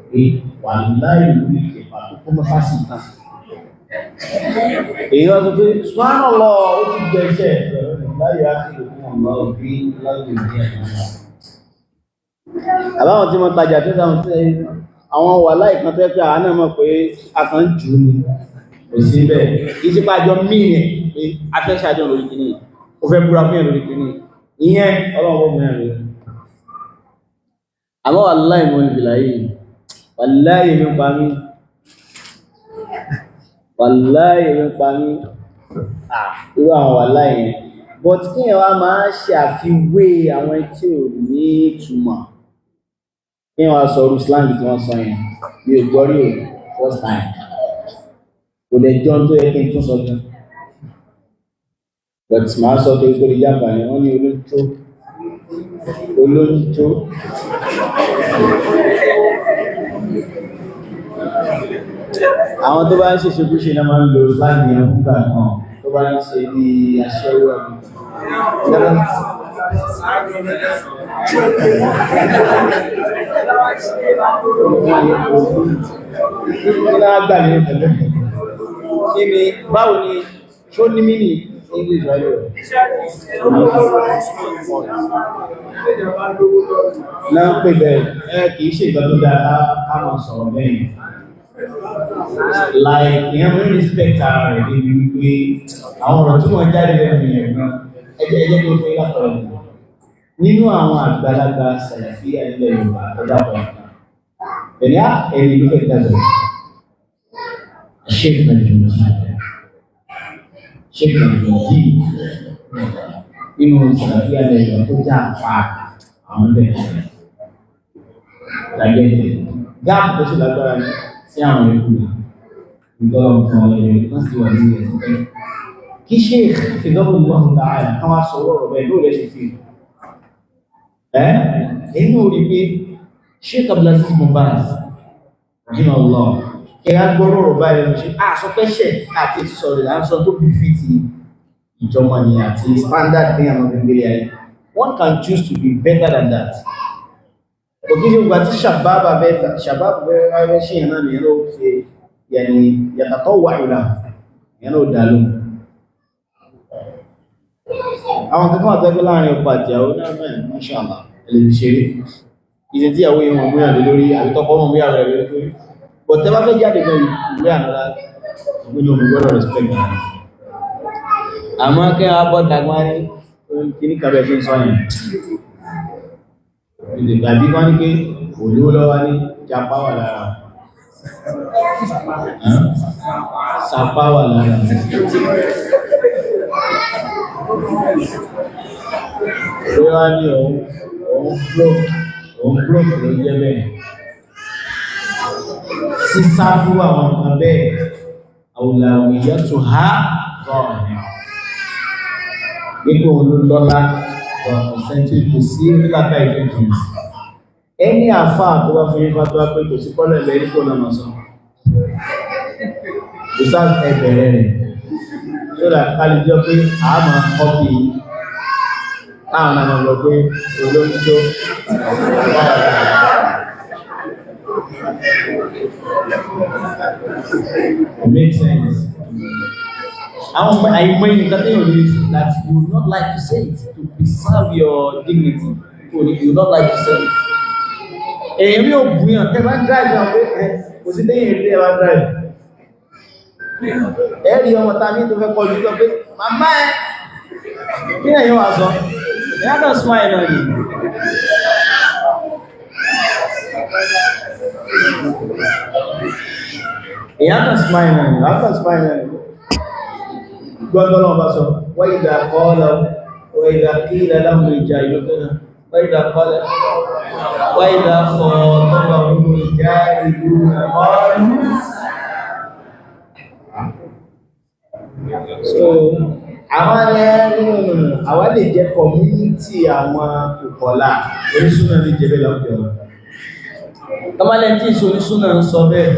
pé wà láì lórí ìkẹfà tó kó mọ́fà sí ìta. Èyí wọ́n sọ pé subhanallah ó ti gbẹ̀ṣẹ̀ láyé àti ọdún ọlọ́run bí lágbèláyà àìmá. Àbáwọn tí wọ́n tajà tó dáhùn sí àwọn wà láìkan tó pé àwọn náà mọ̀ pé a kàn jù ní kò sí bẹ́ẹ̀ ìsípàjọ mílẹ̀ pé afẹ́ṣàjọ lórí kìíní ó fẹ́ búra fún ẹ̀ lórí kìíní ìyẹn ọlọ́wọ́ mẹ́rin rẹ̀. Àmọ́ wàláhì mọ́ ìbìlà yìí wàláhì mi pa mí irú àwọn wàláhì yẹn but kí ẹ̀ wá máa ṣe àfiwé àwọn tí ò ní ìtumọ̀ kí wọ́n sọ orú slang tí wọ́n sọ yẹn bí o gbọ́ rí o first time kò lè jọ tó yẹ kí n tún sọ jù but máa sọ pé kó lè jábà ní wọ́n ní olóńtó àwọn tó bá ń ṣe ṣekúṣe náà máa ń lo slang yẹn fúgbà náà tó bá ń ṣe bí aṣẹ́wó àbí kí ni báwo ni ṣó ní mínì English rẹ̀ náà ń pè bẹ́ẹ̀ kìí ṣe ìgbà tó dáa ká máa sọ̀rọ̀ bẹ́ẹ̀ like ìyẹn mú respect ara rẹ̀ débi wípé àwọn ọ̀rọ̀ tí wọ́n jáde lẹ́nu yẹn gan ẹjẹ́ tó fẹ́ látọ̀rọ̀ nínú àwọn àgbàlagbà sàlàfíà ilẹ̀ Yorùbá ọ̀dàpọ̀ ẹni ló fẹ́ dájọ́ Sheikh Najmuddin nínú sàlàfíà ilẹ̀ Yorùbá tó já àpá àwọn bẹ̀rẹ̀ lágbẹ́ẹ̀ẹ́ gáàpù tó ṣe lágbára sí àwọn ẹ̀kú ìgbọ́lọ̀ fún ọlọ́yẹ̀ wọ́n sì wà ní ẹ̀sìn kí Sheikh fìdọ́bùn lọ́hùn dáadáa kan wá sọ ọ̀rọ̀ bẹ́ẹ̀ ló lẹ́ṣẹ̀ fi inú rí pé Sheikh Abdulaziz Bin Baz rahimahullah kẹrẹ gbọ́rọ̀ ọ̀rọ̀ báyìí lọ ṣe àsọpẹ́ṣẹ̀ àti ìsọ̀rọ̀ ìlànsọ tó bí fi ti ìjọmọ̀ ni àti standard ní àwọn gbẹ̀gbẹ̀rẹ̀ ayé one can choose to be better than that òkè ṣe gbà tí ṣàbábà bẹ́ẹ̀ ṣe yẹn náà nìyẹn ló ṣe yẹni yàtàtọ̀ wà ìlà yẹn ló dà lóhùn. Àwọn kankan àtẹ́gbẹ́ láàrin ọkọ àti ìyàwó náà mẹ́rin mashallah ẹlẹ́bí ṣeré ìṣẹ́ tí ìyàwó yẹn wọ́n múyàn lé lórí àbítọ́kọ́ wọn múyàn rẹ̀ lórí but tẹ́ bá fẹ́ jáde gan ìwé ànàlá ìgbóni omi gbọ́dọ̀ respect náà àmọ́ kẹ́ wọ́n bọ́ dàgbà ní kíní kàbẹ̀ ṣe ń sọ yẹn ìdìgbà bí wọ́n ní pé olówó lọ́wọ́ ní japa wà lára sapa wà lára ó wá ní òun block ló jẹ́ bẹ́ẹ̀ sísá fún àwọn nǹkan bẹ́ẹ̀ àwòlàwìyà tó há gọ́ọ̀nì nígbà olólọ́lá ọ̀sẹ̀ntì kò sí nígbàtà ìjọ́jì ẹni àfáà tó bá fún yípa tó wá pé kò sí kọ́lẹ̀ lẹ́ nípò lọ́nà sọ ìsá ẹbẹ̀rẹ̀ rẹ̀ tó dà kálí jọ pé a máa kọ́pì táwọn náà lọ pé olóńjó it makes sense. Àwọn àìmọ̀ ìnìkan tí yóò rí that you would not like to say it to preserve your dignity. You would not like to say it. Èyí ò bùyàn tẹ́ bá drive àwọn pé kò sí lẹ́yìn èdè ẹwà drive. Ẹ̀rí ọmọ tàbí tó fẹ́ kọjú tó pé màmá ẹ̀ kí ẹ̀yìn wà sọ? Ẹ̀yà kan smile náà ni. Ẹ̀yà kan smile náà ni. Ẹ̀yà kan smile náà ni. Gbọ́ndọ́ lọ́wọ́ bá sọ, wọ́n ìdá kọ́ọ̀lọ́, wọ́n ìdá kí ilẹ̀ láwọn ìjà ìlú tẹ́nà, wọ́n ìdá kọ́ọ̀lọ́, wọ́n ìdá kọ́ọ̀tọ́lọ́ ọmọ ìjà ìlú ọ̀rọ̀. So, àwọn lè jẹ́ community àwọn òkọ̀lá, oníṣúná ní jẹ́bẹ̀ lọ́pẹ̀ wọn. Tọ́mọ́lẹ́ tí ìṣoníṣúná ń sọ bẹ́ẹ̀,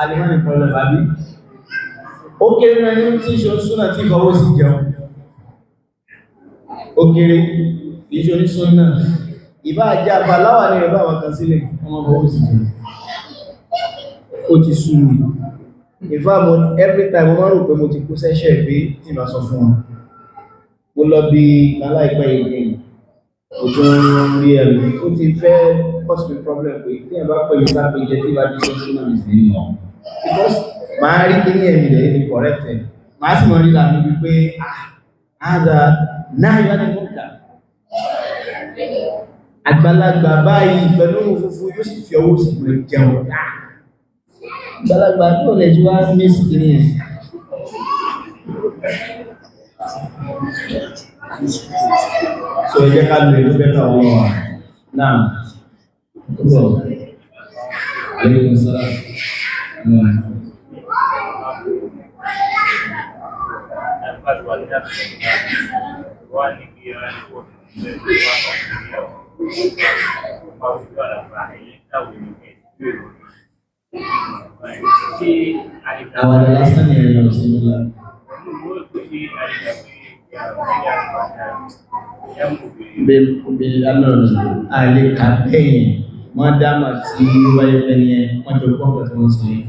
alimọ́nì pọ̀lọ̀ bàbí. Ó kéré náà ní tí ìṣò súnà tí ìfọwọ́ sí jẹun. Ó kéré ìṣò ní súnà. Ìbá àjá àbáláwà ní ẹ̀bá àwọn kan sílẹ̀, ọmọ fọwọ́ sí jẹun. Ó ti sú mi. In fact, every time mo máa rò pé mo ti kú sẹ́ṣẹ̀ pé tí màá sọ fún wọn. Mo lọ bí aláìpẹ́ ìgbìn. Ó tún rí ẹ̀rù. Ó ti fẹ́ cause me problem pé tí ẹ̀ bá pẹ̀lú bá pé jẹ́ tí bá ti sọ súnà mi sí nìyàn. Because máa rí kí ní ẹ̀mí rẹ̀ ní corrected máa sì mọ̀ rí láàrín wípé àádá náà yá ní mọ́ta àgbàlagbà báyìí pẹ̀lú òfúfú yóò sì fi ọwọ́ sí ìgbẹ̀ jẹun àgbàlagbà tó lẹ̀ jú wá mẹ́sì kí ní ẹ̀ so ẹjẹ́ ká lè ló bẹ́ta wọ́n wà náà ọgbọ̀ alaikum salam Awal alasan ya Rasulullah. Ahli kampanye madama tí wáyé lẹ́yẹ wọ́n jọ pọ́pọ̀ tí wọ́n sọ yìí.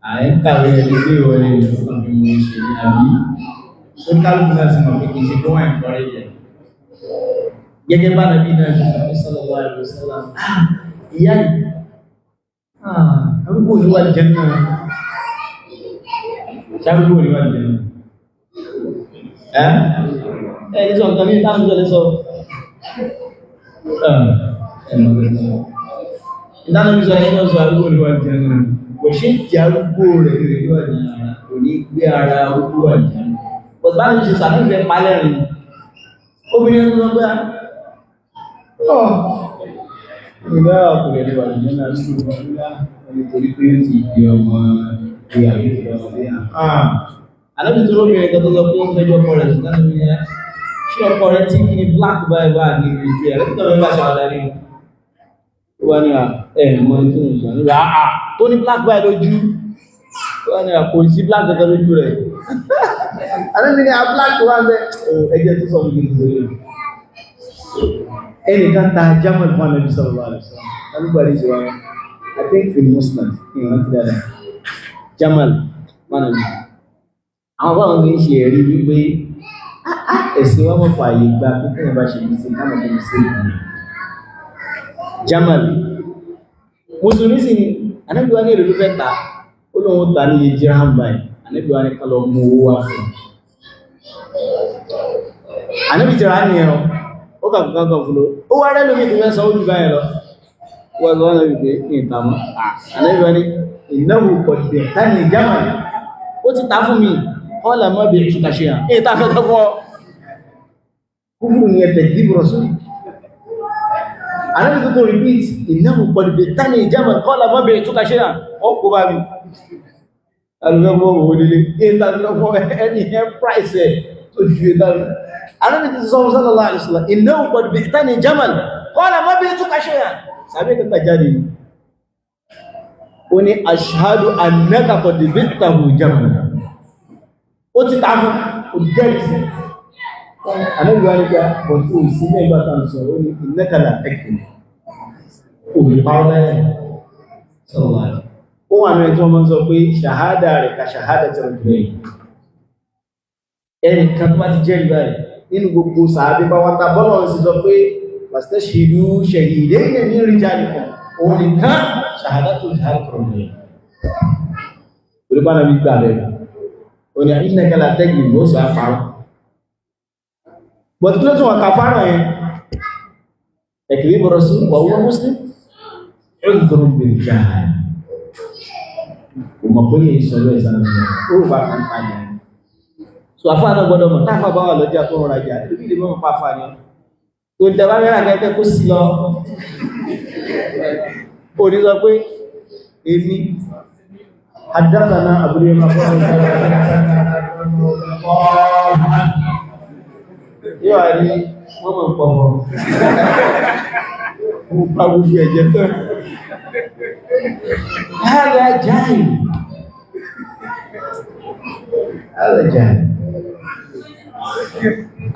Àyíkàwé ẹni tí ìwọ̀n lè ní fún àbí mo ṣe ní àbí ó kálùkù láti mọ̀ pé kìí ṣe tó wọ́n ẹ̀kọ́rẹ́ yẹ. Gẹ́gẹ́ bá nàbí náà ṣe sọ sallallahu alaihi wasallam. Ìyá yìí, àbúkò níwà jẹ́ náà. Ṣàbúkò níwà jẹ́ náà. Ẹni sọ nǹkan ní ìtàkùn jọ lè sọ. Ìdáná bí sọ ẹ̀yìn náà sọ àbúkò níwà jẹ́ náà. Kò ṣe jẹ́ arúgbó rẹ̀ níwà jẹ́ náà. Kò ní gbé ara arúgbó wà jẹ́ náà. Bọ̀dá ní ṣe sàmúfẹ́ palẹ́rin. Obìnrin ẹnu lọ gbá. Ìgbà ọkùnrin ẹni wà ní ẹ̀nà àdúgbò wà nítorí pé ó ti di ọmọ ìyàwó ìfọwọ́dé. Àlọ́bí tó lóbìnrin kan tó lọ pé ó fẹ́jọ́ ọkọ rẹ̀ ṣùgbọ́n ní ẹ́ ṣé ọkọ rẹ̀ tí kí ni black báyìí wà ní ìrìnjú ẹ̀ lẹ́tọ́ mẹ́fà ṣàwádà ní ó wá ní ẹ̀mọ́ tó ń sọ nígbà tó ní black báyìí lójú ó wá ní kò sí black kankan lójú rẹ̀. Àlọ́bí ni a black wà bẹ́ ẹjẹ́ tó sọ ẹnìkan ta jamal fún Ànábì sallallahu alaihi wasallam alúgbàrí ìṣòwò I think in Muslim ìwọ̀n ti dára jamal fún Ànábì àwọn báwọn ní ṣe ẹ̀rí wípé ẹ̀sìn wọn mọ̀ fààyè gba pípẹ́ ìbá ṣe ní sí káàmù tó ní sí jamal mùsùlùmí sì ni Ànábì wa ní èrè ló fẹ́ ta ó lóun ta ní iye dirham báyìí Ànábì wa ní ká lọ mú owó wá fún Ànábì ti rà á nìyẹn ó kà fún kankan fún ló ó wá rẹ́ lómi tó fẹ́ sọ ó jù báyìí lọ wọ́n sọ Ànábì pé kí n ta mọ́ Ànábì wa ní ìnáwó pọ̀jù tani jamal ó ti ta fún mi ọ̀là mọ́ bí ìṣúta ṣe hàn èyí ta fẹ́ tọ́ fọ́ kúrú ní ẹ̀tẹ̀ ìdíbò sún Ànábì tó repeat ìnáwó pọ̀jù tani jamal ọ̀là mọ́ bí ìṣúta ṣe hàn ó kó bá mi alùgbọ́n owó nílé èyí ta fẹ́ fọ́ ẹni ẹ̀ price ẹ̀ tó ju ìdáná Ànábì ti sọ sallallahu alaihi wasallam innahu qad bi'tani jamal qala ma bi'tuka shay'an sabe kan tajadi ó ní ashhadu annaka qad bi'tahu jamal ó ti ta fún ó jẹ́rìí Ànábì wa ní pé bọ̀ tó sí ní ìgbà tán sọ ó ní innaka la takfur ó ní pàwọ́lá ẹ̀ sallallahu alaihi ó wà ní ẹjọ́ mọ́ sọ pé ṣàhádà rẹ̀ ka ṣàhádà tí wọ́n jẹ́ ẹni kan tó bá ti jẹ́rìí báyìí nínú gbogbo sàábé bá wátá bọ́lọ̀ sí sọ pé fastashhidu shahidayn min rijalikum òun nìkan shahadatu al-haqq olùbánà bí gbà bẹ̀rẹ̀ òní innaka la takzib ó sì àpárọ̀ bọ̀tí tó tún wà kàfàrọ̀ yẹn ẹ̀kìrí bọ̀rọ̀ sí wà wọ́n muslim udhru bil jahl ọmọ pé yìí sọ̀rọ̀ ìsànà ó bá kan pàdé so afa náà gbọ́dọ̀ mọ̀ táfà bá wà lọ́jà tó rọra jà ibi ìdìbò mọ̀ pàfà ni tó dábàá mẹ́rin àgẹ́gẹ́ kó sí lọ ó ní sọ pé èmi àdáfàná àbúrò ẹmà fún yóò wà ní wọ́n mọ̀ pọ̀ mọ̀ mo pa gbogbo ẹ̀jẹ̀ tó hàrá jáì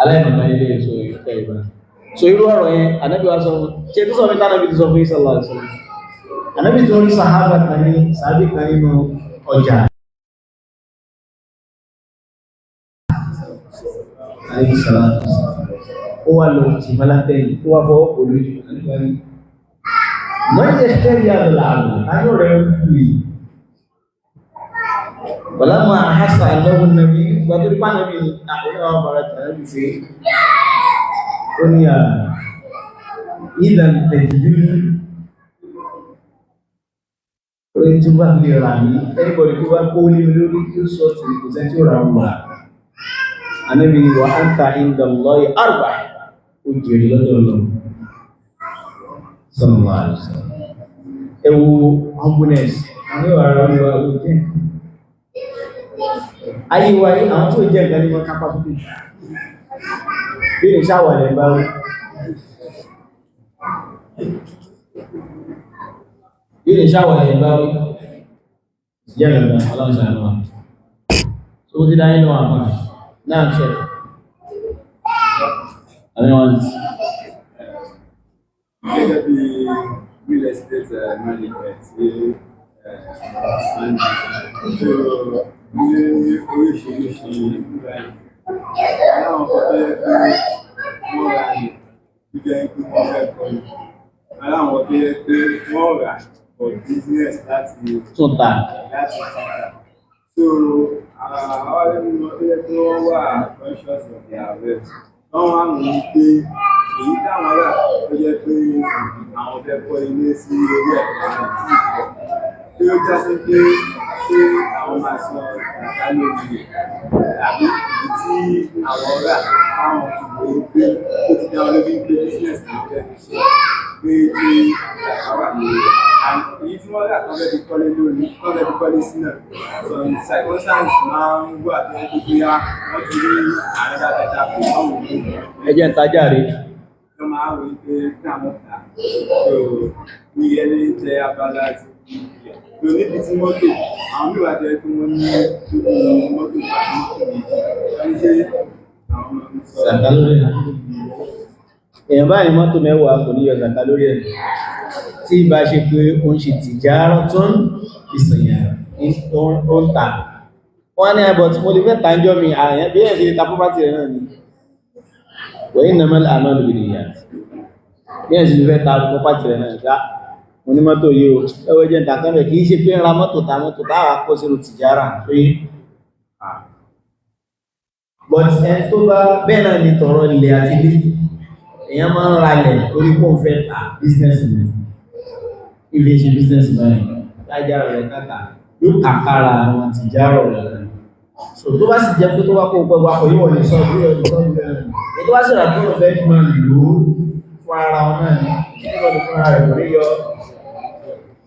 aláìmọ̀ká ilé èso ìfẹ́ ìbá so irú ọ̀rọ̀ yẹn Ànábì wa sọ ṣe tó sọ mẹ́ta Ànábì tó sọ fún sallallahu alaihi wasallam Ànábì tó rí sàhábà kan ní sàábì kan nínú ọjà ó wà lọ tí mọ́látẹ́yìn ó wà fọwọ́ kò lójú wọ́n jẹ́ tẹ́lẹ̀ àdọ̀là àrùn ayọ́ rẹ̀ ń kú yìí Walamma ahassa Allahu an-nabi gbàtí rí pàánà bí àwọn àwọn bàrá tàbí bí pé ó ní à ìdàn tẹ̀jú ní orí tí wà lè rà ní ẹgbọ̀rẹ̀ tó wá kó ní lórí tí ó sọ tí kò sẹ́ tí ó rà wà Ànábì ni wa anta inda Allahi arba ó jẹ́rì lọ́dọ̀ lọ sallallahu alaihi wasallam ẹwọ humbleness àwọn ìwà ara wọn ó jẹ́ ayíwáyé àwọn tó jẹ́ ìgbà ní wọ́n kápá fún bí lè ṣàwàlẹ̀ bá rí bí lè ṣàwàlẹ̀ bá rí jẹ́ ìgbà aláṣàánúwà tó ti dáyé náà àmà náà ṣẹ́ àwọn gẹ́gẹ́ bí real estate management ní oríṣiríṣi ìgbà àwọn ọ̀pọ̀ tó yẹ pé wọ́n rà ní jíjẹ́ ikú wọ́n fẹ́ kọ́ ní aláwọ̀ tó yẹ pé wọ́n rà for business láti túnta so àwọn ẹlẹ́nu tó yẹ pé wọ́n wà conscious of their wealth wọ́n wá mú un pé èyí táwọn rà tó yẹ pé àwọn fẹ́ kọ́ ilé sí orí ẹ̀kọ́ àti ìkọ́ tí ó já sí pé ṣé àwọn máa sọ ìgbà lórí rẹ̀ àbí ìdí tí àwọn rà táwọn ṣùgbọ́n pé ó ti dá olóbi ń gbé business ní ọjọ́ ìṣe pé kí àwọn wà lórí rẹ̀ èyí tí wọ́n rà tó fẹ́ fi kọ́lé lórí tó fẹ́ fi kọ́lé sí náà circumstance máa ń wà tó yẹ kó bóyá wọ́n ti rí àárín dáadáa pé báwo ni ẹjẹ́ ń tajà rí ló máa ń wí pé kí àwọn ta ní ẹni jẹ́ abala ti tó níbi tí mọ́tò àwọn mìíràn jẹ́ pé wọ́n ní mọ́tò pàtó méjì wọ́n ṣe àwọn sàkálórí èèyàn bá ní mọ́tò mẹ́wàá kò ní yọ zàká lórí ẹ̀ tí ìbá ṣe pé ó ń ṣe tìjárọ̀ tó ń ìsìnyà ó ń tà wọ́n ní ẹbọ̀ tí mo lè fẹ́ tàájọ́ mi àyàn bí ẹ̀ṣẹ́ ta property rẹ̀ náà ni wọ́n ní mẹ́lá àmọ́ lórí ìyá bí ẹ̀ṣẹ́ lè fẹ́ ta property rẹ̀ náà ká mo ní mọ́tò yìí o ẹwọ́ jẹ́ ìtàkẹ́mẹ̀ kìí ṣe pé ń ra mọ́tò ta mọ́tò táwà kó sínú tìjára pé but ẹni tó bá bẹ́ẹ̀ náà ni tọ̀rọ̀ ilẹ̀ àti ilé èèyàn máa ń ralẹ̀ torí kó fẹ́ ta business mi ilé ṣe business mẹ́rin lájára rẹ̀ kàkà yóò kàkàrà àwọn tìjára rẹ̀ so tó bá sì jẹ́ pé tó bá kó gbogbo akọ̀ yíwọ̀ ní sọ́ọ̀bù rẹ̀ tó bá sì rà tó fẹ́ fi máa lò ó fún ara wọn náà ní nígbà tó fún ara rẹ̀ lórí yọ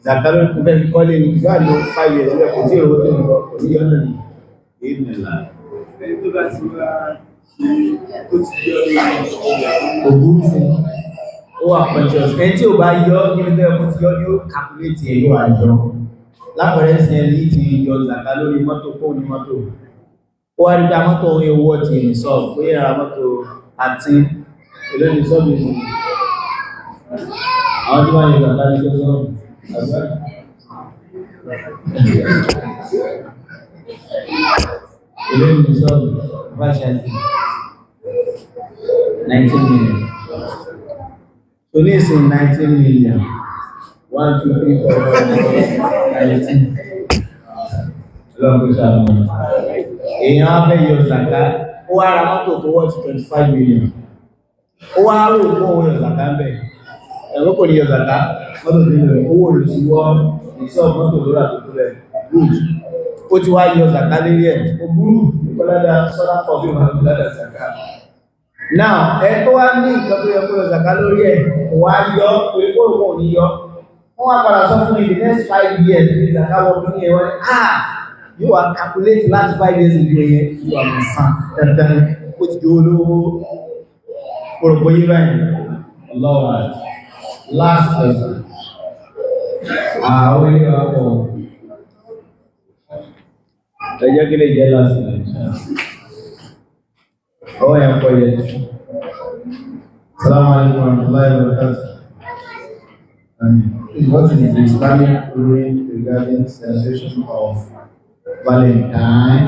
zakalo tó fẹ́ fi kọ́lé ní ìgbà ló 5 years rẹ̀ kò tí èrò tó ń bọ̀ kò ní yọ náà ní èyí nìlá ẹni tó bá ti wá ṣe ó ti yọ ògùn fún ó wà conscious ẹni tí ò bá yọ nínú bẹ́ẹ̀ kó ti yọ ní ó calculate ẹ̀ yóò àjọ lápẹẹrẹ sí ẹni tí yọ zaka lórí mọ́tò kó ní mọ́tò ó wá rí pé mọ́tò ohun owó ti ní sọ pé ara mọ́tò àti olóòdì sọ́bì ní àwọn tí wọ́n yẹ zaka ní tó sọ́bì olóòdì sọ́bì fáṣẹ́sì 19 million so ní ìsìn 19 million 1, 2, 3, 4, 5, 6, 19 lọ́gbọ́sà mọ́ èèyàn á fẹ́ yọ zaka ó wá ra mọ́tò tó wọ́n ti 25 million ó wá rò fún owó yọ zaka ń bẹ̀ ẹ̀rọ kò ní yọ zaka mọ́tò tó yọ owó olùsíwọ́ ìṣọ́ mọ́tò tó rà tó tó rẹ̀ good ó ti wá yọ zaka lérí ẹ̀ ó burú ìkọládà sọ́dá pọ̀ bí wọ́n ń ládà zaka now ẹ tó wá ní nǹkan tó yẹ kó yọ zaka lórí ẹ̀ kò wá yọ pé kó ló kò ní yọ wọ́n wá padà sọ fún mi the next 5 years ní zaka wọ́n fún ní ẹ̀wọ́n yóò wá calculate last 5 years ago yẹn yóò wá mọ̀ sàn dandan ó ti jẹ́ olówó pòròpó yí báyìí ọlọ́wà last person àwọn ilé wa pọ̀ ẹjọ́ kí lè jẹ́ last person ọwọ́ yẹn pọ̀ yẹ Assalamu alaikum warahmatullahi wabarakatuh. What is the Islamic ruling regarding celebration of Valentine?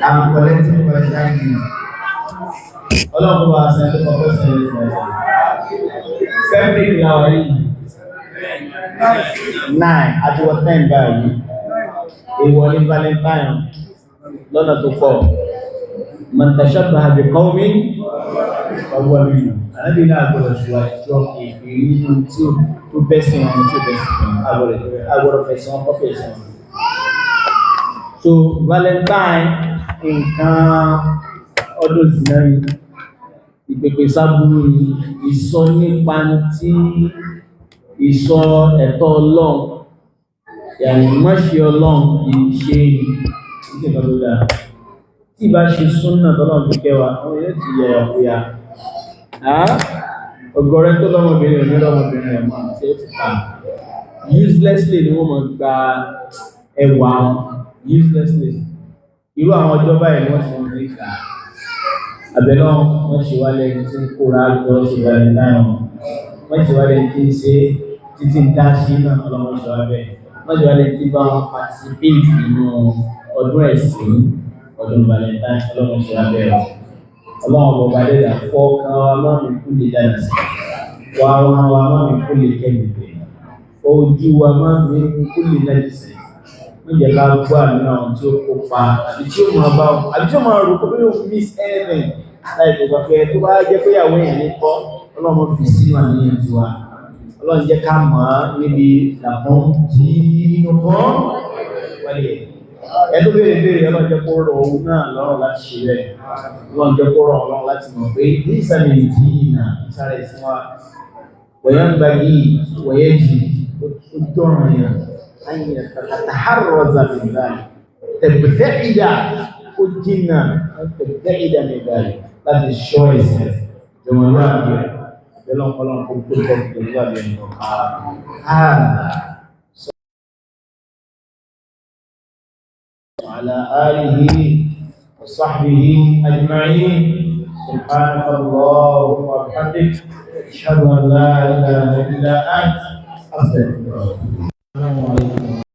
I'm collecting Valentine gift. Ọlọ́run bá ṣe tó kọ́kọ́ sí ẹ̀sẹ̀. February ni àwọn yìí. 9 àti wọ́n 10 báyìí. Èèwọ̀ ní Valentine lọ́nà tó pọ̀. Man tashabbaha bi qawmin fahuwa minhum. Ànábì náà gbọ́dọ̀ ṣùgbọ́n ìjọ ìfèrí nínú tí ó tó bẹ́sìn wọn tí ó bẹ́sìn wọn agbọ́dọ̀ fẹ̀sìn wọn kọ́fẹ̀ sí wọn. So Valentine nǹkan ọdún ìsinmi ìpèpè sábúrú ni ìsọ nípa tí ìsọ ẹ̀tọ́ ọlọ́run yàrá mọ́ṣẹ́ ọlọ́run ìṣe ìṣèkọ́ tó dáa tí ìbá ṣe súnnà tọ́lọ́run fi kẹwàá àwọn yóò ti yẹ ọ̀pẹ́yà ọgọ́rẹ́ tó lọ́mọbìnrin ò ní lọ́mọbìnrin ẹ̀mọ́ tí ó ti pa uselessly ni wọ́n mọ̀ gba ẹwà uselessly irú àwọn ọjọ́ báyìí wọ́n ti wọ́n ní ìgbà àbẹ̀lọ́ wọ́n ṣe wá lẹ́yìn tí ń kóra lọ ṣe bẹ̀rẹ̀ náà wọ́n ṣe wá lẹ́yìn tí ń ṣe títí ń dá sí náà ọlọ́wọ́n ṣe wá bẹ́ẹ̀ wọ́n ṣe wá lẹ́yìn tí bá wọn participate nínú ọdún ẹ̀sìn ọdún Valentine ọlọ́wọ́n ṣe wá bẹ́ẹ̀ ọlọ́wọ́n bọ̀bá dẹ́dà fọ́ọ̀kan wa máa mi kú lè dára sí wa máa mi kú lè kẹ́mìtì ojú wa máa mi kú lè dára sí wọ́n jẹ́ ká gbọ́ àmì àwọn tí ó kópa àbí tí ó máa bá wọn àbí tí ó máa rò pé ó miss anything láì tó bá fẹ́ tó bá jẹ́ pé àwọn èèyàn ní kọ́ ọlọ́run fi sínú àníyàn tiwa ọlọ́run jẹ́ ká mọ̀ á níbi làbọ́n tí inú kan wọlé ẹ tó béèrè ọlọ́run jẹ́ kó rọ òun náà lọ́rùn láti ṣe rẹ̀ ọlọ́run jẹ́ kó rọ ọlọ́run láti mọ̀ pé ní ìsàlẹ̀ ìdí náà ìsàlẹ̀ ìsìn wa wọ̀nyẹ́ ń gba yìí wọ̀nyẹ́ jì ó dọ̀rọ̀ yẹn أن تتحرز من ذلك تبتعد وجنا أن تبتعد من ذلك that is choice جمالات بلون قلون كل جمالات على آله وصحبه أجمعين. سبحانك اللهم وبحمدك أشهد أن لا إله إلا أنت أستغفرك.